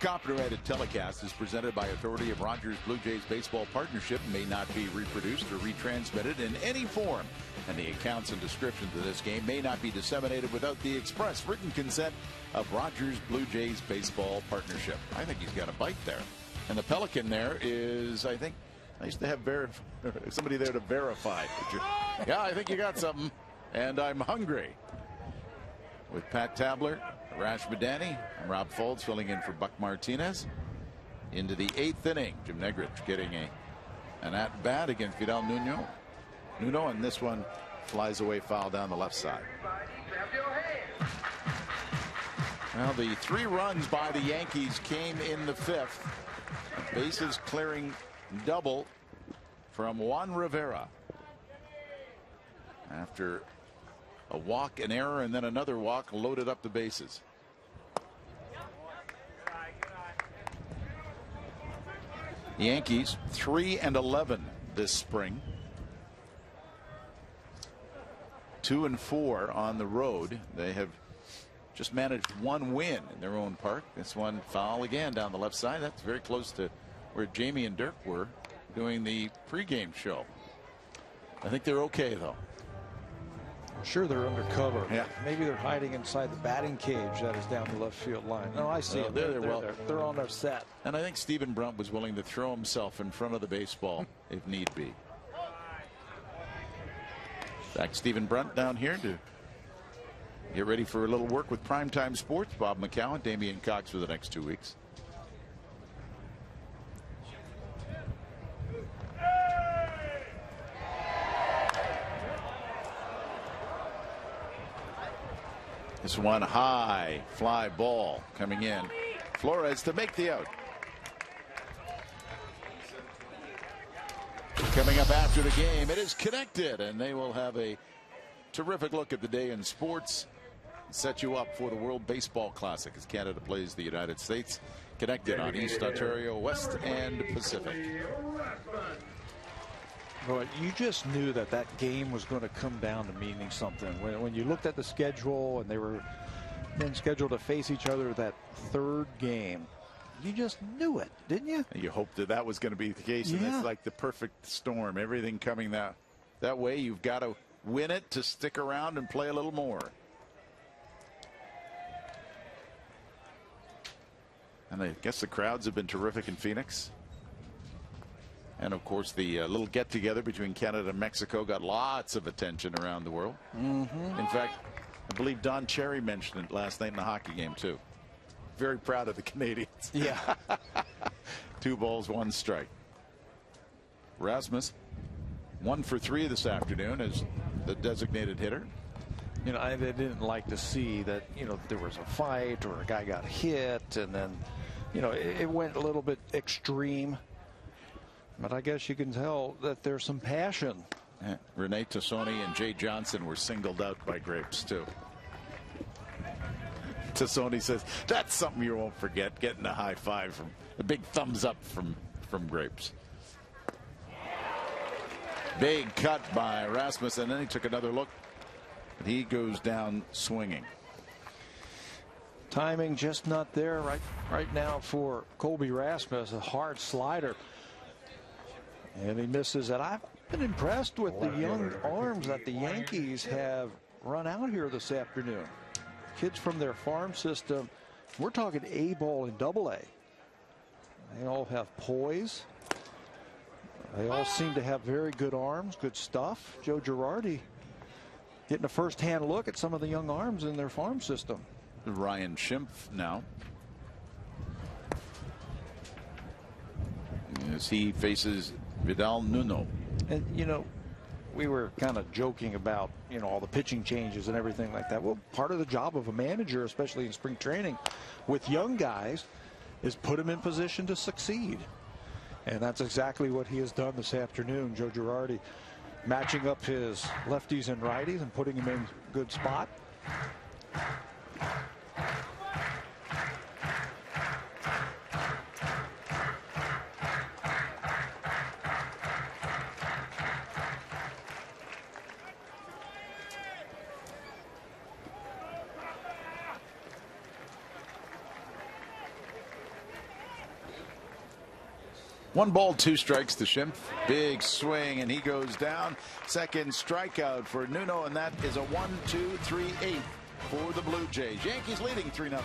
copyrighted telecast is presented by authority of Rogers Blue Jays Baseball Partnership, may not be reproduced or retransmitted in any form, and the accounts and descriptions of this game may not be disseminated without the express written consent of Rogers Blue Jays Baseball Partnership. I think he's got a bite there. And the Pelican there is, I think, nice to have somebody there to verify. Yeah, I think you got something. And I'm hungry. With Pat Tabler, Rash Madani, I'm Rob Folds filling in for Buck Martinez. Into the 8th inning, Jim Negrich getting an at-bat against Vidal Nuno, and this one flies away foul down the left side. Well, the 3 runs by the Yankees came in the 5th. A bases clearing double from Juan Rivera. After a walk, an error, and then another walk, loaded up the bases. The Yankees 3-11 this spring. 2-4 on the road. They have just managed 1 win in their own park. This one foul again down the left side. That's very close to where Jamie and Dirk were doing the pregame show. I think they're okay, though. I'm sure they're under cover. Yeah. Maybe they're hiding inside the batting cage that is down the left field line. No, I see it. They're on their set. And I think Stephen Brunt was willing to throw himself in front of the baseball if need be. Back Stephen Brunt down here to get ready for a little work with Primetime Sports. Bob McCown, Damian Cox for the next 2 weeks. This one high fly ball coming in. Flores to make the out. Coming up after the game, it is connected, and they will have a terrific look at the day in sports. Set you up for the World Baseball Classic as Canada plays the United States. Connected on East Ontario, West and Pacific. But you just knew that game was going to come down to meaning something. When you looked at the schedule and they were then scheduled to face each other that 3rd game, you just knew it, didn't you? You hoped that was going to be the case, and it's like the perfect storm. Everything coming that way. You've got to win it to stick around and play a little more. And I guess the crowds have been terrific in Phoenix. And of course, the little get together between Canada and Mexico got lots of attention around the world. In fact, I believe Don Cherry mentioned it last night in the hockey game, too. Very proud of the Canadians. Yeah. 2 balls, 1 strike. Rasmus 1 for 3 this afternoon as the designated hitter. You know, I didn't like to see that, there was a fight or a guy got hit, and then, it went a little bit extreme. But I guess you can tell that there's some passion. Yeah. Rene Tassoni and Jay Johnson were singled out by Grapes, too. Tassoni says, that's something you won't forget, getting a high five from a big thumbs up from Grapes. Big cut by Rasmus, and then he took another look. He goes down swinging. Timing just not there right now for Colby Rasmus. A hard slider. And he misses it. I've been impressed with the young arms that the Yankees have run out here this afternoon. Kids from their farm system. We're talking A-ball and AA. They all have poise. They all seem to have very good arms, good stuff. Joe Girardi getting a first-hand look at some of the young arms in their farm system. Ryan Schimpf now, as he faces Vidal Nuno. And we were kind of joking about all the pitching changes and everything like that. Well, part of the job of a manager, especially in spring training with young guys, is put them in position to succeed, and that's exactly what he has done this afternoon. Joe Girardi matching up his lefties and righties and putting him in a good spot. 1 ball, 2 strikes to Schimpf. Big swing, and he goes down. Second strikeout for Nuno, and that is a 1-2-3-8 for the Blue Jays. Yankees leading 3-0.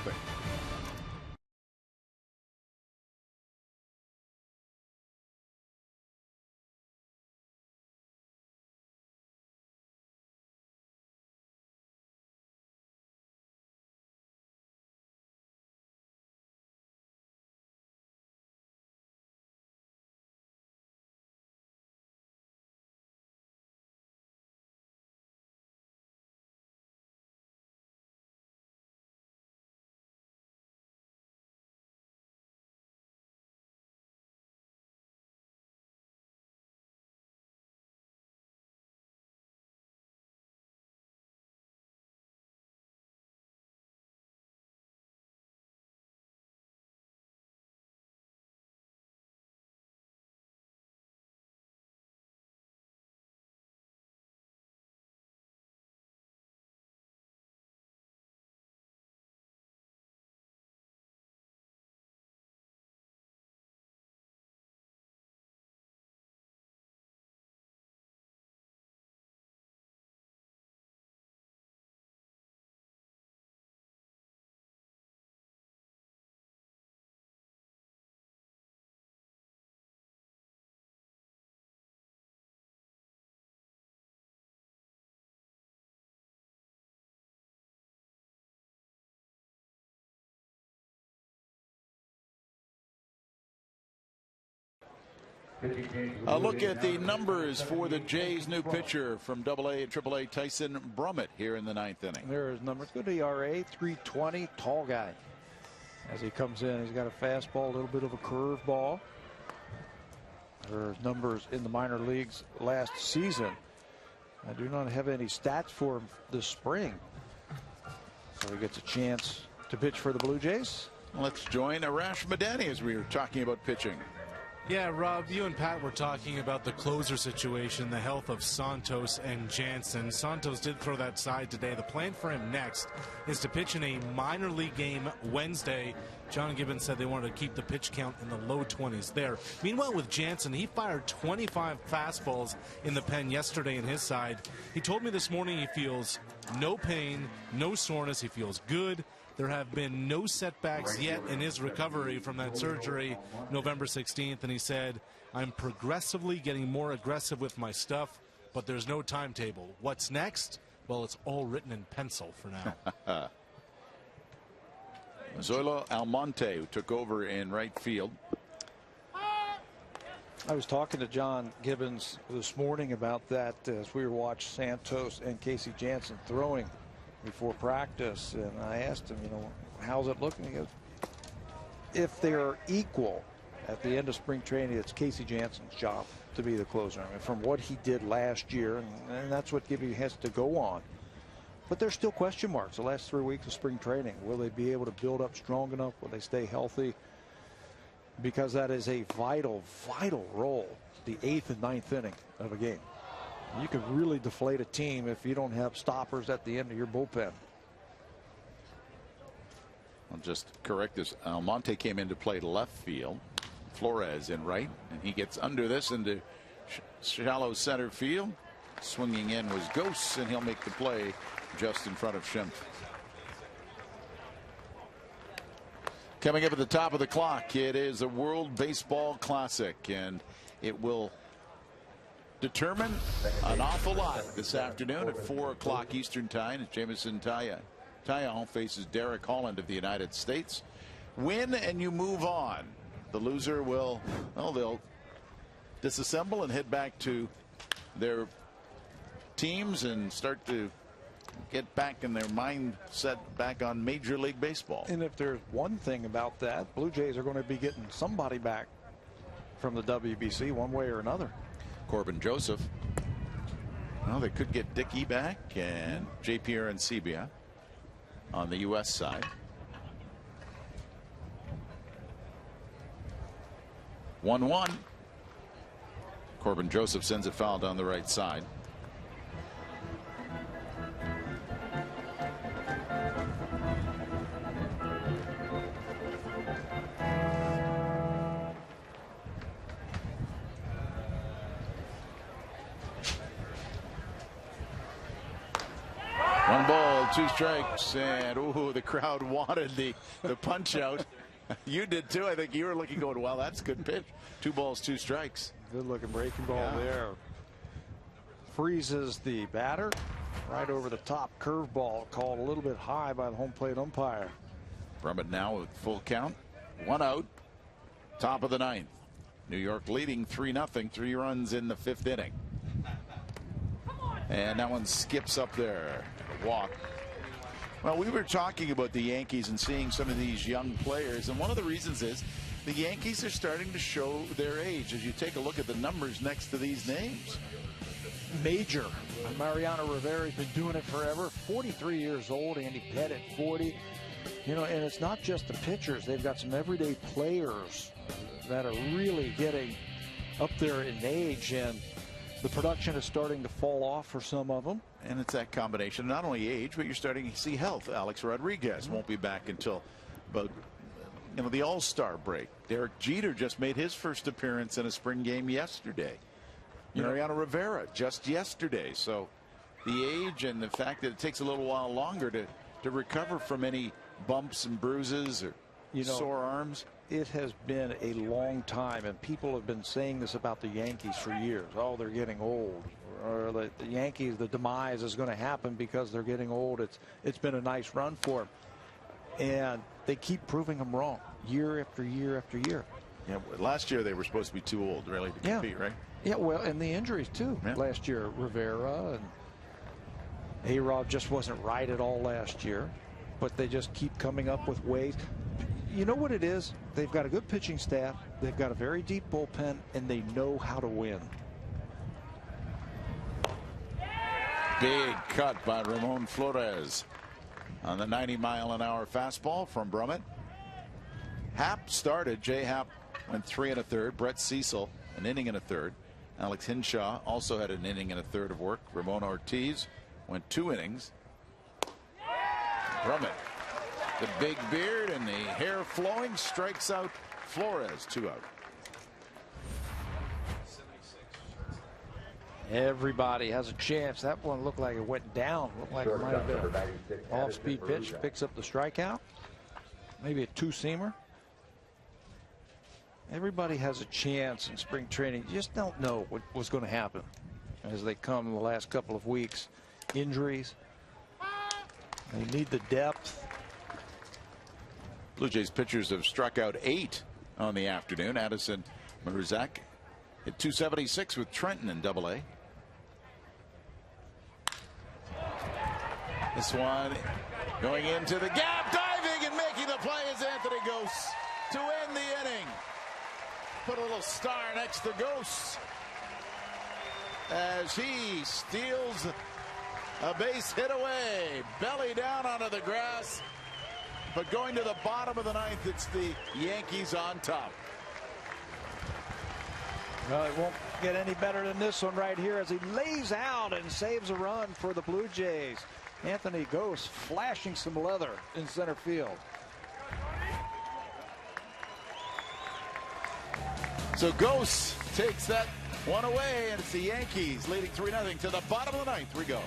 A look at the numbers for the Jays' new pitcher from AA and AAA, Tyson Brummett, here in the 9th inning. There his numbers. Good ERA, 3.20. Tall guy. As he comes in, he's got a fastball, a little bit of a curveball. There are his numbers in the minor leagues last season. I do not have any stats for him this spring. So he gets a chance to pitch for the Blue Jays. Let's join Arash Madani as we were talking about pitching. Yeah, Rob, you and Pat were talking about the closer situation, the health of Santos and Jansen. Santos did throw that side today. The plan for him next is to pitch in a minor league game Wednesday. John Gibbons said they wanted to keep the pitch count in the low 20s there. Meanwhile, with Jansen, he fired 25 fastballs in the pen yesterday in his side. He told me this morning he feels no pain, no soreness. He feels good. There have been no setbacks yet in his recovery from that surgery November 16th, and he said, I'm progressively getting more aggressive with my stuff, but there's no timetable. What's next? Well, it's all written in pencil for now. Zoilo Almonte, who took over in right field. I was talking to John Gibbons this morning about that as we were watching Santos and Casey Jansen throwing before practice, and I asked him, how's it looking? He goes, if they're equal at the end of spring training, it's Casey Jansen's job to be the closer. I mean, from what he did last year, and that's what Gibby has to go on. But there's still question marks the last 3 weeks of spring training. Will they be able to build up strong enough? Will they stay healthy? Because that is a vital, vital role, the 8th and 9th inning of a game. You could really deflate a team if you don't have stoppers at the end of your bullpen. I'll just correct this. Almonte came in to play left field. Flores in right, and he gets under this into shallow center field. Swinging in was Ghosts, and he'll make the play just in front of Schimpf. Coming up at the top of the clock, it is the World Baseball Classic, and it will determine an awful lot this afternoon at 4 o'clock Eastern time. Jamison Taillon faces Derek Holland of the United States. Win and you move on. The loser will, they'll disassemble and head back to their teams and start to get back in their mindset back on Major League Baseball. And if there's one thing about that, Blue Jays are going to be getting somebody back from the WBC one way or another. Corbin Joseph. Well, they could get Dickey back and J.P. Arancibia on the U.S. side. 1-1. Corbin Joseph sends it foul down the right side. 1 ball, 2 strikes, and ooh, the crowd wanted the punch out. You did too. I think you were looking, going, well, that's a good pitch. 2 balls, 2 strikes. Good looking breaking ball there. Freezes the batter right over the top. Curveball called a little bit high by the home plate umpire. Brummett now with full count. 1 out. Top of the 9th. New York leading 3-0. 3 runs in the 5th inning. And that one skips up there. Walk. Well, we were talking about the Yankees and seeing some of these young players, and one of the reasons is the Yankees are starting to show their age as you take a look at the numbers next to these names. Major. Mariano Rivera's been doing it forever. 43 years old. Andy Pettit, 40. You know, and it's not just the pitchers. They've got some everyday players that are really getting up there in age, and the production is starting to fall off for some of them. And it's that combination, not only age, but you're starting to see health. Alex Rodriguez won't be back until about the All-Star break. Derek Jeter just made his first appearance in a spring game yesterday. Mariano Rivera just yesterday. So the age and the fact that it takes a little while longer to recover from any bumps and bruises or sore arms. It has been a long time, and people have been saying this about the Yankees for years. Oh, they're getting old, or the Yankees, the demise is going to happen because they're getting old. It's been a nice run for them, and they keep proving them wrong year after year after year. Yeah, last year they were supposed to be too old really to compete, right? Yeah, well, and the injuries too. Yeah. Last year, Rivera and A-Rod just wasn't right at all last year, but they just keep coming up with ways. You know what it is? They've got a good pitching staff. They've got a very deep bullpen, and they know how to win. Big cut by Ramon Flores on the 90-mile-an-hour fastball from Brummett. Happ started. Jay Happ went 3 1/3. Brett Cecil an inning and a third. Alex Hinshaw also had an inning and a third of work. Ramon Ortiz went 2 innings. Brummett, the big beard and the hair flowing, strikes out Flores. 2 out. Everybody has a chance. That one looked like it went down. Looked like it might have been an off-speed pitch. Picks up the strikeout. Maybe a 2-seamer. Everybody has a chance in spring training. You just don't know what was going to happen as they come in the last couple of weeks. Injuries. They need the depth. Blue Jays pitchers have struck out 8 on the afternoon. Addison Maruzak hit 276 with Trenton in Double-A. This one going into the gap, diving and making the play is Anthony Gose to end the inning. Put a little star next to Gose as he steals a base hit away, belly down onto the grass. But going to the bottom of the 9th, it's the Yankees on top. Well, it won't get any better than this one right here as he lays out and saves a run for the Blue Jays. Anthony Gose flashing some leather in center field. So Gose takes that one away, and it's the Yankees leading 3-0 to the bottom of the 9th. We go.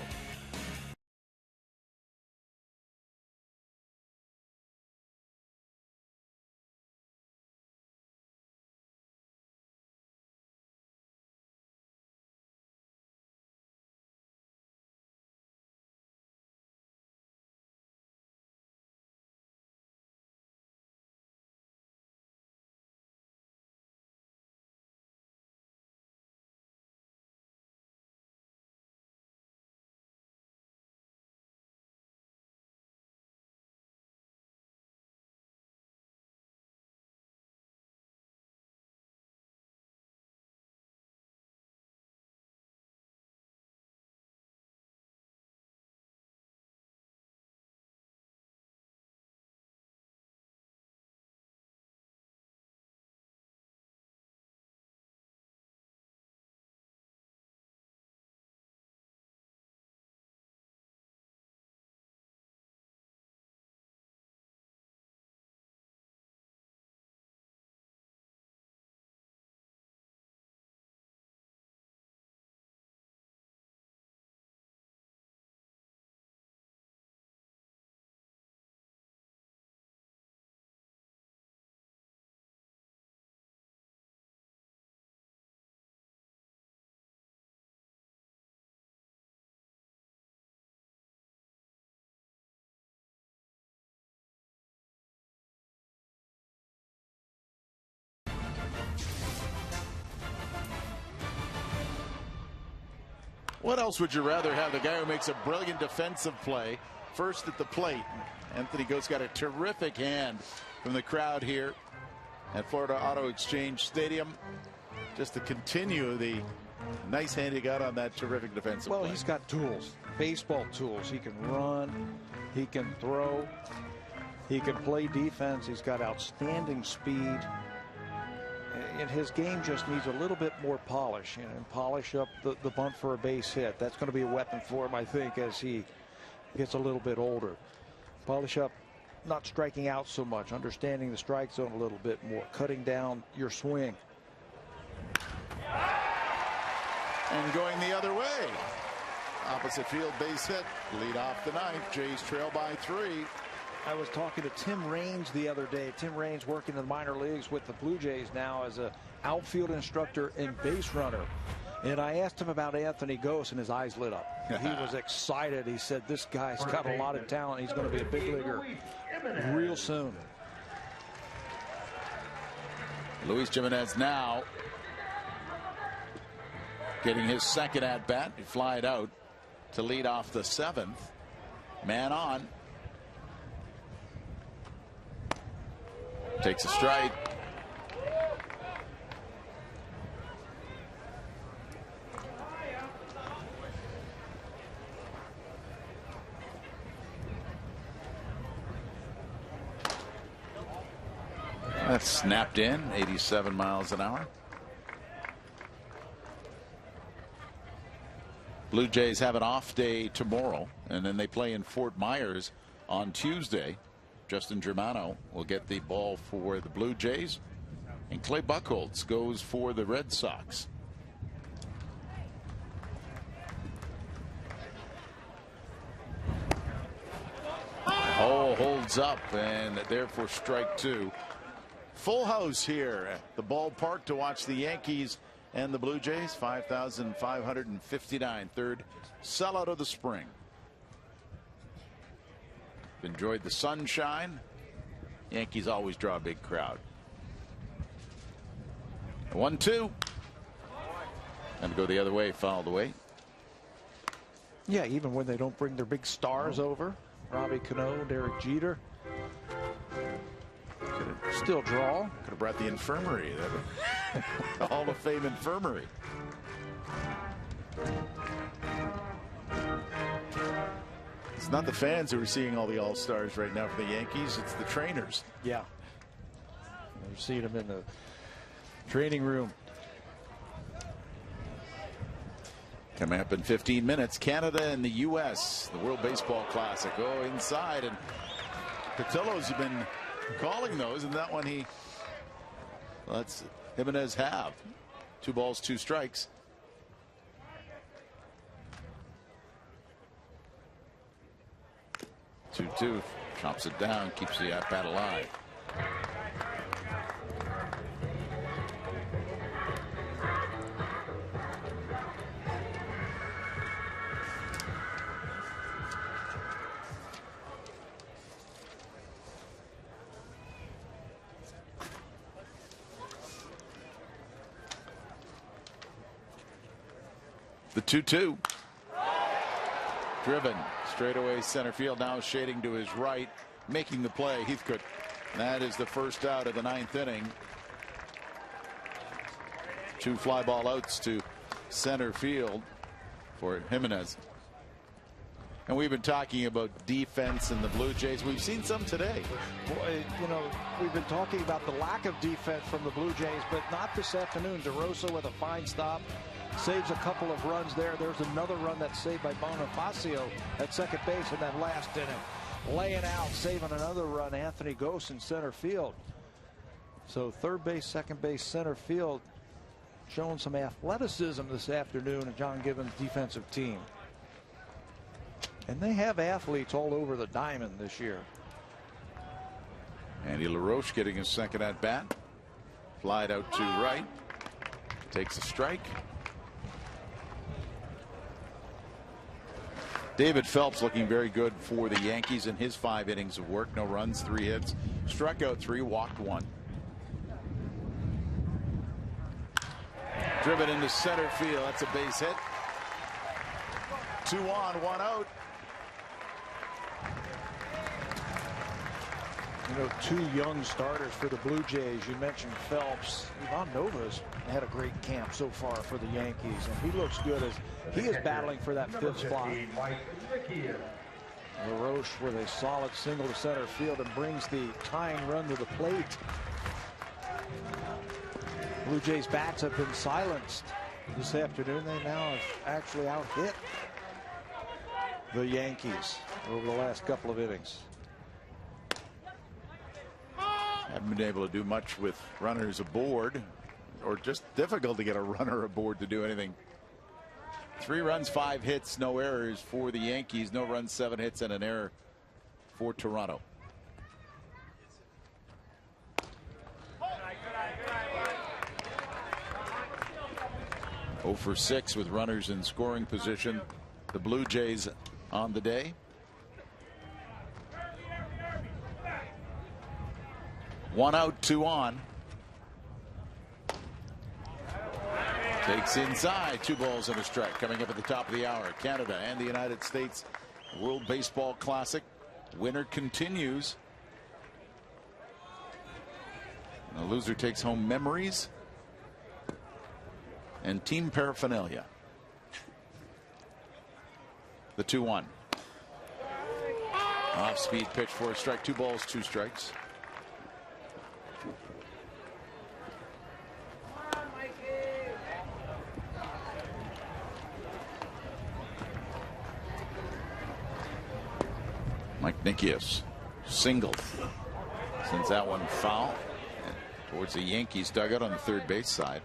What else would you rather have? The guy who makes a brilliant defensive play first at the plate. Anthony Ghost got a terrific hand from the crowd here at Florida Auto Exchange Stadium, just to continue the nice hand he got on that terrific defensive play. Well, he's got tools, baseball tools. He can run, he can throw, he can play defense. He's got outstanding speed. And his game just needs a little bit more polish, and polish up the bunt for a base hit. That's going to be a weapon for him, I think, as he gets a little bit older. Polish up not striking out so much, understanding the strike zone a little bit more, cutting down your swing. And going the other way. Opposite field base hit. Lead off the ninth. Jays trail by 3. I was talking to Tim Raines the other day. Tim Raines working in the minor leagues with the Blue Jays now as an outfield instructor and base runner. And I asked him about Anthony Ghost, and his eyes lit up. He was excited. He said, this guy's got a lot of talent. He's going to be a big leaguer real soon. Luis Jimenez now getting his second at bat. He flied out to lead off the 7th. Man on. Takes a strike. That's snapped in, 87 miles an hour. Blue Jays have an off day tomorrow, and then they play in Fort Myers on Tuesday. Justin Germano will get the ball for the Blue Jays, and Clay Buchholz goes for the Red Sox. Oh, holds up, and therefore strike 2. Full house here at the ballpark to watch the Yankees and the Blue Jays. 5,559, third sellout of the spring. Enjoyed the sunshine. Yankees always draw a big crowd. 1-2. And go the other way, fouled away. Yeah, even when they don't bring their big stars over. Robbie Cano, Derek Jeter. Still draw. Could have brought the infirmary. The Hall of Fame infirmary. It's not the fans who are seeing all the all-stars right now for the Yankees. It's the trainers. Yeah. We're seeing them in the training room. Coming up in 15 minutes, Canada and the U.S., the World Baseball Classic. Oh, inside, and Patillo's been calling those, and that one let's Jimenez have. 2 balls, 2 strikes. Two, chops it down, keeps the at bat alive. The 2-2. Driven straightaway center field, now shading to his right, making the play, Heathcote. That is the first out of the 9th inning. 2 fly ball outs to center field for Jimenez. And we've been talking about defense in the Blue Jays. We've seen some today. Boy, you know, we've been talking about the lack of defense from the Blue Jays, but not this afternoon. DeRosa with a fine stop. Saves a couple of runs there. There's another run that's saved by Bonifacio at second base in that last inning. Laying out, saving another run, Anthony Ghost in center field. So third base, second base, center field showing some athleticism this afternoon in John Gibbons' defensive team. And they have athletes all over the diamond this year. Andy LaRoche getting his second at bat. Flied out to right. Takes a strike. David Phelps looking very good for the Yankees in his 5 innings of work. No runs, 3 hits, struck out 3, walked 1. Driven into center field. That's a base hit. 2 on, 1 out. You know, 2 young starters for the Blue Jays. You mentioned Phelps. Ivan Nova's had a great camp so far for the Yankees, and he looks good as he is battling for that 5th spot. LaRoche with a solid single to center field and brings the tying run to the plate. Blue Jays bats have been silenced this afternoon. They now have actually out-hit the Yankees over the last couple of innings. Haven't been able to do much with runners aboard, or just difficult to get a runner aboard to do anything. 3 runs, 5 hits, no errors for the Yankees. No runs, 7 hits, and an error for Toronto. Oh for 6 with runners in scoring position. The Blue Jays on the day. One out, 2 on. Takes inside, 2 balls and a strike. Coming up at the top of the hour, Canada and the United States World Baseball Classic. Winner continues. The loser takes home memories and team paraphernalia. The 2-1. Off speed pitch for a strike. 2 balls, 2 strikes. Mike Nikias singled, sends that one foul and towards the Yankees dugout on the 3rd base side.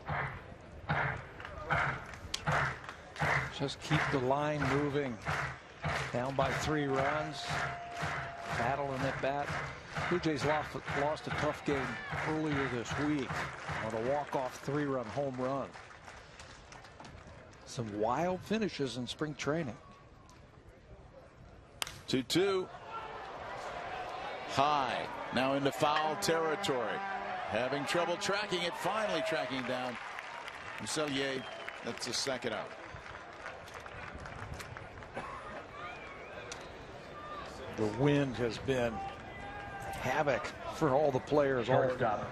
Just keep the line moving. Down by 3 runs. Battling at bat. Blue Jays lost a tough game earlier this week on a walk-off 3-run home run. Some wild finishes in spring training. 2-2. High, now into foul territory. Having trouble tracking it, finally tracking down Muselier. That's the 2nd out. The wind has been havoc for all the players all afternoon.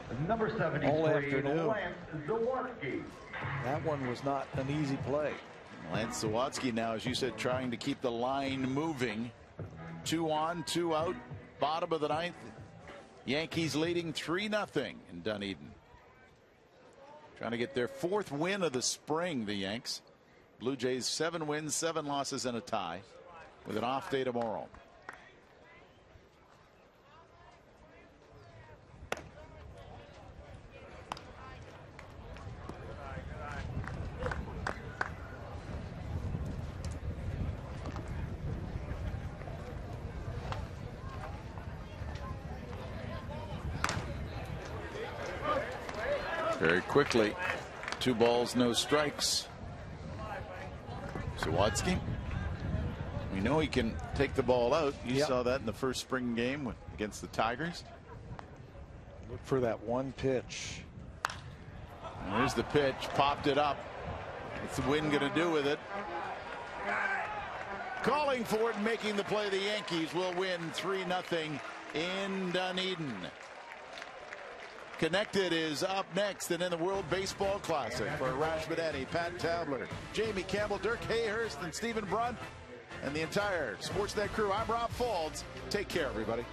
That one was not an easy play. Lance Zawadski now, as you said, trying to keep the line moving. 2 on, 2 out. Bottom of the 9th. Yankees leading 3-0 in Dunedin. Trying to get their 4th win of the spring, the Yanks. Blue Jays 7 wins, 7 losses, and a tie with an off day tomorrow. Very quickly, 2 balls, no strikes. Zawadski, we know he can take the ball out. You saw that in the first spring game against the Tigers. Look for that one pitch. And there's the pitch, popped it up. What's the wind going to do with it? Calling for it and making the play. The Yankees will win 3-0 in Dunedin. Connected is up next, and in the World Baseball Classic for Raj Badani, Pat Tabler, Jamie Campbell, Dirk Hayhurst, and Stephen Brunt, and the entire Sportsnet crew. I'm Rob Faulds. Take care, everybody.